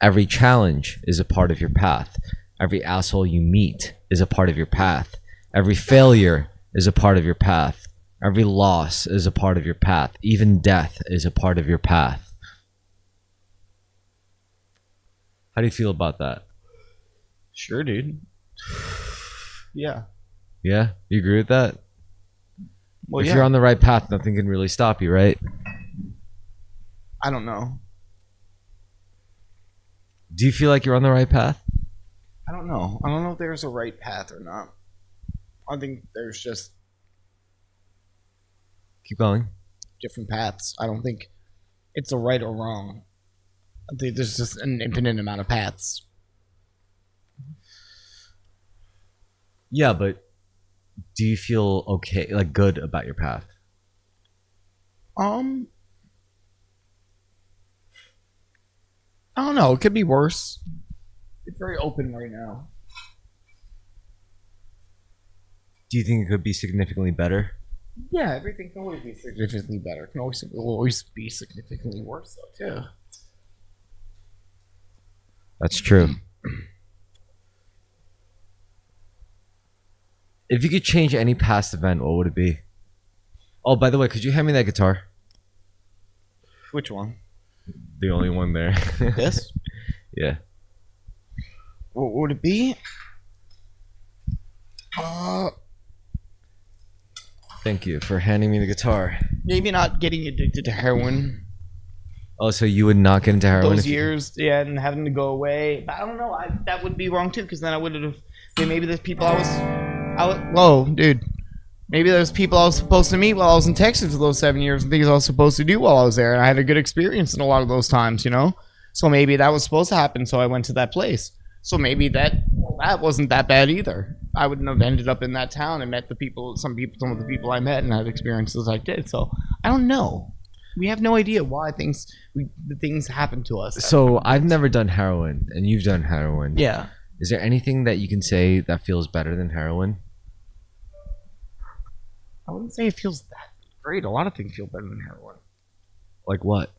B: Every challenge is a part of your path. Every asshole you meet is a part of your path. Every failure is a part of your path. Every loss is a part of your path. Even death is a part of your path. How do you feel about that?
A: Sure, dude. Yeah.
B: Yeah? You agree with that?
A: Well,
B: If
A: yeah.
B: you're on the right path, nothing can really stop you, right?
A: I don't know.
B: Do you feel like you're on the right path?
A: I don't know. I don't know if there's a right path or not. I think there's just
B: Keep going.
A: different paths. I don't think it's a right or wrong. I think there's just an infinite amount of paths.
B: Yeah, but do you feel okay, like good about your path?
A: I don't know. It could be worse. It's very open right now.
B: Do you think it could be significantly better?
A: Yeah, everything can always be significantly better. It can always be significantly worse, though, too.
B: That's true. If you could change any past event, what would it be? Oh, by the way, could you hand me that guitar?
A: Which one?
B: The only one there.
A: This?
B: Yeah.
A: What would it be?
B: Thank you for handing me the guitar.
A: Maybe not getting addicted to heroin
B: Oh, so you would not get into heroin?
A: those years, yeah, and having to go away. But I don't know. That would be wrong too, because then I would have. Maybe there's people I was. Whoa, dude. Maybe there's people I was supposed to meet while I was in Texas for those 7 years, and things I was supposed to do while I was there, and I had a good experience in a lot of those times, you know. So maybe that was supposed to happen, so I went to that place. So maybe that wasn't that bad either. I wouldn't have ended up in that town and met some of the people I met, and had experiences I did. So I don't know. We have no idea why the things happen to us.
B: So I've never done heroin, and you've done heroin.
A: Yeah.
B: Is there anything that you can say that feels better than heroin?
A: I wouldn't say it feels that great. A lot of things feel better than heroin.
B: Like what?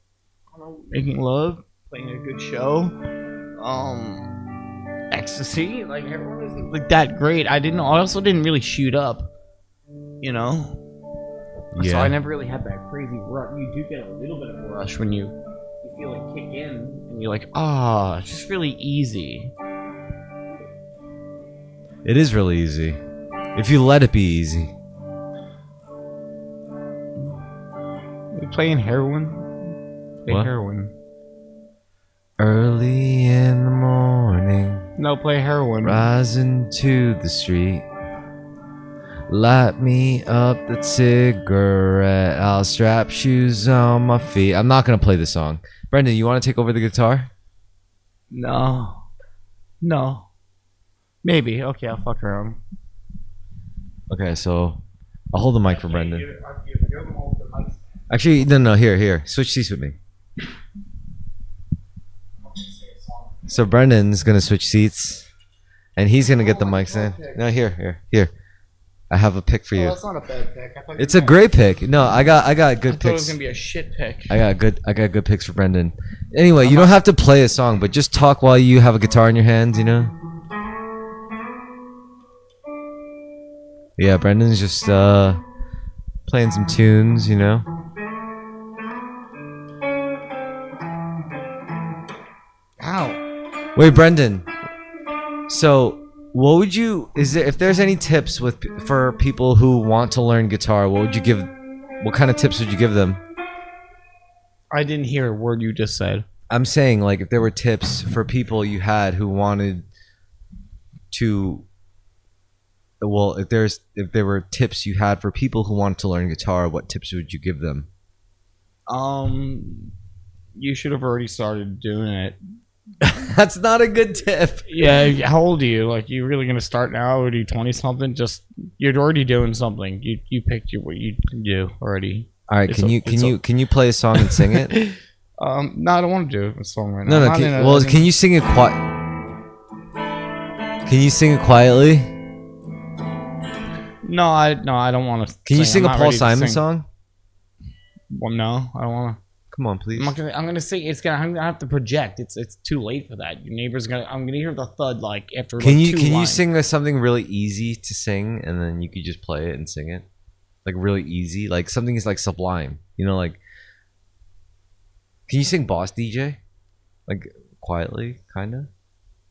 A: I don't know, making love, playing a good show, ecstasy. Like heroin isn't like that great. I also didn't really shoot up, you know.
B: Yeah.
A: So I never really had that crazy rush. You do get a little bit of a rush when you feel it kick in, and you're like, it's just really easy.
B: It is really easy. If you let it be easy.
A: We playing heroin. Play
B: What?
A: heroin.
B: Early in the morning,
A: No, play heroin.
B: rising to the street. Light me up that cigarette. I'll strap shoes on my feet. I'm not gonna play the song. Brendan, you want to take over the guitar?
A: No. Maybe. Okay, I'll fuck around.
B: Okay, so I'll hold the mic for Brendan. Actually, no. Here. Switch seats with me. So Brendan's gonna switch seats, and he's gonna get the mics in. No, here. I have a pick for you.
A: That's not a bad pick. I thought
B: It's a great pick. No, I got good
A: I thought it was
B: picks.
A: gonna be a shit pick.
B: I got good picks for Brendan. Anyway, you don't have to play a song, but just talk while you have a guitar in your hands, you know? Yeah, Brendan's just playing some tunes, you know?
A: Ow.
B: Wait, Brendan. So, what would you if there's any tips for people who want to learn guitar, what kind of tips would you give them?
A: I didn't hear a word you just said.
B: I'm saying, like, if there were tips for people you had who wanted to, well, if there were tips you had for people who wanted to learn guitar, what tips would you give them?
A: You should have already started doing it.
B: That's not a good tip.
A: Yeah, how old are you? Like, you really gonna start now? Or are you 20 something? Just you're already doing something. You picked what you can do already.
B: All right, can you play a song and sing it?
A: No, I don't want to do a song right now.
B: No. Can you sing it quiet? Can you sing it quietly?
A: No, I don't want to.
B: Can you sing a Paul Simon song?
A: Well, no, I don't want to.
B: Come on, please.
A: I'm gonna say I'm gonna have to project. It's too late for that. Your neighbor's I'm gonna hear the thud like after.
B: Can
A: like,
B: you
A: lines.
B: sing something really easy to sing, and then you could just play it and sing it, like really easy, like something is like Sublime, you know, like. Can you sing Boss DJ, like quietly, kind of?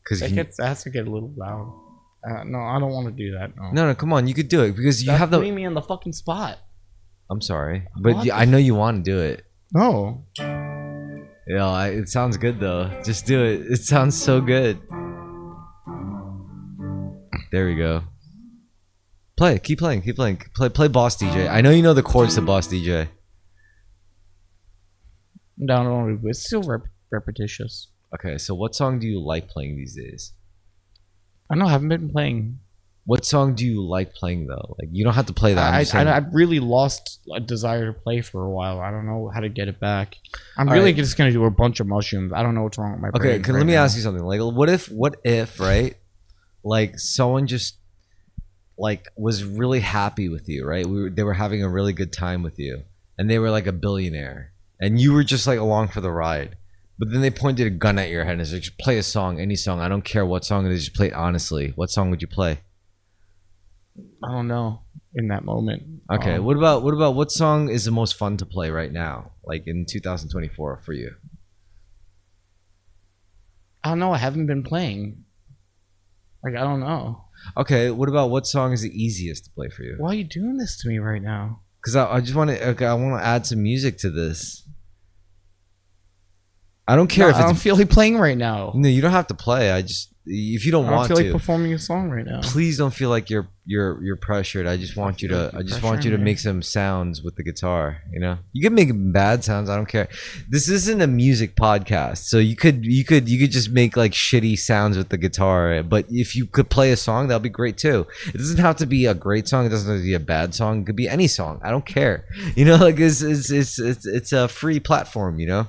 B: Because
A: it has to get a little loud. No, I don't want to do that.
B: No, come on, you could do it because you have
A: putting me on the fucking spot.
B: I'm sorry, but I know you want to do it.
A: No.
B: Yeah, it sounds good though. Just do it. It sounds so good. There we go. Keep playing. Play Boss DJ. I know you know the chords to Boss DJ.
A: No, it's still repetitious.
B: Okay, so what song do you like playing these days?
A: I know I haven't been playing.
B: What song do you like playing though? Like you don't have to play that.
A: I've really lost a desire to play for a while. I don't know how to get it back. I'm
B: All
A: really
B: right.
A: just gonna do a bunch of mushrooms. I don't know what's wrong with my brain.
B: Okay, let me ask you something. Like, what if, right? Like, someone just like was really happy with you, right? They were having a really good time with you, and they were like a billionaire, and you were just like along for the ride. But then they pointed a gun at your head and said, "Just play a song, any song. I don't care what song it is. Just play it honestly. What song would you play?"
A: I don't know in that moment.
B: Okay, what about what song is the most fun to play right now, like in 2024 for you?
A: I don't know. I haven't been playing. Like, I don't know.
B: Okay, what about what song is the easiest to play for you?
A: Why are you doing this to me right now?
B: Because I just want to. Okay, I want to add some music to this. I don't care if
A: I
B: it's.
A: don't feel like playing right now.
B: No, you don't have to play. I just if you don't
A: I don't
B: want
A: feel
B: to,
A: like performing a song right now.
B: please don't feel like you're pressured. I just want you to. I just want you to make some sounds with the guitar. You know, you can make bad sounds. I don't care. This isn't a music podcast, so you could just make like shitty sounds with the guitar. But if you could play a song, that'd be great too. It doesn't have to be a great song. It doesn't have to be a bad song. It could be any song. I don't care. You know, like it's a free platform. You know,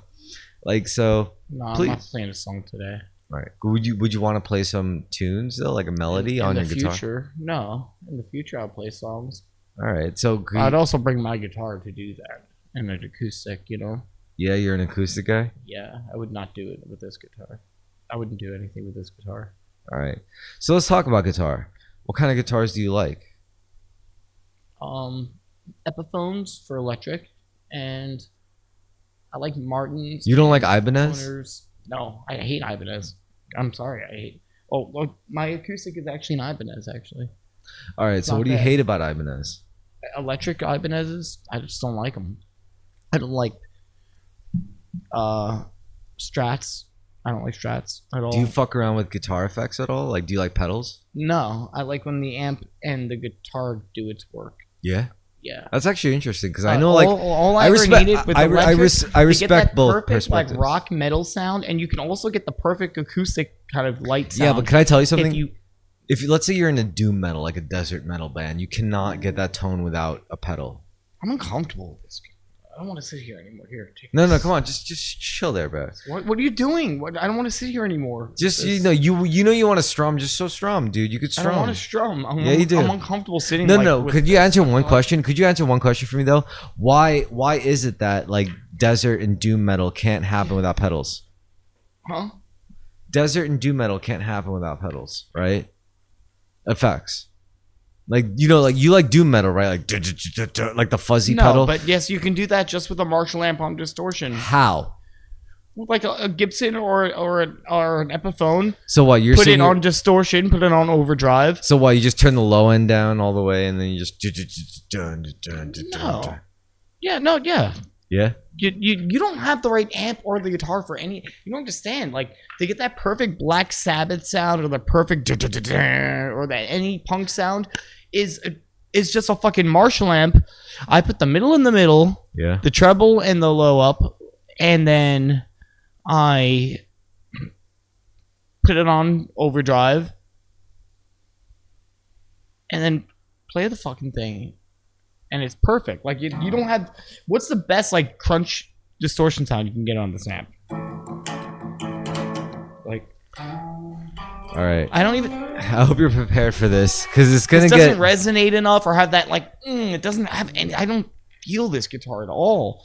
B: like so.
A: No,
B: please.
A: I'm not playing a song today.
B: Right. Would you want to play some tunes though, like a melody on your guitar?
A: Future, no. In the future, I'll play songs.
B: All right. So
A: I'd also bring my guitar to do that and an acoustic. You know.
B: yeah, you're an acoustic guy.
A: Yeah, I would not do it with this guitar. I wouldn't do anything with this guitar.
B: All right. So let's talk about guitar. What kind of guitars do you like?
A: Epiphones for electric, and I like Martins.
B: You don't like Ibanez?
A: Toners. No, I hate Ibanez. I'm sorry, I hate. Oh, well, my acoustic is actually an Ibanez. Actually,
B: All right. So
A: not
B: what do you
A: bad.
B: hate about Ibanez?
A: electric Ibanez's, I just don't like them. I don't like Strats. I don't like Strats at all.
B: Do you fuck around with guitar effects at all? Like, do you like pedals?
A: No, I like when the amp and the guitar do its work.
B: Yeah.
A: Yeah.
B: That's actually interesting because I know, like,
A: all I
B: I
A: ever
B: respect.
A: needed with
B: I
A: electric,
B: respect
A: get that
B: both
A: perfect,
B: perspectives.
A: like rock metal sound, and you can also get the perfect acoustic kind of light sound.
B: Yeah, but can I tell you something?
A: If
B: If you, let's say you're in a doom metal, like a desert metal band, you cannot get that tone without a pedal.
A: I'm uncomfortable with this. I don't want to sit here anymore. Here, take
B: No,
A: this.
B: come on, just chill there, bro.
A: What are you doing? I don't want to sit here anymore.
B: Just
A: This-
B: you know you want to strum, just so strum, dude. You could
A: I don't
B: strum.
A: want to strum.
B: Yeah, you do.
A: I'm uncomfortable sitting.
B: No.
A: with
B: Could you
A: this.
B: answer one question? Could you answer one question for me though? Why is it that like desert and doom metal can't happen without pedals?
A: Huh?
B: Desert and doom metal can't happen without pedals, right? Effects. Like, you know, like you like doom metal, right? Like the fuzzy
A: No,
B: pedal.
A: but yes, you can do that just with a Marshall amp on distortion,
B: How?
A: like a Gibson or an Epiphone.
B: So what you're
A: Put
B: saying?
A: it on distortion. Put it on overdrive.
B: So what you just turn the low end down all the way, and then you just
A: No. Yeah. No. Yeah.
B: yeah.
A: You don't have the right amp or the guitar for any. You don't understand. Like, to get that perfect Black Sabbath sound or the perfect or that any punk sound is just a fucking Marshall amp. I put the middle in the middle,
B: Yeah.
A: the treble and the low up, and then I put it on overdrive, and then play the fucking thing. And it's perfect. Like, you don't have. What's the best like crunch distortion sound you can get on this amp? Like,
B: All right.
A: I don't even.
B: I hope you're prepared for this because it's gonna
A: It
B: get.
A: doesn't resonate enough, or have that like. It doesn't have any. I don't feel this guitar at all.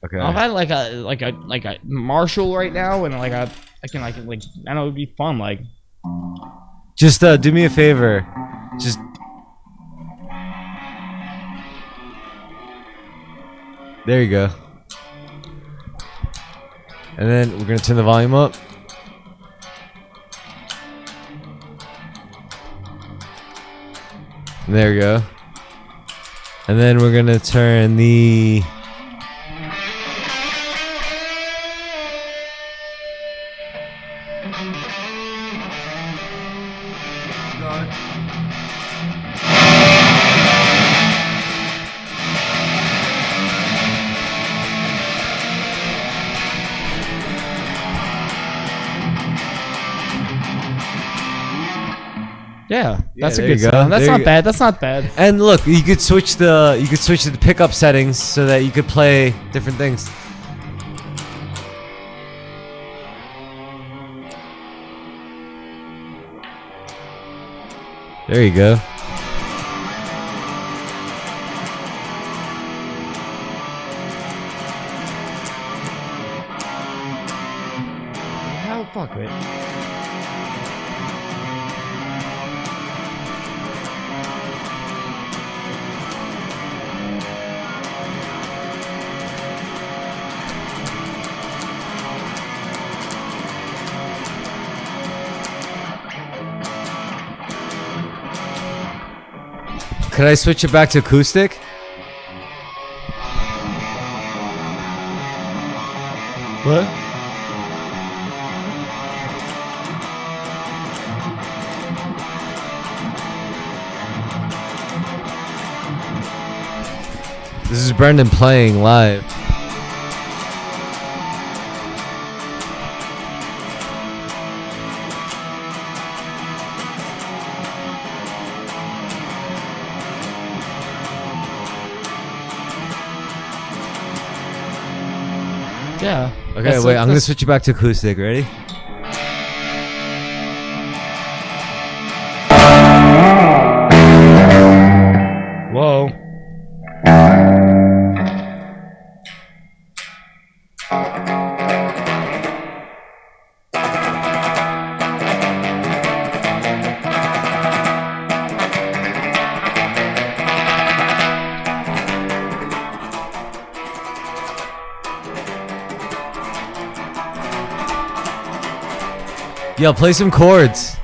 B: Okay.
A: If I had like a Marshall right now, and like I know it'd be fun. Like,
B: Just do me a favor. Just. There you go. And then we're gonna turn the volume up. There we go. And then we're gonna turn the
A: Yeah, that's a
B: there
A: good
B: you go.
A: sound. That's
B: There
A: not
B: you-
A: bad. That's not bad.
B: And look, you could switch the pickup settings so that you could play different things. There you go.
A: Oh, fuck it.
B: Could I switch it back to acoustic?
A: What?
B: This is Brendan playing live.
A: Yeah.
B: Okay,
A: That's
B: wait,
A: like
B: I'm gonna
A: this-
B: switch it back to acoustic. Ready?
A: Whoa.
B: Yo, play some chords.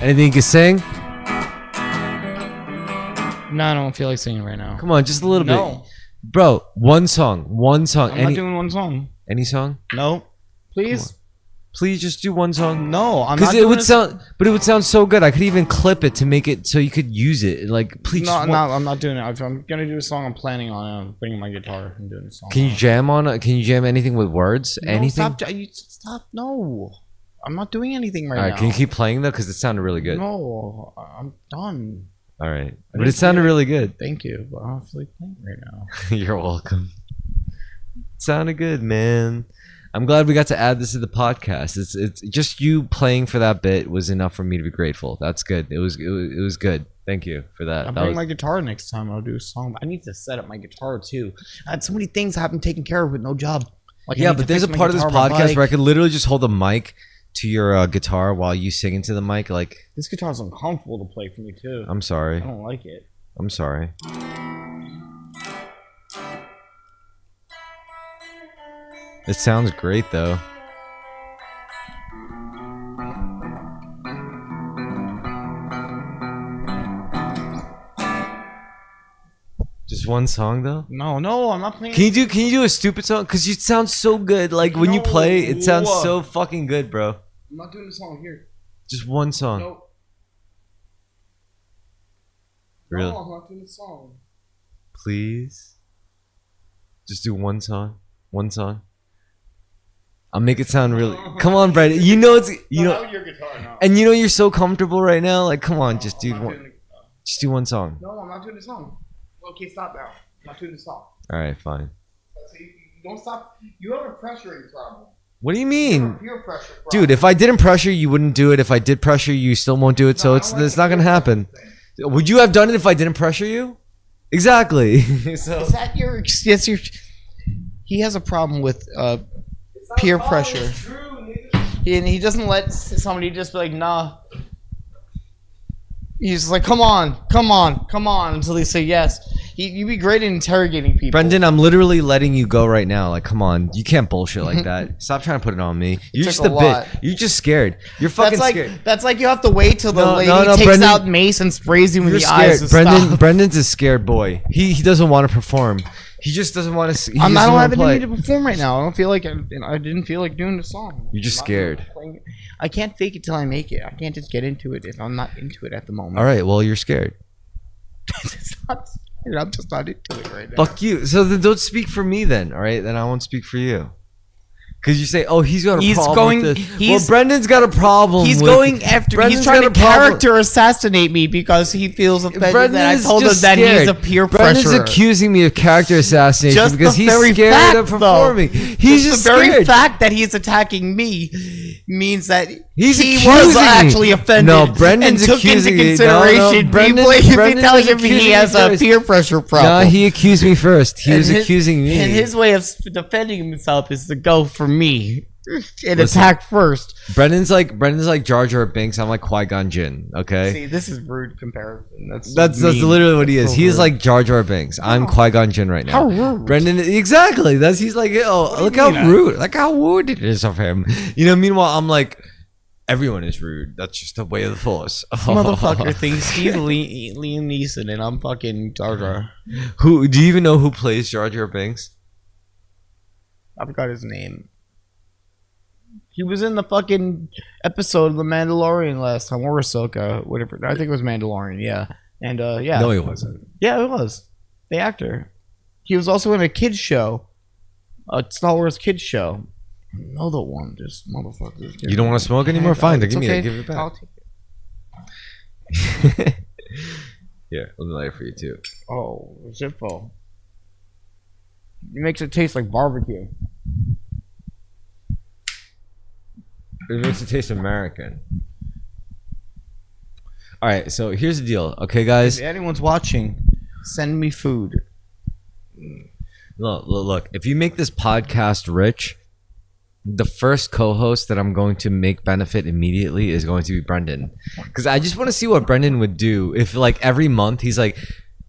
B: Anything you can sing?
A: No, I don't feel like singing right now.
B: Come on, just a little bit.
A: No.
B: Bro, one song. One song.
A: I'm not doing one song.
B: Any song?
A: No. Please.
B: Please just do one song.
A: No, I'm
B: Because
A: not
B: it
A: doing
B: would
A: a-
B: sound, but it would sound so good. I could even clip it to make it so you could use it. Like, please.
A: No,
B: just
A: no, I'm not doing it. If I'm gonna do a song, I'm planning on it. I'm bringing my guitar and doing a song.
B: Can you jam on it? Can you jam anything with words?
A: No,
B: Anything?
A: Stop. No. I'm not doing anything right
B: All right.
A: now.
B: Can you keep playing though? Because it sounded really good.
A: No, I'm done.
B: All right,
A: I
B: but
A: didn't
B: it sounded
A: feel like-
B: really good.
A: Thank you, but I don't feel like playing right now.
B: You're welcome. It sounded good, man. I'm glad we got to add this to the podcast. It's just you playing for that bit was enough for me to be grateful. That's good. It was good. Thank you for that.
A: I'll
B: That
A: bring
B: was-
A: my guitar next time. I'll do a song. I need to set up my guitar too. I had so many things I haven't taken care of with no job. Like, I
B: yeah,
A: need
B: but
A: to
B: there's a
A: fix my
B: part of this
A: guitar, my
B: podcast
A: bike.
B: where I could literally just hold a mic to your guitar while you sing into the mic. Like,
A: This guitar's uncomfortable to play for me too.
B: I'm sorry.
A: I don't like it.
B: I'm sorry. It sounds great though. Just one song though?
A: No, I'm not playing.
B: Can you do a stupid song? Cause you sound so good. Like when you
A: No.
B: play, it sounds so fucking good, bro.
A: I'm not doing the song here.
B: Just one song.
A: No,
B: Really?
A: no, I'm not doing the song.
B: Please. Just do one song. One song. I'll make it sound really. Come on, Brad. You know it's
A: Your guitar now.
B: and you know you're so comfortable right now. Like, come on, just do
A: I'm not
B: one.
A: doing the-
B: Just do one song.
A: No, I'm not doing the song. Okay, stop now. I'm not doing the song.
B: All right, fine.
A: See, you don't stop. You have a pressuring problem.
B: What do you mean?
A: Peer pressure problem.
B: Dude, if I didn't pressure you, wouldn't do it. If I did pressure you, you still won't do it. So
A: I
B: it's
A: don't like
B: not
A: the
B: gonna
A: peer
B: happen.
A: pressure
B: Would you have done it if I didn't pressure you? Exactly. So
A: Is that your? Yes, your. He has a problem with peer pressure, and he doesn't let somebody just be like, nah. He's like, come on, until they say yes. You'd be great at interrogating people.
B: Brendan, I'm literally letting you go right now. Like, come on, you can't bullshit like that. Stop trying to put it on me. You're just a
A: lot.
B: bit. You're just scared. You're fucking
A: That's like
B: scared.
A: that's like you have to wait till the lady takes
B: Brendan,
A: out mace and sprays you in
B: You're
A: the eyes. And
B: scared.
A: stuff.
B: Brendan's a scared boy. He doesn't want to perform. He just doesn't want to.
A: I'm not having any to perform right now. I don't feel like I didn't feel like doing the song.
B: You're just scared.
A: I can't fake it till I make it. I can't just get into it if I'm not into it at the moment.
B: All right. Well, you're scared.
A: It's not, I'm just not into it right now.
B: Fuck you. So then don't speak for me then. All right. Then I won't speak for you. Because you say, oh, he's got a problem with this. Well, Brendan's got a problem.
A: He's going after. He's trying to character assassinate me because he feels offended that I told him that he's a peer pressure.
B: Brendan's accusing me of character assassination
A: Just
B: because
A: the
B: he's
A: very
B: scared
A: fact,
B: of performing.
A: though.
B: He's just
A: the very
B: scared.
A: fact that he's attacking me means that he
B: accusing
A: was
B: me.
A: actually offended.
B: No, Brendan's
A: and took
B: accusing
A: into
B: me.
A: consideration
B: Brendan
A: me telling
B: was
A: him he
B: accusing
A: has
B: me
A: a
B: first.
A: peer pressure problem.
B: No, he accused me first. He was accusing me.
A: And his way of defending himself is to go for me and
B: Listen,
A: attack first.
B: Brendan's like Jar Jar Binks. I'm like Qui-Gon Jinn. Okay.
A: See, this is rude comparison.
B: That's literally what he is. He is like Jar Jar Binks. I'm Qui-Gon Jinn right now.
A: How rude.
B: Brendan, exactly. He's like, oh, look how rude. Like how rude it is of him. You know. Meanwhile, I'm like, everyone is rude. That's just the way of the force.
A: Motherfucker thinks he's Liam Neeson and I'm fucking Jar Jar.
B: Who do you even know who plays Jar Jar Binks?
A: I forgot his name. He was in the fucking episode of The Mandalorian last time, or Ahsoka, whatever. I think it was Mandalorian, yeah. And yeah.
B: No, he wasn't.
A: Yeah, it was. The actor. He was also in a kids show, a Star Wars kids show. Another one, just motherfuckers.
B: You don't want to smoke anymore? Fine, give me it. Give it back.
A: I'll take it.
B: Here, let me light it for you too.
A: Oh, Zippo. It makes it taste like barbecue.
B: It makes it taste American. All right, so here's the deal. Okay, guys.
A: If anyone's watching, send me food.
B: Look. If you make this podcast rich, the first co-host that I'm going to make benefit immediately is going to be Brendan. Because I just want to see what Brendan would do if, like, every month he's like,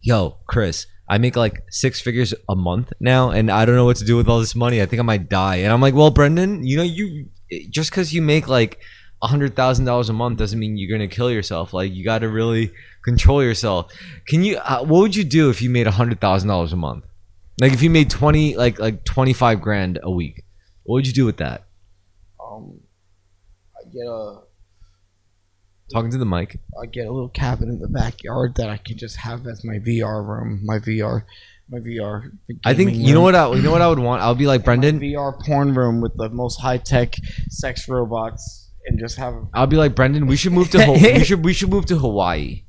B: yo, Chris, I make like 6 figures a month now, and I don't know what to do with all this money. I think I might die. And I'm like, well, Brendan, you know, you just because you make like $100,000 a month doesn't mean you're gonna kill yourself. Like, you got to really control yourself. Can you? What would you do if you made $100,000 a month? Like, if you made 25 grand a week, what would you do with that?
A: I get a.
B: Talking to the mic.
A: I get a little cabin in the backyard that I can just have as my VR room, my VR.
B: I think you know what I would want. I'll be like, Brendan,
A: VR porn room with the most high tech sex robots, and just have.
B: I'll be like, Brendan, we should move to we should move to Hawaii.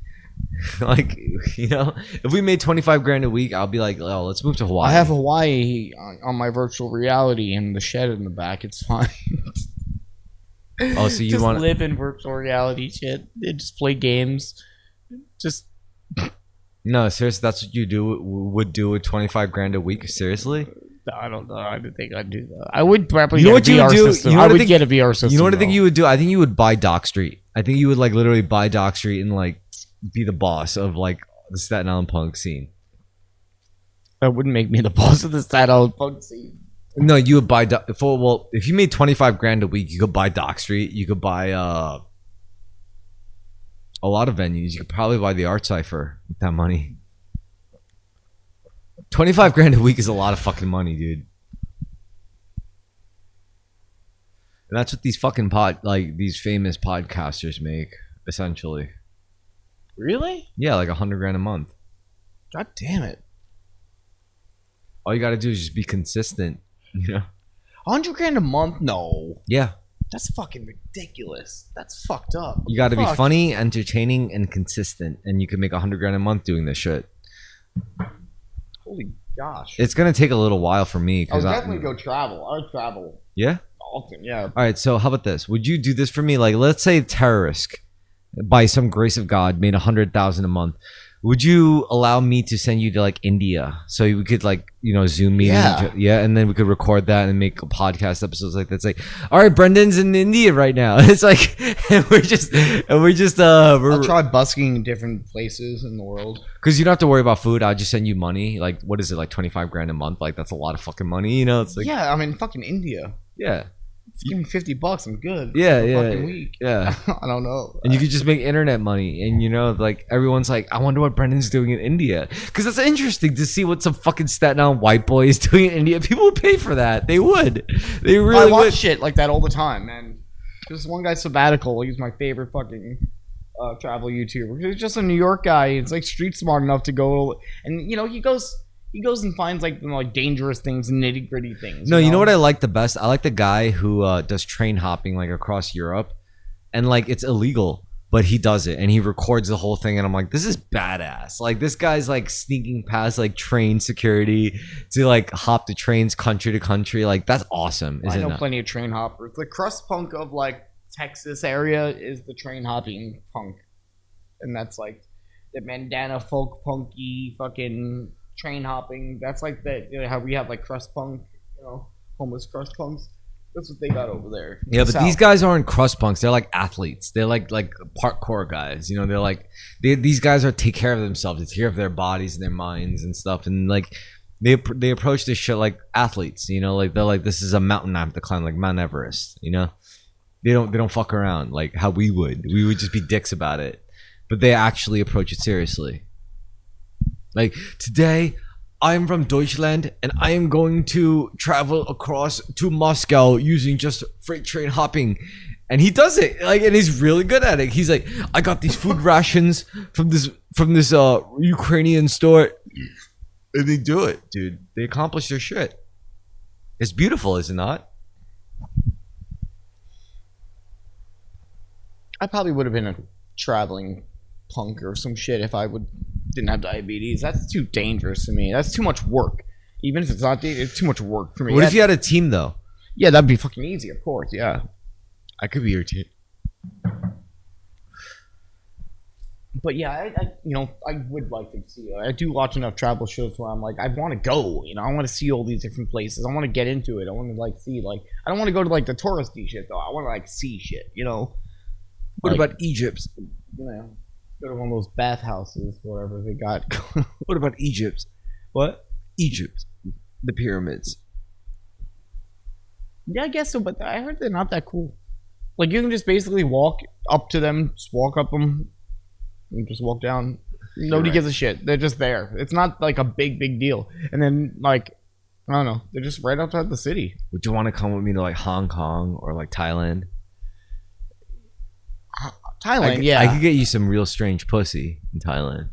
B: Like, you know, if we made 25 grand a week, I'll be like, oh, let's move to Hawaii.
A: I have Hawaii on my virtual reality and the shed in the back. It's fine.
B: Oh, so you
A: just
B: want to
A: live in virtual reality shit? Just play games. Just.
B: No, seriously, that's what you would do with 25 grand a week? Seriously?
A: I don't know. I don't think I'd do that. I would probably
B: get
A: a VR system. I would get a VR system.
B: You know what I think you would do? I think you would buy Dock Street. I think you would like literally buy Dock Street and like be the boss of like the Staten Island punk scene.
A: That wouldn't make me the boss of the Staten Island punk scene.
B: No, you would buy if you made 25 grand a week, you could buy Dock Street. You could buy a lot of venues. You could probably buy the Art Cypher with that money. 25 grand a week is a lot of fucking money, dude. And that's what these fucking these famous podcasters make, essentially.
A: Really?
B: Yeah, like 100 grand a month.
A: God damn it.
B: All you gotta do is just be consistent, you know?
A: 100 grand a month? No.
B: Yeah.
A: That's fucking ridiculous. That's fucked up.
B: You got to be funny, entertaining, and consistent, and you can make 100 grand a month doing this shit.
A: Holy gosh!
B: It's gonna take a little while for me
A: I'll
B: because
A: definitely go travel. I would travel.
B: Yeah.
A: Often, yeah.
B: All right, so how about this? Would you do this for me? Like, let's say Terrorisk, by some grace of God, made 100,000 a month. Would you allow me to send you to like India so we could like Zoom meeting?
A: Yeah.
B: And then we could record that and make podcast episodes like that. It's like, all right, Brendan's in India right now. It's like, and we're just
A: I'll try busking in different places in the world.
B: because you don't have to worry about food. I'll just send you money. Like, what is it, like 25 grand a month? Like, that's a lot of fucking money. It's like,
A: Yeah, I mean, fucking India.
B: yeah.
A: Just give me $50. I'm good.
B: Yeah,
A: for a
B: yeah,
A: fucking week.
B: yeah.
A: I don't know.
B: And you could just make internet money, and like everyone's like, I wonder what Brendan's doing in India, because it's interesting to see what some fucking Staten Island white boy is doing in India. People would pay for that. They would. They really
A: I watch
B: would.
A: shit like that all the time, man. There's one guy, Sabbatical. He's my favorite fucking travel YouTuber. He's just a New York guy. He's like street smart enough to go, and he goes and finds like dangerous things and nitty gritty things.
B: No, you know what I like the best? I like the guy who does train hopping like across Europe, and like it's illegal, but he does it and he records the whole thing, and I'm like, this is badass. Like this guy's like sneaking past like train security to like hop the trains country to country. Like that's awesome.
A: I know plenty of train hoppers. The crust punk of like Texas area is the train hopping punk, and that's like the bandana folk punky fucking train hopping. That's like how we have like crust punk, homeless crust punks. That's what they got over there.
B: Yeah, but these guys aren't crust punks. They're like athletes. They're like parkour guys. They're like these guys take care of themselves. They take care of their bodies and their minds and stuff. And like they approach this shit like athletes. Like they're like, this is a mountain I have to climb, like Mount Everest. They don't fuck around like how we would. We would just be dicks about it. But they actually approach it seriously. Like, today, I'm from Deutschland, and I am going to travel across to Moscow using just freight train hopping. And he does it, like, and he's really good at it. He's like, I got these food rations from this Ukrainian store. And they do it, dude. They accomplish their shit. It's beautiful, is it not?
A: I probably would have been a traveling punk or some shit if I didn't have diabetes. That's too dangerous to me. That's too much work. Even if it's not, it's too much work for me.
B: What if you had a team though?
A: Yeah, that'd be fucking easy, of course. Yeah,
B: I could be your team.
A: But yeah, I would like to see it. I do watch enough travel shows where I'm like, I want to go. I want to see all these different places. I want to get into it. I want to like see I don't want to go to like the touristy shit though. I want to like see shit.
B: What about Egypt?
A: Go to one of those bathhouses, whatever they got.
B: What about Egypt?
A: What?
B: Egypt, the pyramids.
A: Yeah, I guess so, but I heard they're not that cool. Like you can just basically walk up to them, just walk up them, and just walk down. Nobody gives a shit. They're just there. It's not like a big deal. And then like, I don't know, they're just right outside the city.
B: Would you want to come with me to like Hong Kong or like Thailand?
A: Thailand, yeah.
B: I could get you some real strange pussy in Thailand.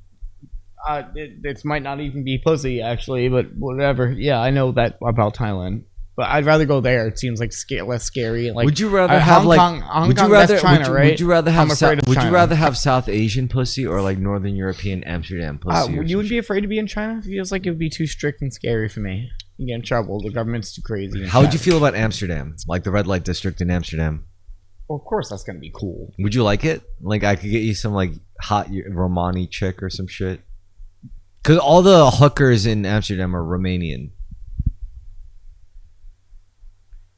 A: It might not even be pussy actually, but whatever. Yeah, I know that about Thailand. But I'd rather go there. It seems like less scary. Like,
B: would you rather have like?
A: Would you rather? That's China, right?
B: Would you rather have? Would
A: China.
B: you rather have South Asian pussy or like Northern European Amsterdam pussy?
A: You would be afraid to be in China? It feels like it would be too strict and scary for me. You get in trouble. The government's too crazy.
B: How would you feel about Amsterdam? Like the red light district in Amsterdam?
A: Well, of course, that's gonna be cool.
B: Would you like it? Like I could get you some like hot Romani chick or some shit. Because all the hookers in Amsterdam are Romanian.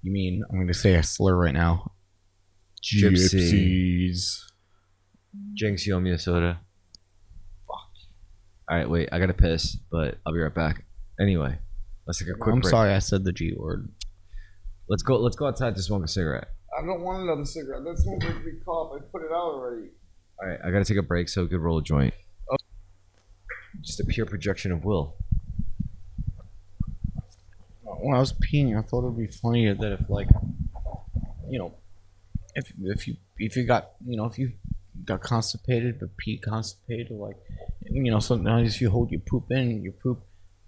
A: You mean I'm going to say a slur right now?
B: Gypsies. Jinx, you owe me a soda.
A: Fuck.
B: All right, wait. I gotta piss, but I'll be right back. Anyway, let's take a quick break.
A: I'm sorry I said the G word.
B: Let's go outside to smoke a cigarette.
A: I don't want another cigarette. That smoke like a big cough. I put it out already.
B: All right, I gotta take a break so we could roll a joint.
A: Oh.
B: Just a pure projection of will.
A: When I was peeing, I thought it would be funny that if like, if you got constipated but pee constipated, like, sometimes if you hold your poop in,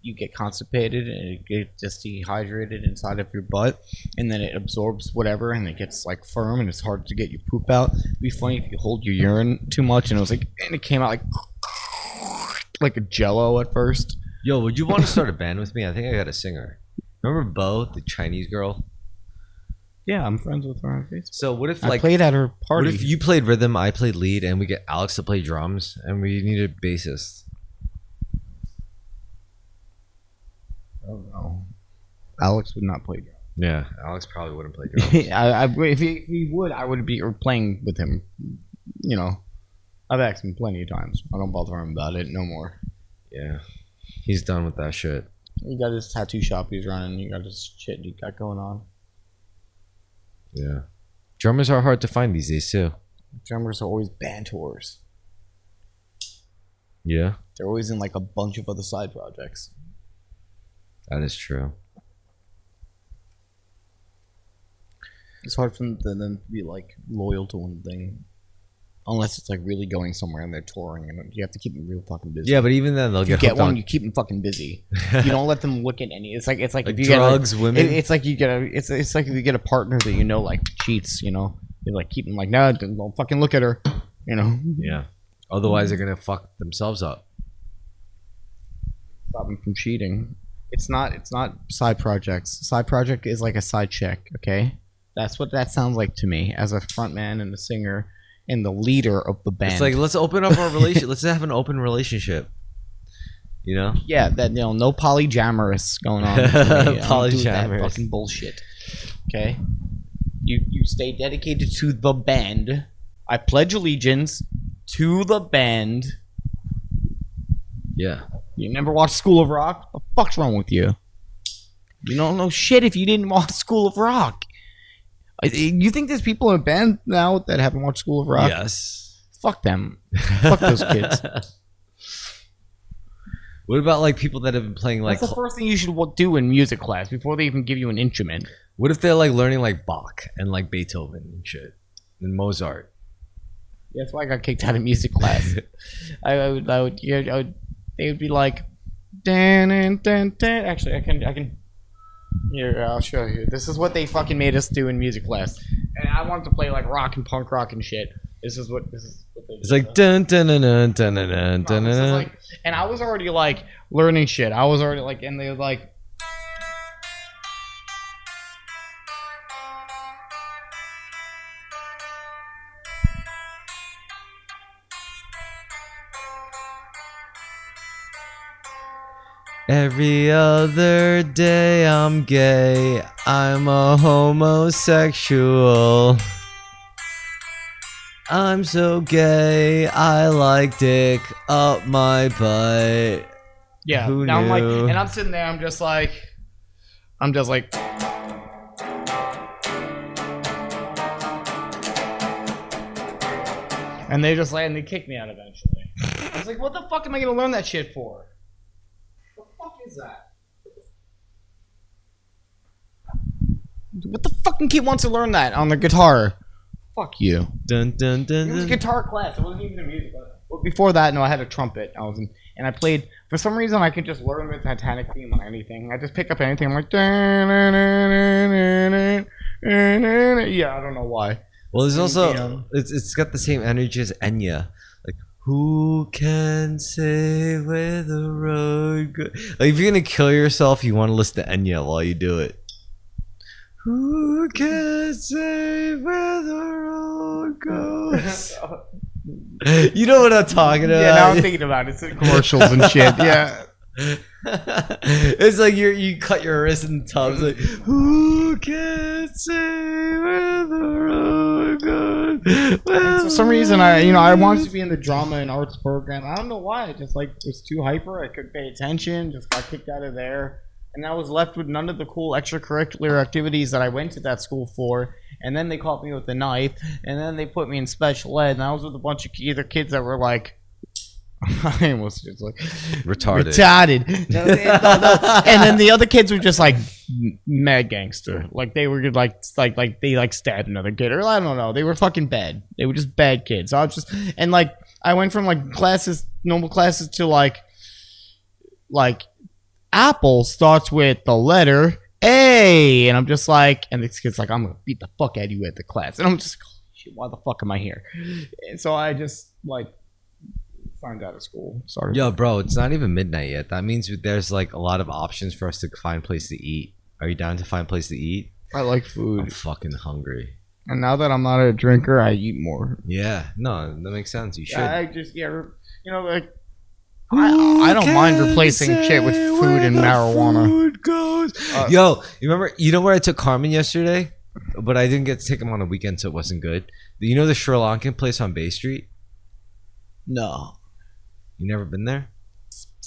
A: you get constipated and it gets just dehydrated inside of your butt, and then it absorbs whatever and it gets like firm and it's hard to get your poop out. It'd be funny if you hold your urine too much and it came out like a jello at first.
B: Yo, would you want to start a band with me? I think I got a singer. Remember Bo, the Chinese girl?
A: Yeah, I'm friends with her on Facebook.
B: So what if
A: I
B: like
A: played at her
B: what
A: party.
B: if you played rhythm, I played lead, and we get Alex to play drums, and we need a bassist?
A: Oh no, Alex would not play drums.
B: Yeah, Alex probably wouldn't play drums.
A: If he would, I would be playing with him. You know, I've asked him plenty of times. I don't bother him about it no more.
B: Yeah, he's done with that shit.
A: He got his tattoo shop he's running. He got his shit he got going on.
B: Yeah, drummers are hard to find these days too.
A: Drummers are always band tours.
B: Yeah,
A: They're always in like a bunch of other side projects.
B: that is true.
A: It's hard for them to be like loyal to one thing, unless it's like really going somewhere and they're touring, and you have to keep them real fucking busy.
B: Yeah, but even then they'll
A: If you
B: get
A: get
B: hooked
A: one,
B: on
A: you keep them fucking busy. You don't let them look at any. It's like
B: like
A: if you
B: drugs,
A: get
B: women.
A: it's like you get a. It's like if you get a partner that you know like cheats. You know, you like keep them like no, don't fucking look at her. You know,
B: Yeah, otherwise they're gonna fuck themselves up.
A: stop them from cheating. It's not side projects. Side project is like a side check. Okay, that's what that sounds like to me as a frontman and a singer and the leader of the band.
B: It's like let's open up our relationship. Let's have an open relationship. You know?
A: yeah, that no polyamorous going on. with me. I don't do that
B: Polyamorous.
A: fucking bullshit. Okay, you stay dedicated to the band. I pledge allegiance to the band.
B: Yeah.
A: You never watched School of Rock? What the fuck's wrong with you? You don't know shit if you didn't watch School of Rock. You think there's people in a band now that haven't watched School of Rock?
B: Yes.
A: Fuck them. Fuck those kids.
B: What about like people that have been playing like?
A: That's the first thing you should do in music class before they even give you an instrument.
B: What if they're like learning like Bach and like Beethoven and shit and Mozart?
A: That's why I got kicked out of music class. I would, they would be like, dan, dan, dan, dan. Actually, I can. Here, I'll show you. This is what they fucking made us do in music class, and I wanted to play like rock and punk rock and shit. This is what they
B: It's like dun dun dun dun dun dun dun
A: This is
B: dun.
A: like, and I was already like learning shit. I was already like, and they were like.
B: Every other day I'm gay. I'm a homosexual. I'm so gay. I like dick up my butt.
A: Yeah.
B: Who
A: Now I'm like,
B: knew?
A: and I'm sitting there. I'm just like. And they just like, and they kicked me out eventually. I was like, what the fuck am I gonna learn that shit for? What the fuck is that? What the fucking kid wants to learn that on the guitar? Fuck you.
B: Dun dun dun
A: It was a
B: dun.
A: guitar class. It wasn't even a music class. Well, before that, no, I had a trumpet. And I played. For some reason, I could just learn the Titanic theme on anything. I just pick up anything. I'm like, yeah, I don't know why.
B: Well, there's also
A: Yeah.
B: it's got the same energy as Enya. Like, who can say where the road goes? Like, if you're gonna kill yourself, you want to listen to Enya while you do it. Who can say where the road goes? You know what I'm talking about?
A: Yeah, now I'm thinking about it. It's in commercials and shit. Yeah.
B: It's like you cut your wrist in tubs. Like, who can say where the road goes?
A: For some reason, I wanted to be in the drama and arts program. I don't know why. I just like was too hyper. I couldn't pay attention. Just got kicked out of there, and I was left with none of the cool extracurricular activities that I went to that school for. And then they caught me with a knife, and then they put me in special ed. And I was with a bunch of either kids that were like. I almost just like
B: Retarded.
A: No, and then the other kids were just like mad gangster. Like they were like they like stabbed another kid, or I don't know. They were fucking bad. They were just bad kids. So I was just and like I went from like normal classes to like Apple starts with the letter A, and I'm just like, and this kid's like, I'm gonna beat the fuck out of you at the class, and I'm just like, holy shit, why the fuck am I here? And so I just like. Find out of school. Sorry.
B: Yo, bro, it's not even midnight yet. That means there's like a lot of options for us to find a place to eat. Are you down to find a place to eat?
A: I like
B: I'm
A: food,
B: fucking hungry.
A: and now that I'm not a drinker, I eat more.
B: Yeah, no, that makes sense. You should.
A: Yeah, like I don't mind replacing shit with food and marijuana.
B: Food goes. Yo, you know where I took Carmen yesterday? But I didn't get to take him on a weekend, so it wasn't good. You know the Sri Lankan place on Bay Street?
A: No.
B: You never been there?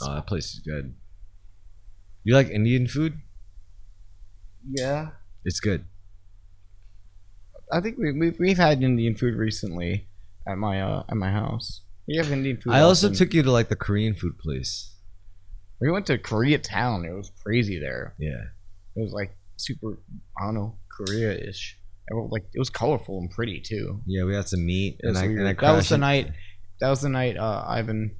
B: Oh, that place is good. You like Indian food?
A: Yeah.
B: It's good.
A: I think we've had Indian food recently at my house. We have Indian food.
B: I also
A: often.
B: took you to like the Korean food place.
A: We went to Koreatown. It was crazy there.
B: Yeah.
A: It was like super, I don't know, Korea-ish. Like it was colorful and pretty too.
B: Yeah, we had some meat, and I
A: That was
B: crashed.
A: the night. That was the night Ivan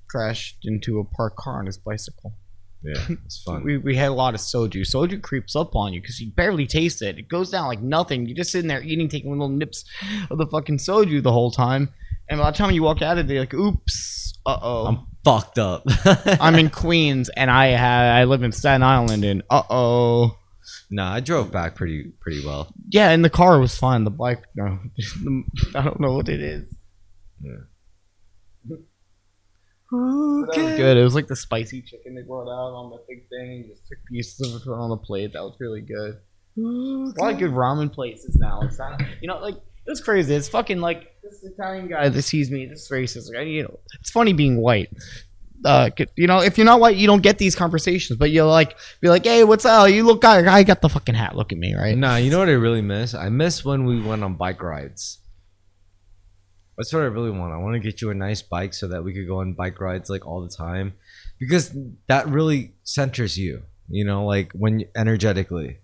A: crashed into a parked car on his bicycle.
B: Yeah, it's fun.
A: We had a lot of soju. Soju creeps up on you because you barely taste it. It goes down like nothing. You're just sitting there eating, taking little nips of the fucking soju the whole time. And by the time you walk out of it, you're like, oops, uh-oh.
B: I'm fucked up.
A: I'm in Queens, and I live in Staten Island, and uh-oh.
B: Nah, I drove back pretty well.
A: Yeah, and the car was fine. The bike, no. I don't know what it is.
B: Yeah.
A: That was good. It was like the spicy chicken they brought out on the big thing. And just took pieces of it, put it on the plate. That was really good. There's a lot of good ramen places now. It's not, like it's crazy. It's fucking like this Italian guy that sees me. This racist. Like, it's funny being white. If you're not white, you don't get these conversations. But you'll like be like, hey, what's up? You look, I got the fucking hat. Look at me, right?
B: Nah, you know what I really miss? I miss when we went on bike rides. That's what I really want. I want to get you a nice bike so that we could go on bike rides like all the time, because that really centers you. Like when energetically.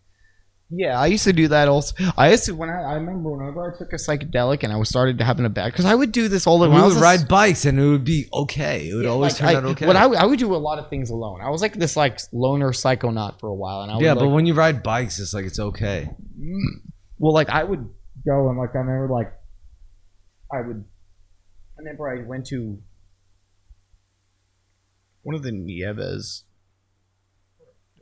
A: Yeah, I used to do that also. I remember whenever I took a psychedelic and I started having a bad, because I would do this all the time.
B: We would ride bikes and it would be okay. It would always turn out okay.
A: I would do a lot of things alone. I was like this like loner psychonaut for a while, and I would,
B: but when you ride bikes, it's like it's okay.
A: Well, like I would go and like I remember like I went to one of the Nieves.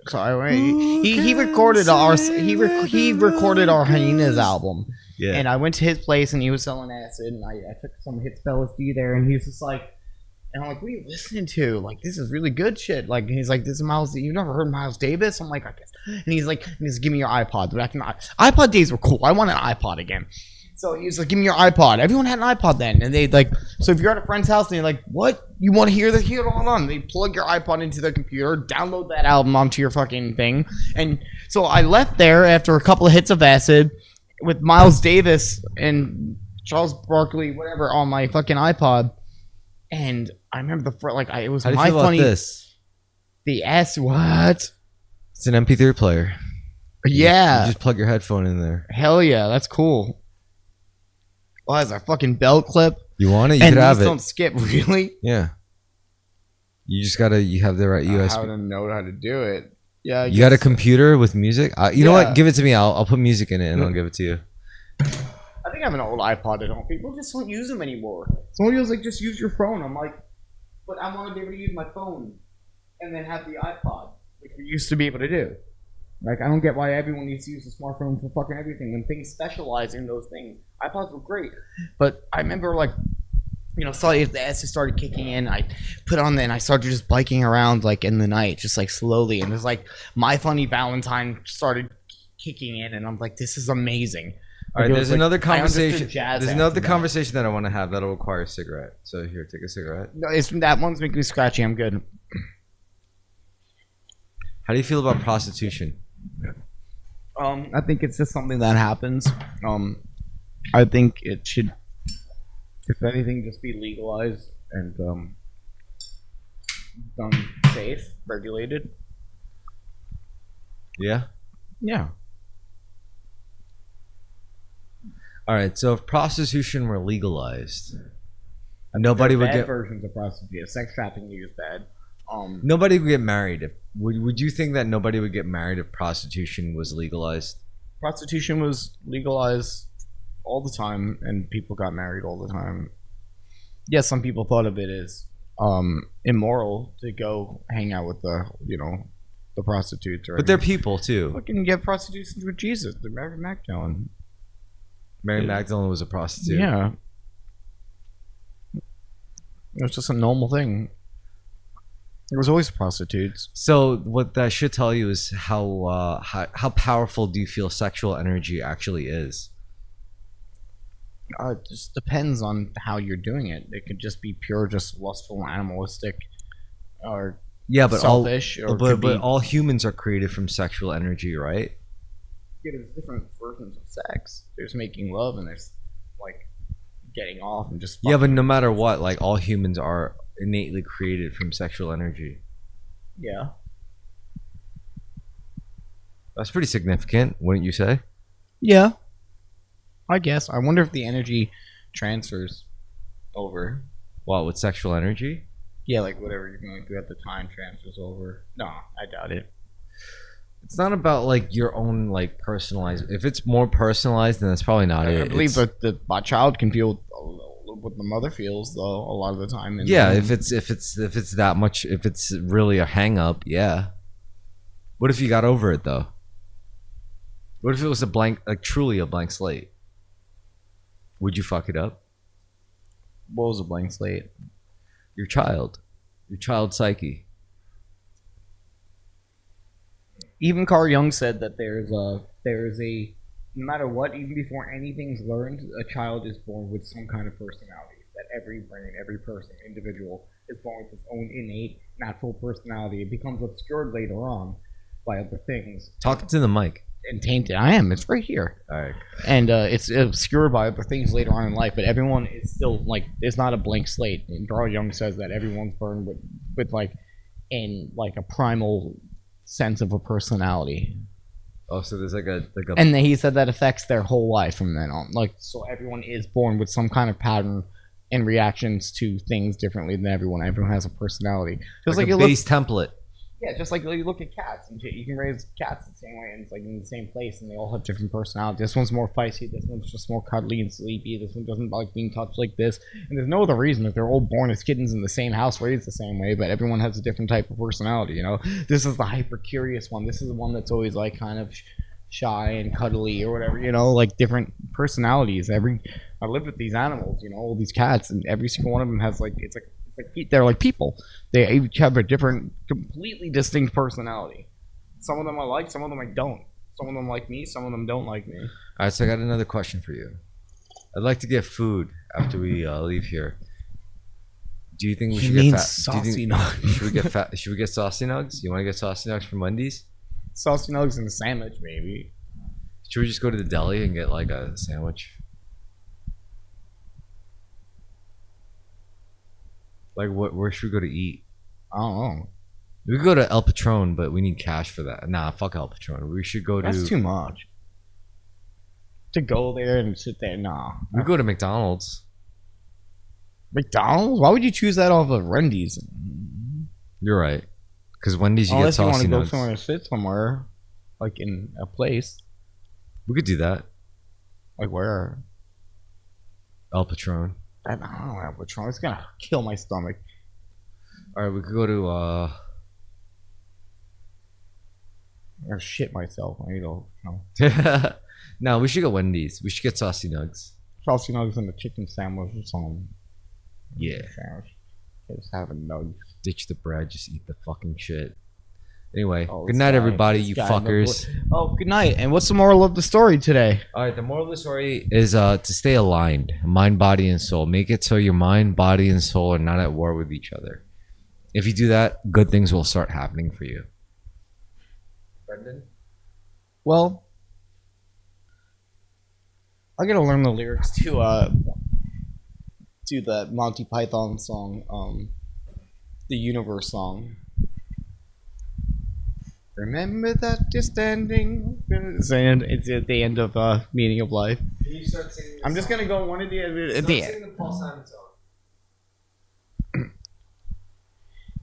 A: So he recorded our Hyenas album.
B: Yeah.
A: And I went to his place and he was selling acid, and I took some hits of LSD there, and he was just like, and I'm like, what are you listening to? Like, this is really good shit. Like, and he's like, this is Miles. You've never heard Miles Davis? I'm like, I guess. And he's like, give me your iPod. But iPod days were cool. I want an iPod again. So he's like, give me your iPod. Everyone had an iPod then. And they like, so if you're at a friend's house and you're like, what? You want to hear this? Hear it all on. They plug your iPod into the computer, download that album onto your fucking thing. And so I left there after a couple of hits of acid with Miles Davis and Charles Barkley, whatever, on my fucking iPod. And I remember it was
B: How do you
A: my
B: feel
A: funny.
B: about this?
A: The S, what?
B: It's an MP3 player.
A: Yeah.
B: You just plug your headphone in there.
A: Hell yeah, that's cool. Oh, it's a fucking belt clip.
B: You want it? You
A: And
B: could have
A: these
B: it.
A: don't skip, really.
B: Yeah. You have the right
A: I
B: USB.
A: don't know how to do it. Yeah, I
B: You got a
A: guess.
B: computer with music? You know
A: Yeah.
B: what? Give it to me. I'll put music in it and I'll give it to you.
A: I think I have an old iPod at home. People just don't use them anymore. Somebody was like, just use your phone. I'm like, but I want to be able to use my phone and then have the iPod, like we used to be able to do. Like, I don't get why everyone needs to use a smartphone for fucking everything when things specialize in those things. iPods were great. But I remember, like, if the acid started kicking in, I put on and I started just biking around, like, in the night, just, like, slowly. And there's, like, My Funny Valentine started kicking in, and I'm like, this is amazing.
B: All right, there's another conversation.
A: There's
B: Another conversation that I want to have that'll require a cigarette. So here, take a cigarette.
A: No, that one's making me scratchy. I'm good.
B: How do you feel about prostitution?
A: I think it's just something that happens. I think it should, if anything, just be legalized and done safe, regulated.
B: Yeah.
A: Yeah.
B: All right. So if prostitution were legalized, nobody would
A: bad
B: get
A: versions of prostitution. Sex trafficking is bad.
B: Nobody would get married. Would you think that nobody would get married if prostitution was legalized?
A: Prostitution was legalized all the time, and people got married all the time. Yes, some people thought of it as immoral to go hang out with the the prostitutes. Right?
B: But they're people too.
A: Fucking get prostitutes with Jesus. They're Mary Magdalene.
B: Mary Magdalene was a prostitute.
A: Yeah. It was just a normal thing. There was always prostitutes.
B: So what that should tell you is how powerful do you feel sexual energy actually is?
A: It just depends on how you're doing it. It could just be pure, just lustful, animalistic, or
B: Yeah, but
A: selfish.
B: but all humans are created from sexual energy, right?
A: Yeah, there's different versions of sex. There's making love, and there's like getting off and just.
B: Yeah, but no matter what, like all humans are innately created from sexual energy.
A: Yeah.
B: That's pretty significant, wouldn't you say?
A: Yeah. I guess. I wonder if the energy transfers over.
B: What, with sexual energy?
A: Yeah, like whatever you're going through at the time transfers over. No, I doubt it.
B: It's not about like your own like personalized. If it's more personalized, then that's probably not it.
A: I believe that my child can feel what the mother feels though a lot of the time. And
B: yeah, if it's that much, if it's really a hang up, yeah. What if you got over it though? What if it was a blank, like truly a blank slate? Would you fuck it up?
A: What was a blank slate?
B: Your child psyche.
A: Even Carl Jung said that there's a no matter what, even before anything's learned, a child is born with some kind of personality. That every brain, every person, individual is born with its own innate, natural personality. It becomes obscured later on by other things.
B: Talking to the mic.
A: And tainted. I am. It's right here.
B: All right.
A: And it's obscured by other things later on in life. But everyone is still like, it's not a blank slate. And Carl Jung says that everyone's born with like a primal sense of a personality.
B: Oh, so there's like a
A: and then he said that affects their whole life from then on. Like, so everyone is born with some kind of pattern and reactions to things differently than everyone. Everyone has a personality. Just
B: like a base template.
A: Yeah, just like you look at cats and shit. You can raise cats the same way and it's like in the same place and they all have different personalities. This one's more feisty. This one's just more cuddly and sleepy. This one doesn't like being touched like this. And there's no other reason that they're all born as kittens in the same house, raised the same way, but everyone has a different type of personality, you know? This is the hyper curious one. This is the one that's always like kind of shy and cuddly or whatever, you know, like different personalities. I live with these animals, you know, all these cats, and every single one of them has like they're like people. They each have a different, completely distinct personality. Some of them I like, some of them I don't. Some of them like me, some of them don't like me.
B: All right, so I got another question for you. I'd like to get food after we leave here. Do you think we should get
A: saucy nugs?
B: Should we get saucy nugs? You want to get saucy nugs from Wendy's?
A: Saucy nugs and a sandwich, maybe.
B: Should we just go to the deli and get like a sandwich? Like where should we go to eat?
A: I don't know.
B: We could go to El Patron, but we need cash for that. Nah, fuck El Patron. We should go to...
A: That's too much. To go there and sit there, nah.
B: We go to McDonald's.
A: McDonald's? Why would you choose that off of Wendy's?
B: You're right. Because Wendy's you
A: Unless
B: get saucy nugs.
A: Unless you want to go somewhere to sit somewhere. Like in a place.
B: We could do that.
A: Like where?
B: El Patron.
A: I don't know, El Patron. It's gonna kill my stomach.
B: Alright, we could go to
A: I'm gonna shit myself. I need to
B: No, we should go Wendy's. We should get saucy nugs.
A: Saucy nugs and a chicken sandwich or something.
B: Yeah.
A: Just have a nug.
B: Ditch the bread, just eat the fucking shit. Anyway, good night, everybody, you fuckers.
A: Oh, good night. And what's the moral of the story today?
B: All right, the moral of the story is to stay aligned, mind, body, and soul. Make it so your mind, body, and soul are not at war with each other. If you do that, good things will start happening for you. Brendan?
A: Well, I gotta learn the lyrics to that Monty Python song, the Universe song. Remember that you're standing. It's at the end of Meaning of Life.
B: Can you start singing
A: I'm just gonna go one at the end.
B: Start singing the Paul Simon song.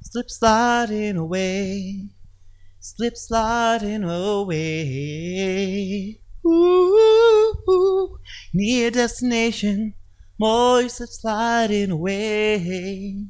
A: Slip sliding away, slip sliding away. Ooh, near destination, more slip sliding away.